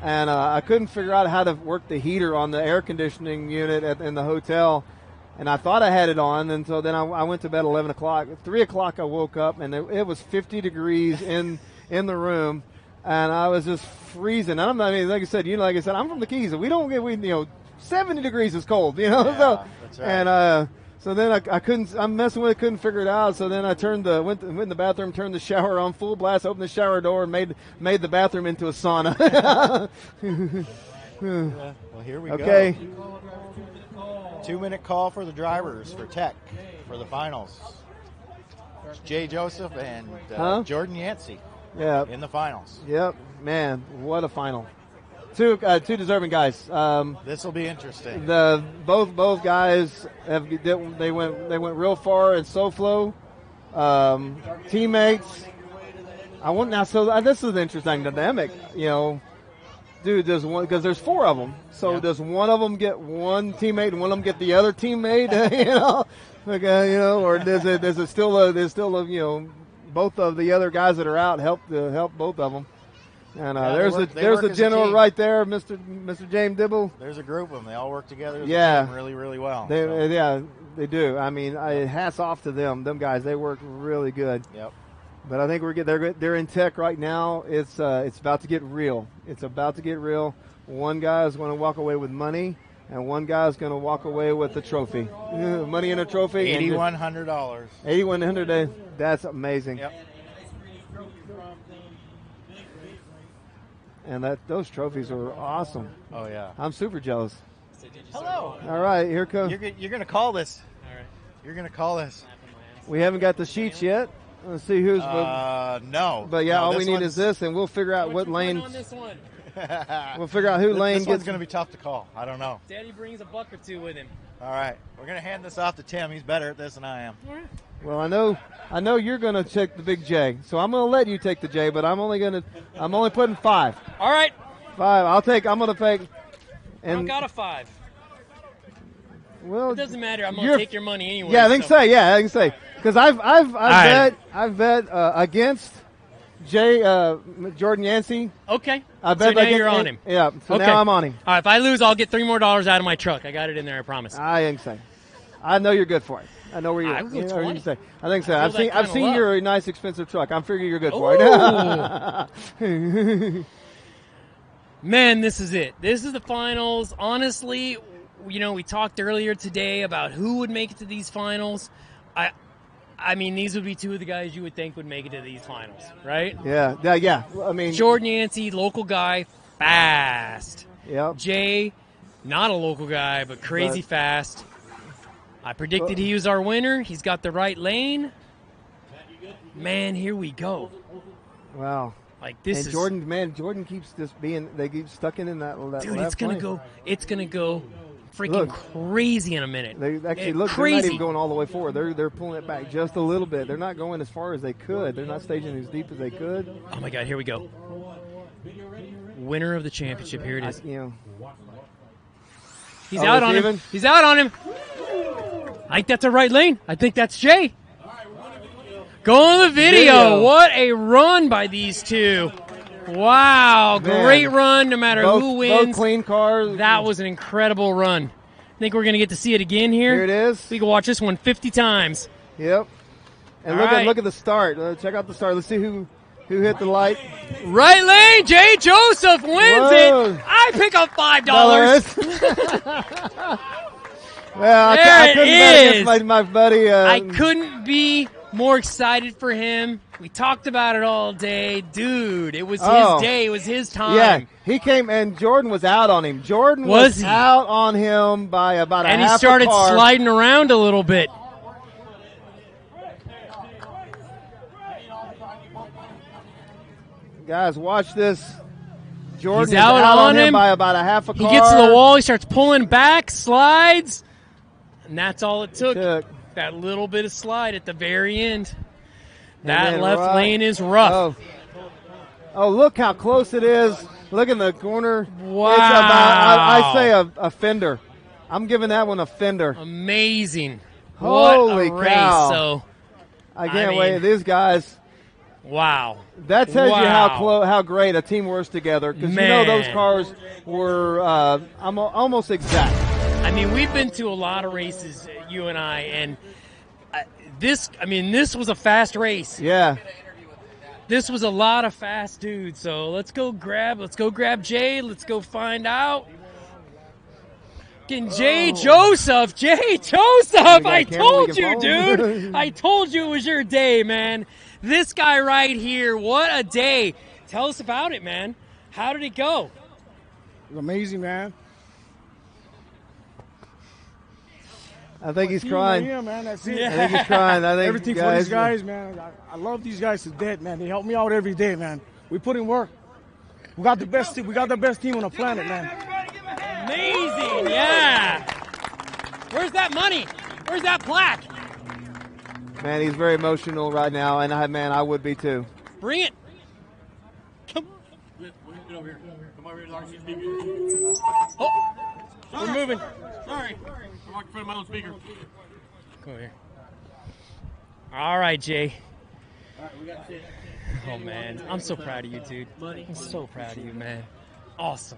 and I couldn't figure out how to work the heater on the air conditioning unit in the hotel. And I thought I had it on, and so then I went to bed at 11 o'clock. At 3 o'clock, I woke up, and it was 50 degrees in the room, and I was just freezing. And like I said, I'm from the Keys, and we don't get 70 degrees is cold, Yeah, so, that's right. And so then I couldn't. I'm messing with it, couldn't figure it out. So then I went in the bathroom, turned the shower on full blast, opened the shower door, and made the bathroom into a sauna. Well, here we okay. go. 2-minute call for the drivers for Tech for the finals. It's Jay Joseph and Jordan Yancey in the finals. Yep, man, what a final. Two deserving guys. This will be interesting. Both guys they went real far in SoFlo. Teammates. This is an interesting dynamic. Dude, there's one because there's 4 of them. So does one of them get one teammate and one of them get the other teammate? Or there's still both of the other guys that are out help both of them. And there's the general right there, Mr. James Dibble. There's a group of them. They all work together as a team really, really well. They do. I mean, hats off to them. Them guys, they work really good. Yep. But I think they're in Tech right now. It's about to get real. It's about to get real. One guy is going to walk away with money, and one guy is going to walk away with a trophy. Money and a trophy. $8,100. $8,100. That's amazing. Yep. And those trophies are awesome. Oh yeah. I'm super jealous. Hello. All right, here comes. You're going to call this. All right. You're going to call this. We haven't got the sheets yet. Let's see who's. No. But yeah, all we need is this, and we'll figure out what lane. On this one? We'll figure out who lane This gets. one's going to be tough to call. I don't know. Daddy brings a buck or two with him. All right, we're going to hand this off to Tim. He's better at this than I am. Well, I know you're going to take the big J, so I'm going to let you take the J, but I'm only putting 5. All right. 5. I'm going to take. I don't got a 5. Well, it doesn't matter. I'm going to take your money anyway. Yeah, I think so. Yeah, I can say because I've bet against Jordan Yancey. Okay. I bet so now you're on him. Yeah. So okay. now I'm on him. All right. If I lose, I'll get $3 more out of my truck. I got it in there. I promise. I think so. I know you're good for it. I know where you're. I will go 20. Say. I think so. I've seen your nice expensive truck. I'm figuring you're good for it. Man, this is it. This is the finals. Honestly, we talked earlier today about who would make it to these finals. I mean, these would be 2 of the guys you would think would make it to these finals, right? Yeah. I mean, Jordan Yancey, local guy, fast. Yeah. Jay, not a local guy, but crazy fast. I predicted he was our winner. He's got the right lane. Man, here we go. Wow. Like this and Jordan keeps they keep stuck in that dude, left lane. It's gonna go freaking crazy in a minute. They actually they're not even going all the way forward. They're pulling it back just a little bit. They're not going as far as they could. They're not staging as deep as they could. Oh my God, here we go. Winner of the championship, here it is. He's out on him. He's out on him. I think that's a right lane. I think that's Jay. Go on the video. What a run by these 2. Wow, great run no matter who wins. Both clean cars. That was an incredible run. I think we're going to get to see it again here. Here it is. We can watch this one 50 times. Yep. And look at the start. Check out the start. Let's see who hit the light. Right lane, Jay Joseph wins it. I pick up $5. Well, I couldn't bet against my buddy. I couldn't be more excited for him. We talked about it all day. Dude, it was his day. It was his time. Yeah, he came, and Jordan was out on him. Jordan was out on him by about a half a car. And he started sliding around a little bit. Guys, watch this. Jordan He's is out on him him by about a half a car. He gets to the wall. He starts pulling back, slides, and that's all it took. That little bit of slide at the very end. That left lane is rough. Oh, look how close it is. Look in the corner. Wow. It's about, I say a fender. I'm giving that one a fender. Amazing. Holy what a cow. race. So, I can't wait. These guys, Wow. That tells you how great a team works together, because you know those cars were almost exact. I mean, we've been to a lot of races, you and I, and this was a fast race. Yeah. This was a lot of fast dudes. So let's go grab Jay. Let's go find out. Jay Joseph. I told you, dude. I told you it was your day, man. This guy right here, what a day. Tell us about it, man. How did it go? It was amazing, man. I think he's crying. Right here, man. That's it. Yeah. I think he's crying. I think everything for these guys, man. I love these guys to death, man. They help me out every day, man. We put in work. We got the best team. We got the best team on the planet, man. Amazing, yeah. Where's that money? Where's that plaque? Man, he's very emotional right now, and I would be too. Bring it. Come. Get over here. Come over here. Oh, we're moving. Sorry. I'm walking in front of my own speaker. Come over here. All right, Jay. Oh, man. I'm so proud of you, dude. I'm so proud of you, man. Awesome.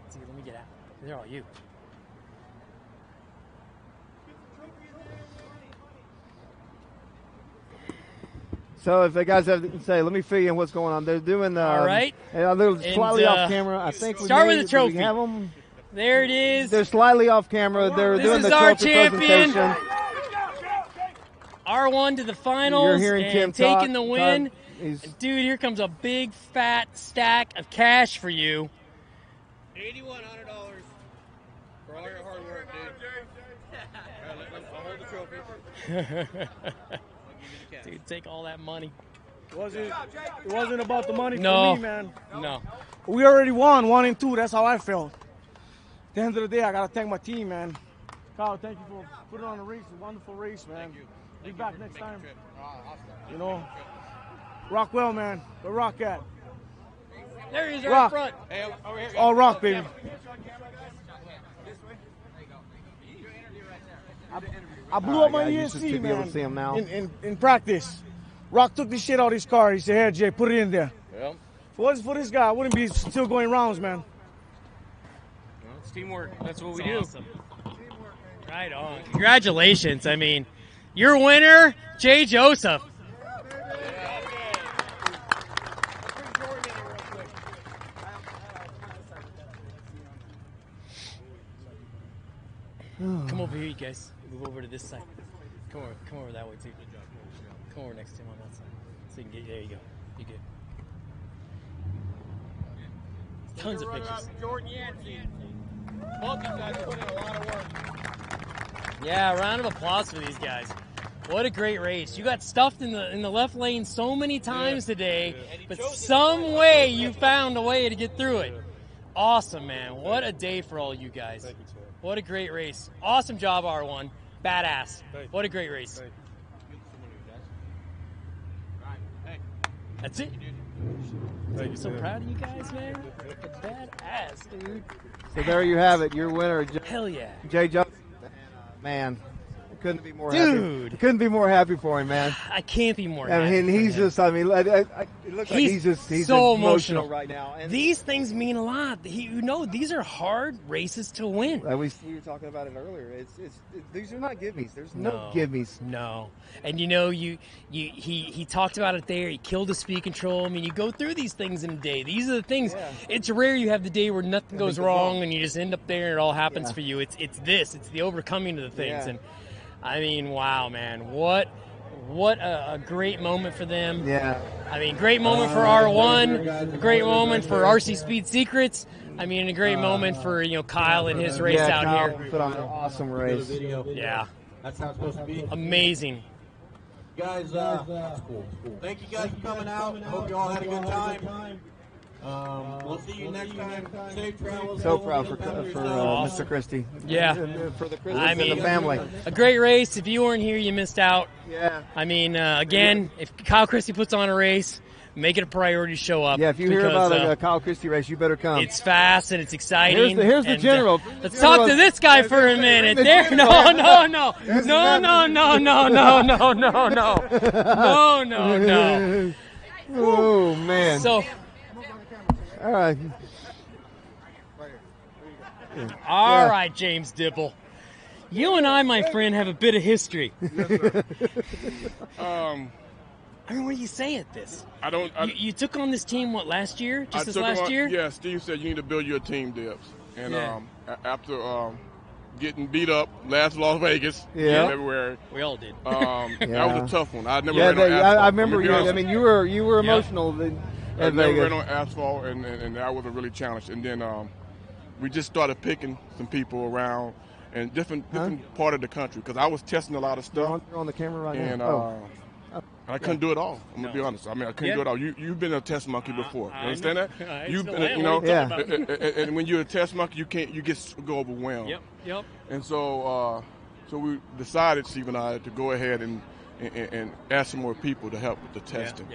See, let me get out. They're all you. So if the guys have to say, let me fill you in what's going on. They're doing all right. A little slightly off camera. I think start with the trophy. We have them. There it is. They're slightly off camera. They're doing the trophy presentation. R1 to the finals. You're hearing Tim taking the win. Dude, here comes a big fat stack of cash for you. $8,100 for all your hard work, dude. I'll hold the trophy. Dude, take all that money. It wasn't about the money no. for me, man. No. We already won 1 and 2. That's how I felt. At the end of the day, I got to thank my team, man. Kyle, thank you for putting on a race, a wonderful race, man. Thank you. Be back next time. You know, rock well, man. Where rock at? There he is right in front. Hey, over here. All rock, baby. I blew up my ESC, man, see him now. In practice. Rock took the shit out of his car. He said, hey, Jay, put it in there. Yep. If it wasn't for this guy, I wouldn't be still going rounds, man. Well, it's teamwork. That's what we do. Awesome. Right on. Congratulations. I mean, your winner, Jay Joseph. Come over here, you guys. Move over to this side. Come over that way too. Come over next to him on that side. So you can get, there you go. You're good. Tons of pictures. Jordan Yancey. Both these guys put in a lot of work. Yeah, round of applause for these guys. What a great race. You got stuffed in the left lane so many times today, but some way you found a way to get through it. Awesome, man. What a day for all you guys. Thank you, sir. What a great race. Awesome job, R1. Badass. What a great race. That's it. I'm so proud of you guys, man. Badass, dude. So there you have it. Your winner, Hell yeah. Jay Joseph. Man, couldn't be more dude. happy. Couldn't be more happy for him, man. I can't be more happy. I mean, he's just, it looks like he's so emotional right now. And these things mean a lot. These are hard races to win. We were talking about it earlier. These are not gimmies. There's no gimmies. No. And he talked about it there. He killed the speed control. I mean, you go through these things in a day. These are the things. Yeah. It's rare you have the day where nothing goes wrong and you just end up there and it all happens for you. It's the overcoming of the things. Yeah. And I mean, wow, man, what a great moment for them. Yeah. I mean, great moment for R1, a great moment for RC Speed Secrets. I mean, a great moment for Kyle and his race out Kyle here. Put on an awesome race. Yeah. That's how it's supposed to be. Amazing. Guys, that's cool. Thank you guys for coming out. I hope you all had a good time. We'll see you next time. Safe travels. So proud for Mr. Christie. Yeah. For the Christies and the family. A great race. If you weren't here, you missed out. Yeah. I mean, again, if Kyle Christie puts on a race, make it a priority to show up. Yeah, if you hear about a Kyle Christie race, you better come. It's fast and it's exciting. Here's the general. Let's talk to this guy for a minute. No. Oh, man. So, all right. All right, James Dibble. You and I, my friend, have a bit of history. Yes, sir. I mean, what do you say at this? You took on this team, last year? Last year? Yeah, Steve said you need to build your team, Dibs. And after getting beat up last Las Vegas in February. We all did. That was a tough one. I never ran on asphalt. I remember you. I mean, you were emotional I at never Vegas. ran on asphalt, and that was a really challenge. And then we just started picking some people around in different part of the country because I was testing a lot of stuff. You're on the camera right and, now. I couldn't do it all. I'm gonna be honest. I mean, I couldn't do it all. You've been a test monkey before. You understand that? You've been, and when you're a test monkey, you go overwhelmed. Yep. And so we decided, Steve and I, to go ahead and ask some more people to help with the testing.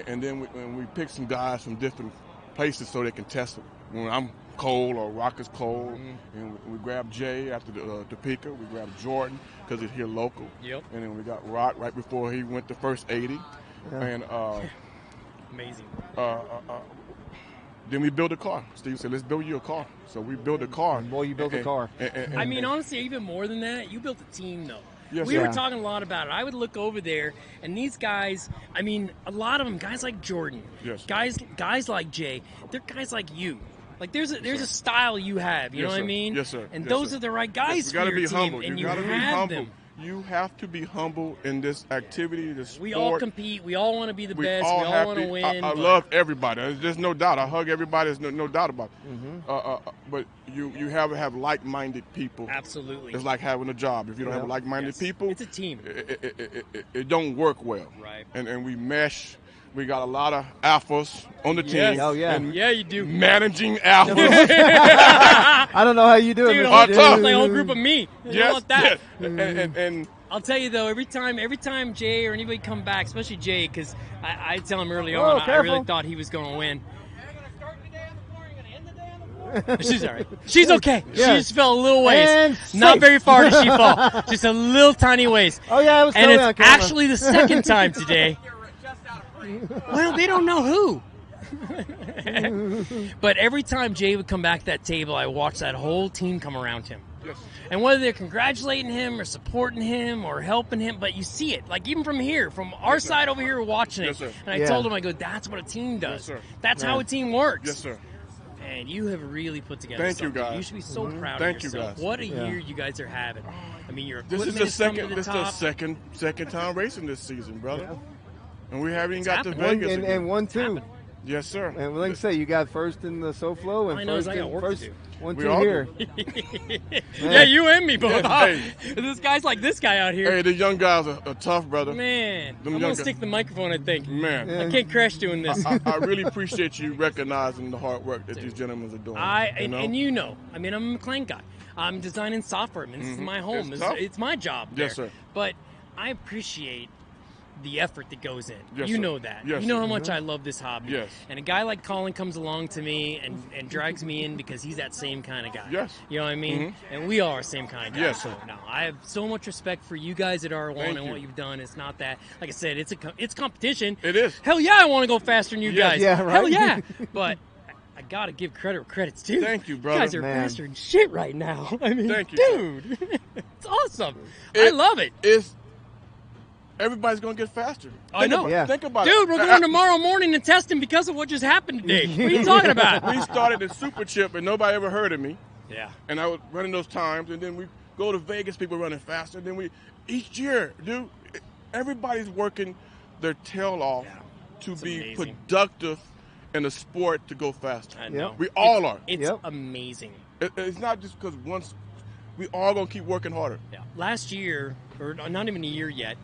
And then we picked some guys from different places so they can test it. When I'm cold or Rock is cold, and we grabbed Jay after the Topeka. We grabbed Jordan because he's here local. Yep. And then we got Rock right before he went the first 80. Yeah. And amazing. Then we built a car. Steve said, "Let's build you a car." So we built a car. And boy, you built a car. I mean, honestly, even more than that, you built a team, though. Yes, we were talking a lot about it. I would look over there, and these guys, I mean, a lot of them, guys like Jordan, guys like Jay, they're guys like you. Like there's a style you have, you know what I mean? Yes, sir. And those are the right guys for your team. Humble. And you gotta be have humble. them. You have to be humble in this activity, this sport. We all compete. We all want to be the best. We all want to win. I love everybody. There's no doubt. I hug everybody. There's no doubt about it. But you have like-minded people. Absolutely. It's like having a job. If you don't have like-minded people, it's a team. It don't work well. Right. And we mesh. We got a lot of alphas on the team. Oh, yeah. And you do. Managing alphas. I don't know how you do it. Dude, tough. it's like a whole group of me. Yes, want that. yes. And I'll tell you though, every time Jay or anybody come back, especially Jay, because I tell him early on, I really thought he was going to win. She's all right. She's okay. She just fell a little ways. Not very far did she fall. Just a little tiny ways. Oh yeah, it was. And it's actually the second time today. Well, they don't know who. But every time Jay would come back to that table, I watched that whole team come around him. yes. And whether they're congratulating him or supporting him or helping him, but you see it. Like even from here, from our side over here, watching it. Yes, sir. And I told him, I go, that's what a team does. Yes, sir. That's how a team works. Yes, sir. And you have really put together Thank you, something. guys. You should be so proud Thank of you, yourself. guys. What a year you guys are having. I mean, your This equipment is the coming to the This is the top. second time racing this season, brother. Yeah. And we haven't even got to happening. Vegas again. And 1-2. Yes, sir. And like I say, you got first in the SoFlo and I know, first I got in work first to do. 1-2 here. Yeah, you and me both. Hey. This guy's like this guy out here. Hey, the young guys are tough, brother. Man, Them I'm young gonna stick the microphone. I think. Man. I can't crash doing this. I really appreciate you recognizing the hard work that these gentlemen are doing. And you know, I mean, I'm a McLean guy. I'm designing software. I mean, this is my home. It's tough. It's my job. Yes, there. sir. But I appreciate the effort that goes in. Yes, you sir. know that. Yes, you know sir. how much I love this hobby. Yes. And a guy like Colin comes along to me and drags me in because he's that same kind of guy. Yes. You know what I mean? And we are the same kind of guy. Yes, sir. No, I have so much respect for you guys at R1 Thank and you. what you've done. It's not that, like I said, it's competition. It is. Hell yeah, I want to go faster than you Yes. guys. Yeah, right. Hell yeah. But I got to give credit where credit's due. Thank you, You brother. guys are Man. faster than shit right now. I mean, Thank you, dude. It's awesome. I love it. Everybody's going to get faster. I know. Think about Dude, it. we're going tomorrow morning to test him because of what just happened today. What are you talking about? We started in Super Chip and nobody ever heard of me. Yeah. And I was running those times, and then we go to Vegas, people running faster. And then each year, dude, everybody's working their tail off to be amazing. productive in a sport to go faster. I know. We all are. It's Yep. amazing. It's not just because once we all gonna keep working harder. Yeah. Last year, or not even a year yet,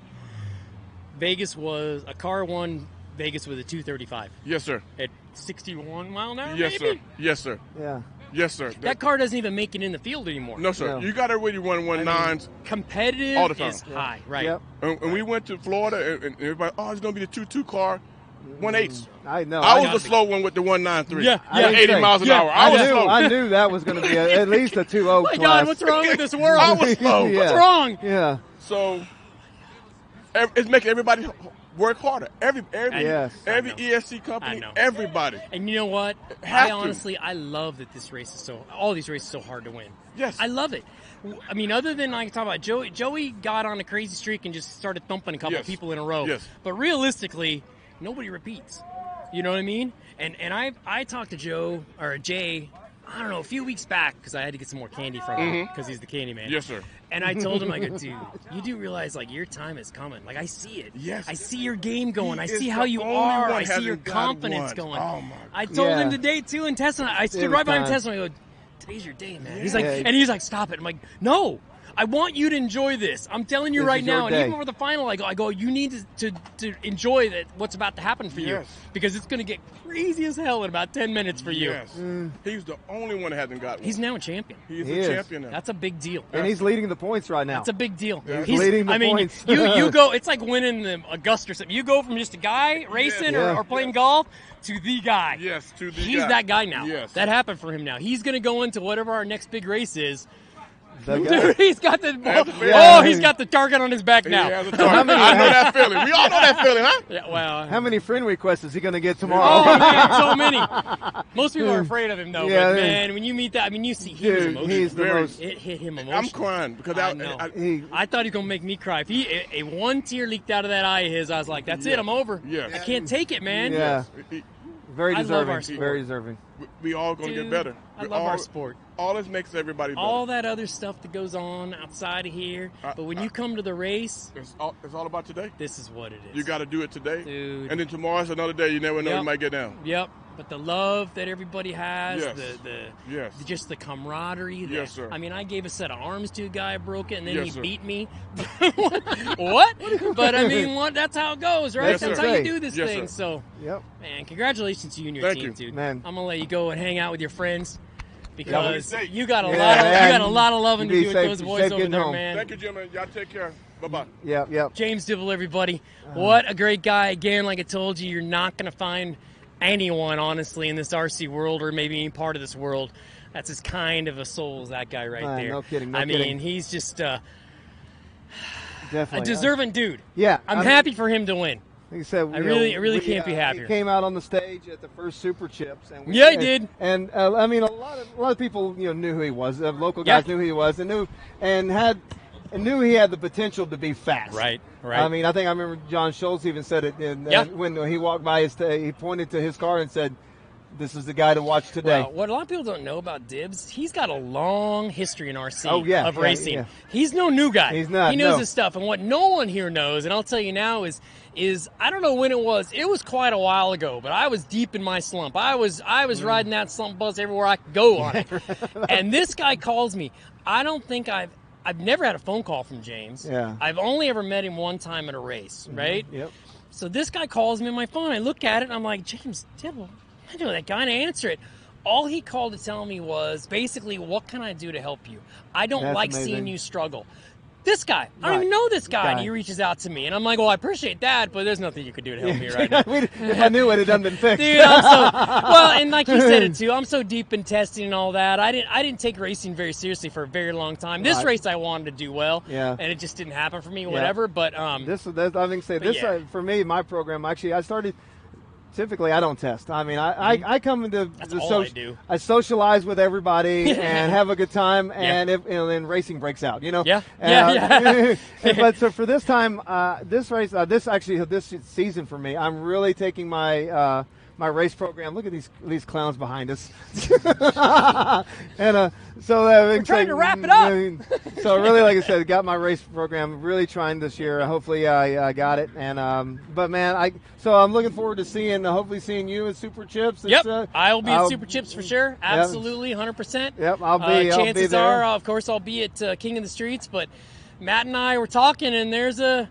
Vegas was a car won Vegas with a 235 Yes, sir. at 61 mile an hour. Yes, maybe? sir. Yes, sir. Yeah. Yes, sir. That car doesn't even make it in the field anymore. No, sir. You got to really run 1.9s. Competitive all the time. is high, right? Yep. And we went to Florida, and everybody, it's going to be the 2.2 car. 1.8s. I know. I was the slow one with the 1.93. Yeah, 80 miles an hour. I was slow. I knew that was going to be at least a 2.0 Oh my class. God, what's wrong with this world? I was slow. What's wrong? Yeah. So it's making everybody work harder. Every ESC company, everybody. And you know what? I love that this race is all these races are so hard to win. Yes. I love it. I mean, other than I can talk about Joey got on a crazy streak and just started thumping a couple of people in a row. Yes. But realistically, nobody repeats. You know what I mean? And I talked to Jay, I don't know, a few weeks back because I had to get some more candy from him because he's the candy man. Yes, sir. And I told him, I go, dude, you do realize like your time is coming. Like I see it. Yes. I see your game going. I see how you are. I see your confidence going. Oh my! I told him today too in Tesla. I stood right behind Tesla. I go, today's your day, man. He's like, stop it. I'm like, no. I want you to enjoy this. I'm telling you right now, and even before the final, I go. You need to enjoy what's about to happen for you, because it's going to get crazy as hell in about 10 minutes for you. Yes, he's the only one that hasn't got one. He's now a champion. He's a champion now. That's a big deal. And he's leading the points right now. That's a big deal. He's leading the points. you go. It's like winning the Augusta or something. You go from just a guy racing or playing golf to the guy. Yes, to the guy. He's that guy now. Yes, that happened for him now. He's going to go into whatever our next big race is. Dude, he's got the he's got the target on his back now. I know that feeling. We all know that feeling, huh? Yeah. Well, how many friend requests is he going to get tomorrow? Oh man, so many. Most people are afraid of him though. Yeah, but man, when you meet that, I mean, you see he was emotional. He's the most. It hit him emotionally. I'm crying because I thought he was going to make me cry. If a one tear leaked out of that eye of his, I was like, that's it, I'm over. Yes. I can't take it, man. Yeah. Very deserving. I love our sport. Very deserving. We all going to get better. I love our sport. All this makes everybody better. All that other stuff that goes on outside of here, but when you come to the race, it's all about today. This is what it is. You got to do it today, dude. And then tomorrow's another day. You never know, you might get down. Yep. But the love that everybody has, yes. Just the camaraderie. Yes, sir. I mean, I gave a set of arms to a guy, broke it, and then yes, he beat me. What? But I mean, that's how it goes, right? Yes, that's sir. how you do this yes, thing. Sir. So, man, congratulations to you and your team, dude. Man. I'm gonna let you go and hang out with your friends. Because you got a lot of loving to do with those boys over there, man. Thank you, gentlemen. Y'all take care. Bye-bye. Yep. James Dibble, everybody. What a great guy. Again, like I told you, you're not going to find anyone, honestly, in this RC world or maybe any part of this world that's as kind of a soul as that guy right there. No kidding. I mean, he's just a definitely deserving dude. Yeah. I'm happy for him to win. Like I said, I really can't be happier. He came out on the stage at the first Super Chips, and he did. And I mean, a lot of people knew who he was. Local guys knew who he was, and knew he had the potential to be fast. Right. I mean, I think I remember John Schultz even said it when he walked by he pointed to his car and said, "This is the guy to watch today." Well, what a lot of people don't know about Dibs, he's got a long history in RC of racing. Yeah. He's no new guy. He's not. He knows his stuff. And what no one here knows, and I'll tell you now, is I don't know when it was. It was quite a while ago, but I was deep in my slump. I was riding that slump bus everywhere I could go on it. And this guy calls me. I don't think I've never had a phone call from James. Yeah. I've only ever met him one time at a race, right? Yep. So this guy calls me on my phone. I look at it, and I'm like, James Dibble. I know that guy, and I answer it. All he called to tell me was basically, what can I do to help you? I don't like seeing you struggle. This guy, I don't even know this guy, and he reaches out to me, and I'm like, well, I appreciate that, but there's nothing you could do to help me right now. If I knew it had done been fixed. Dude, and like you said it too, I'm so deep in testing and all that. I didn't take racing very seriously for a very long time. This race I wanted to do well, and it just didn't happen for me, whatever. But I think for me, my program actually, I started. Typically, I don't test. I mean, I come into I socialize with everybody and have a good time, and then racing breaks out. But so for this time, this race, this season for me, I'm really taking my my race program. Look at these clowns behind us. And so we're trying to wrap it up. So really, like I said, got my race program. Really trying this year. Hopefully, I got it. And but man, I'm looking forward to hopefully seeing you at Super Chips. I will be at Super Chips for sure. Absolutely, 100%. Yep, I'll be. Chances are, of course, I'll be at King of the Streets. But Matt and I were talking, and there's a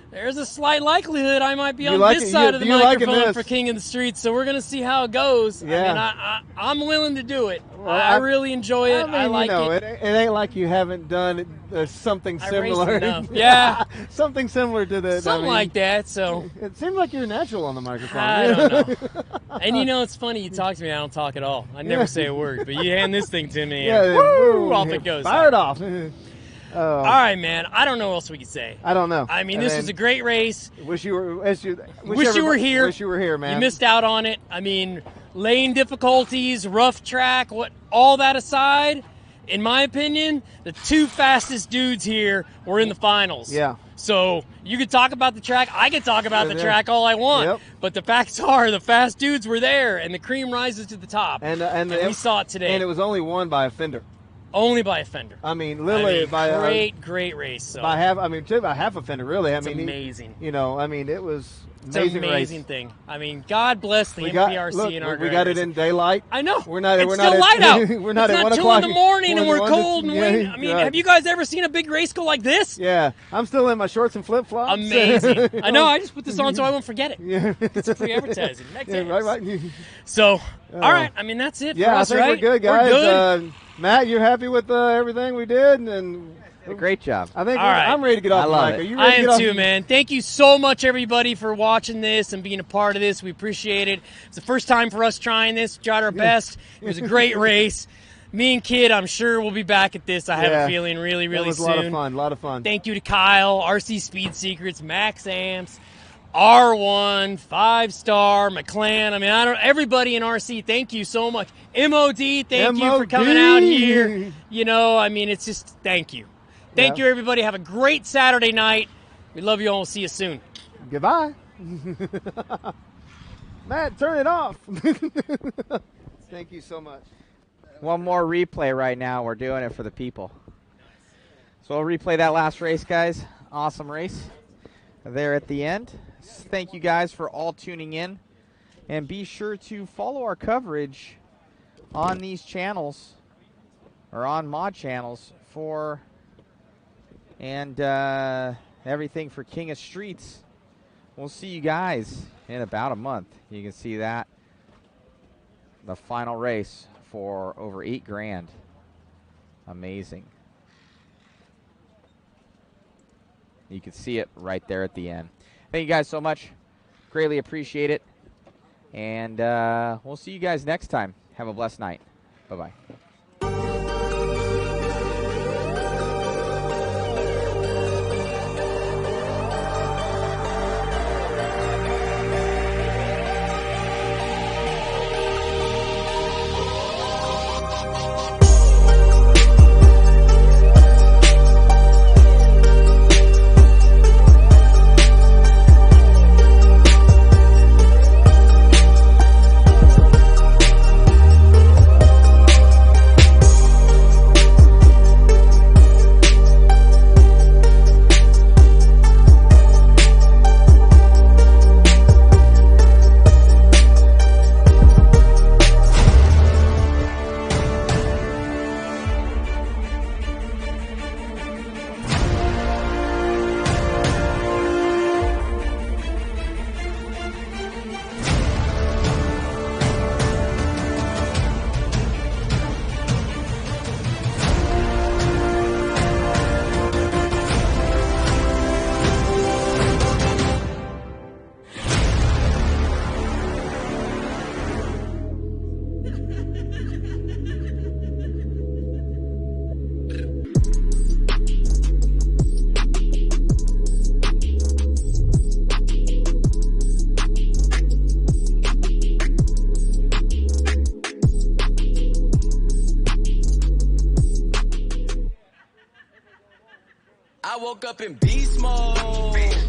there's a slight likelihood I might be on this side of the microphone for King of the Streets, so we're going to see how it goes. Yeah. I mean, I'm willing to do it. Well, I really enjoy it. I like it. It ain't like you haven't done something similar. Enough. Yeah. Something similar to that. Something like that, so. It seems like you're natural on the microphone. I don't know. And it's funny, you talk to me, I don't talk at all. I never say a word, but you hand this thing to me, and woo, off it goes. Fired off. All right, man. I don't know what else we could say. I don't know. I mean, this was a great race. Wish you were here. Wish you were here, man. You missed out on it. I mean, lane difficulties, rough track, all that aside, in my opinion, the 2 fastest dudes here were in the finals. Yeah. So you could talk about the track. I could talk about the track all I want. Yep. But the facts are the fast dudes were there, and the cream rises to the top. And we saw it today. And it was only won by a fender. Only by a fender. I mean, literally by great race. So. By half. I mean, by half a fender, really. It's amazing. I mean, it was amazing. It's an amazing thing. I mean, God bless the MPRC and our we got it in daylight. I know. We're not. It's still light out. We're not it's at 1 2 o'clock in the morning, and we're cold and windy. Yeah, I mean, have you guys ever seen a big race go like this? Yeah, I'm still in my shorts and flip flops. Amazing. I know. I just put this on so I won't forget it. Yeah, it's free advertising. Yeah, right. So, all right. I mean, that's it. Yeah, for us, I think right? we're good, guys. We're good. Matt, you're happy with everything we did, and great job. I think I'm ready to get off the mic. Are you ready I to get am off? too, man. Thank you so much, everybody, for watching this and being a part of this. We appreciate it. It's the first time for us trying this. We tried our best. It was a great race. Me and Kid, I'm sure we'll be back at this. I have a feeling really, really soon. It was a lot of fun. Thank you to Kyle, RC Speed Secrets, Max Amps, R1, 5-Star, McClan. I mean, everybody in RC, thank you so much. MOD, thank you for coming out here. I mean, it's just thank you. Thank you, everybody. Have a great Saturday night. We love you all. We'll see you soon. Goodbye. Matt, turn it off. Thank you so much. One more replay right now. We're doing it for the people. So we'll replay that last race, guys. Awesome race there at the end. Thank you guys for all tuning in. And be sure to follow our coverage on these channels or on mod channels for everything for King of Streets. We'll see you guys in about a month. You can see that. The final race for over $8 grand. Amazing. You can see it right there at the end. Thank you guys so much. Greatly appreciate it. And we'll see you guys next time. Have a blessed night. Bye-bye. I woke up in beast mode.